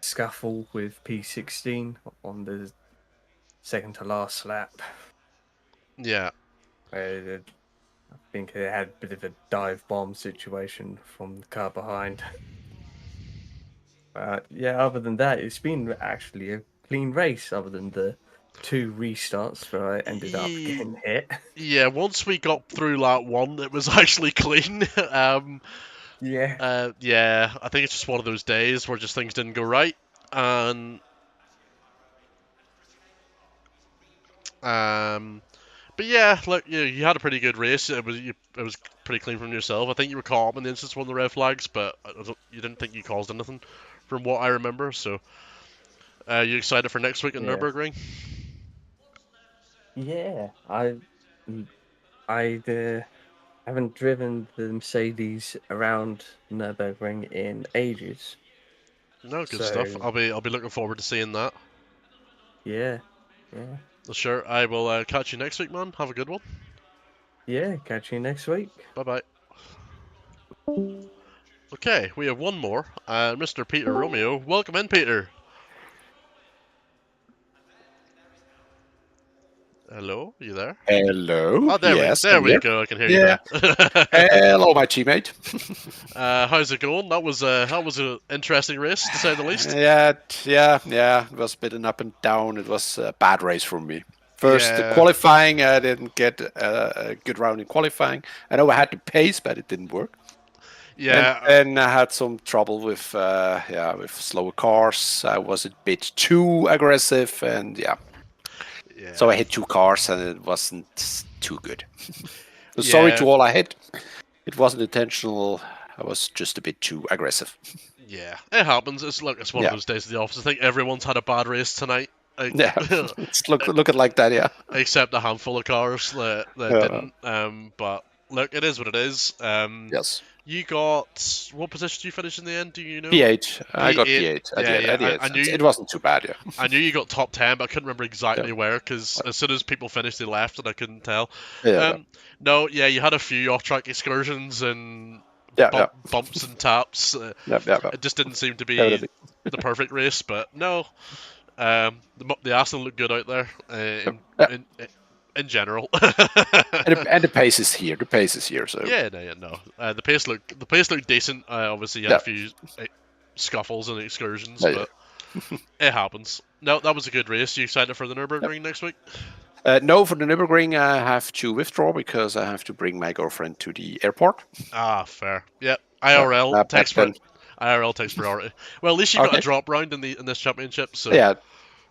scuffle with P16 on the second to last lap. Yeah. I think it had a bit of a dive bomb situation from the car behind. Yeah, other than that, it's been actually a clean race, other than the 2 restarts where I ended up getting hit. Yeah. Once we got through lap 1, it was actually clean. Yeah. Yeah. I think it's just one of those days where just things didn't go right, and But yeah, look, you had a pretty good race. It was pretty clean from yourself. I think you were caught up in the instance of one of the red flags, but you didn't think you caused anything, from what I remember. So, you excited for next week in Yeah. Nürburgring? Yeah. I haven't driven the Mercedes around Nürburgring in ages. No, good stuff. So, I'll be looking forward to seeing that. yeah. Yeah. Well, sure, I will catch you next week, man. Have a good one. Yeah, catch you next week. Bye bye. Okay, we have one more. Mr. Peter Romeo. Welcome in, Peter. Hello, you there? Hello. Oh, Yes, there I'm we here. go. I can hear you Yeah. now. Hello, my teammate. How's it going? That was an interesting race, to say the least. Yeah. It was a bit an up and down. It was a bad race for me. First, the Yeah. qualifying, I didn't get a good round in qualifying. I know I had the pace, but it didn't work. Yeah. And then I had some trouble with with slower cars. I was a bit too aggressive, and Yeah. so I hit 2 cars, and it wasn't too good. Yeah. Sorry to all I hit. It wasn't intentional. I was just a bit too aggressive. Yeah, it happens. It's one of those days at the office. I think everyone's had a bad race tonight. Yeah, look at like that. Yeah, except a handful of cars that didn't. But look, it is what it is. yes. You got what position did you finish in the end? Do you know? P8. I got P8. P8 at Yeah, the end. I knew It wasn't too bad. Yeah. I knew you got top 10, but I couldn't remember exactly where because as soon as people finished, they left, and I couldn't tell. No, yeah, you had a few off-track excursions and bumps and taps. It just didn't seem to be the perfect race, but no, the Aston looked good out there in general. and the pace is here. The pace is here. So no. The pace looked decent. Obviously, you had a few scuffles and excursions, but it happens. No, that was a good race. You excited for the Nürburgring next week? No, for the Nürburgring, I have to withdraw because I have to bring my girlfriend to the airport. Ah, fair. Yep. IRL takes priority. Well, at least you got a drop round in this championship. So yeah,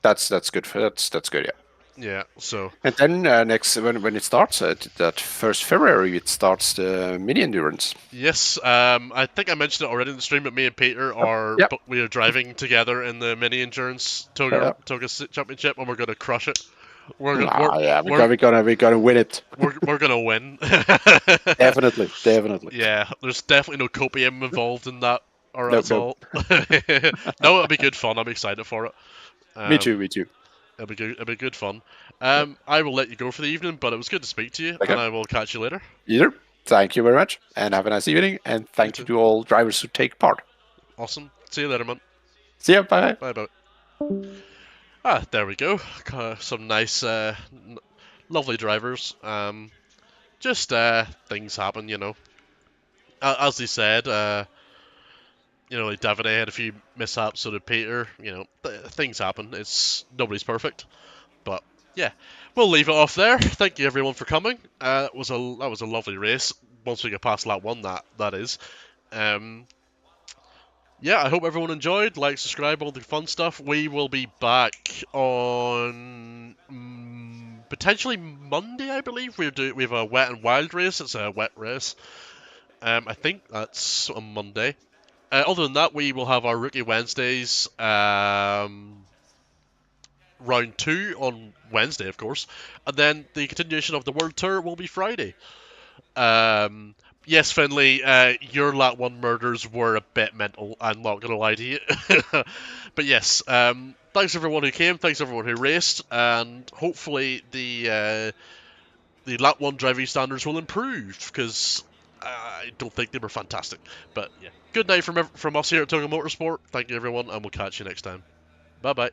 that's good. That's good. Yeah. Yeah. So. And then next when it starts that first February, it starts the mini endurance. Yes. I think I mentioned it already in the stream, but me and Peter we are driving together in the mini endurance Toga championship, and we're gonna crush it. We're gonna win it. We're gonna win. Definitely. Yeah, there's definitely no copium involved in that or at all. No, it'll be good fun. I'm excited for it. Me too. It'll be good fun. I will let you go for the evening, but it was good to speak to you, and I will catch you later. Thank you very much, and have a nice evening, and thank you to all drivers who take part. Awesome. See you later, man. See ya. Bye. Bye. There we go. Some nice, lovely drivers. Just things happen, you know. As they said, you know, like Davide had a few mishaps, so did Peter. You know, things happen. Nobody's perfect, but yeah, we'll leave it off there. Thank you everyone for coming. That was a lovely race. Once we get past lap 1, that is. Yeah, I hope everyone enjoyed. Like, subscribe, all the fun stuff. We will be back on potentially Monday, I believe. We have a wet and wild race. It's a wet race. I think that's on Monday. Other than that, we will have our Rookie Wednesdays. Round 2 on Wednesday, of course, and then the continuation of the World Tour will be Friday. Yes, Finley, your Lat 1 murders were a bit mental, I'm not going to lie to you. But yes, thanks everyone who came, thanks everyone who raced, and hopefully the Lat 1 driving standards will improve, because I don't think they were fantastic. But yeah, good night from us here at Toga Motorsport. Thank you everyone, and we'll catch you next time. Bye bye.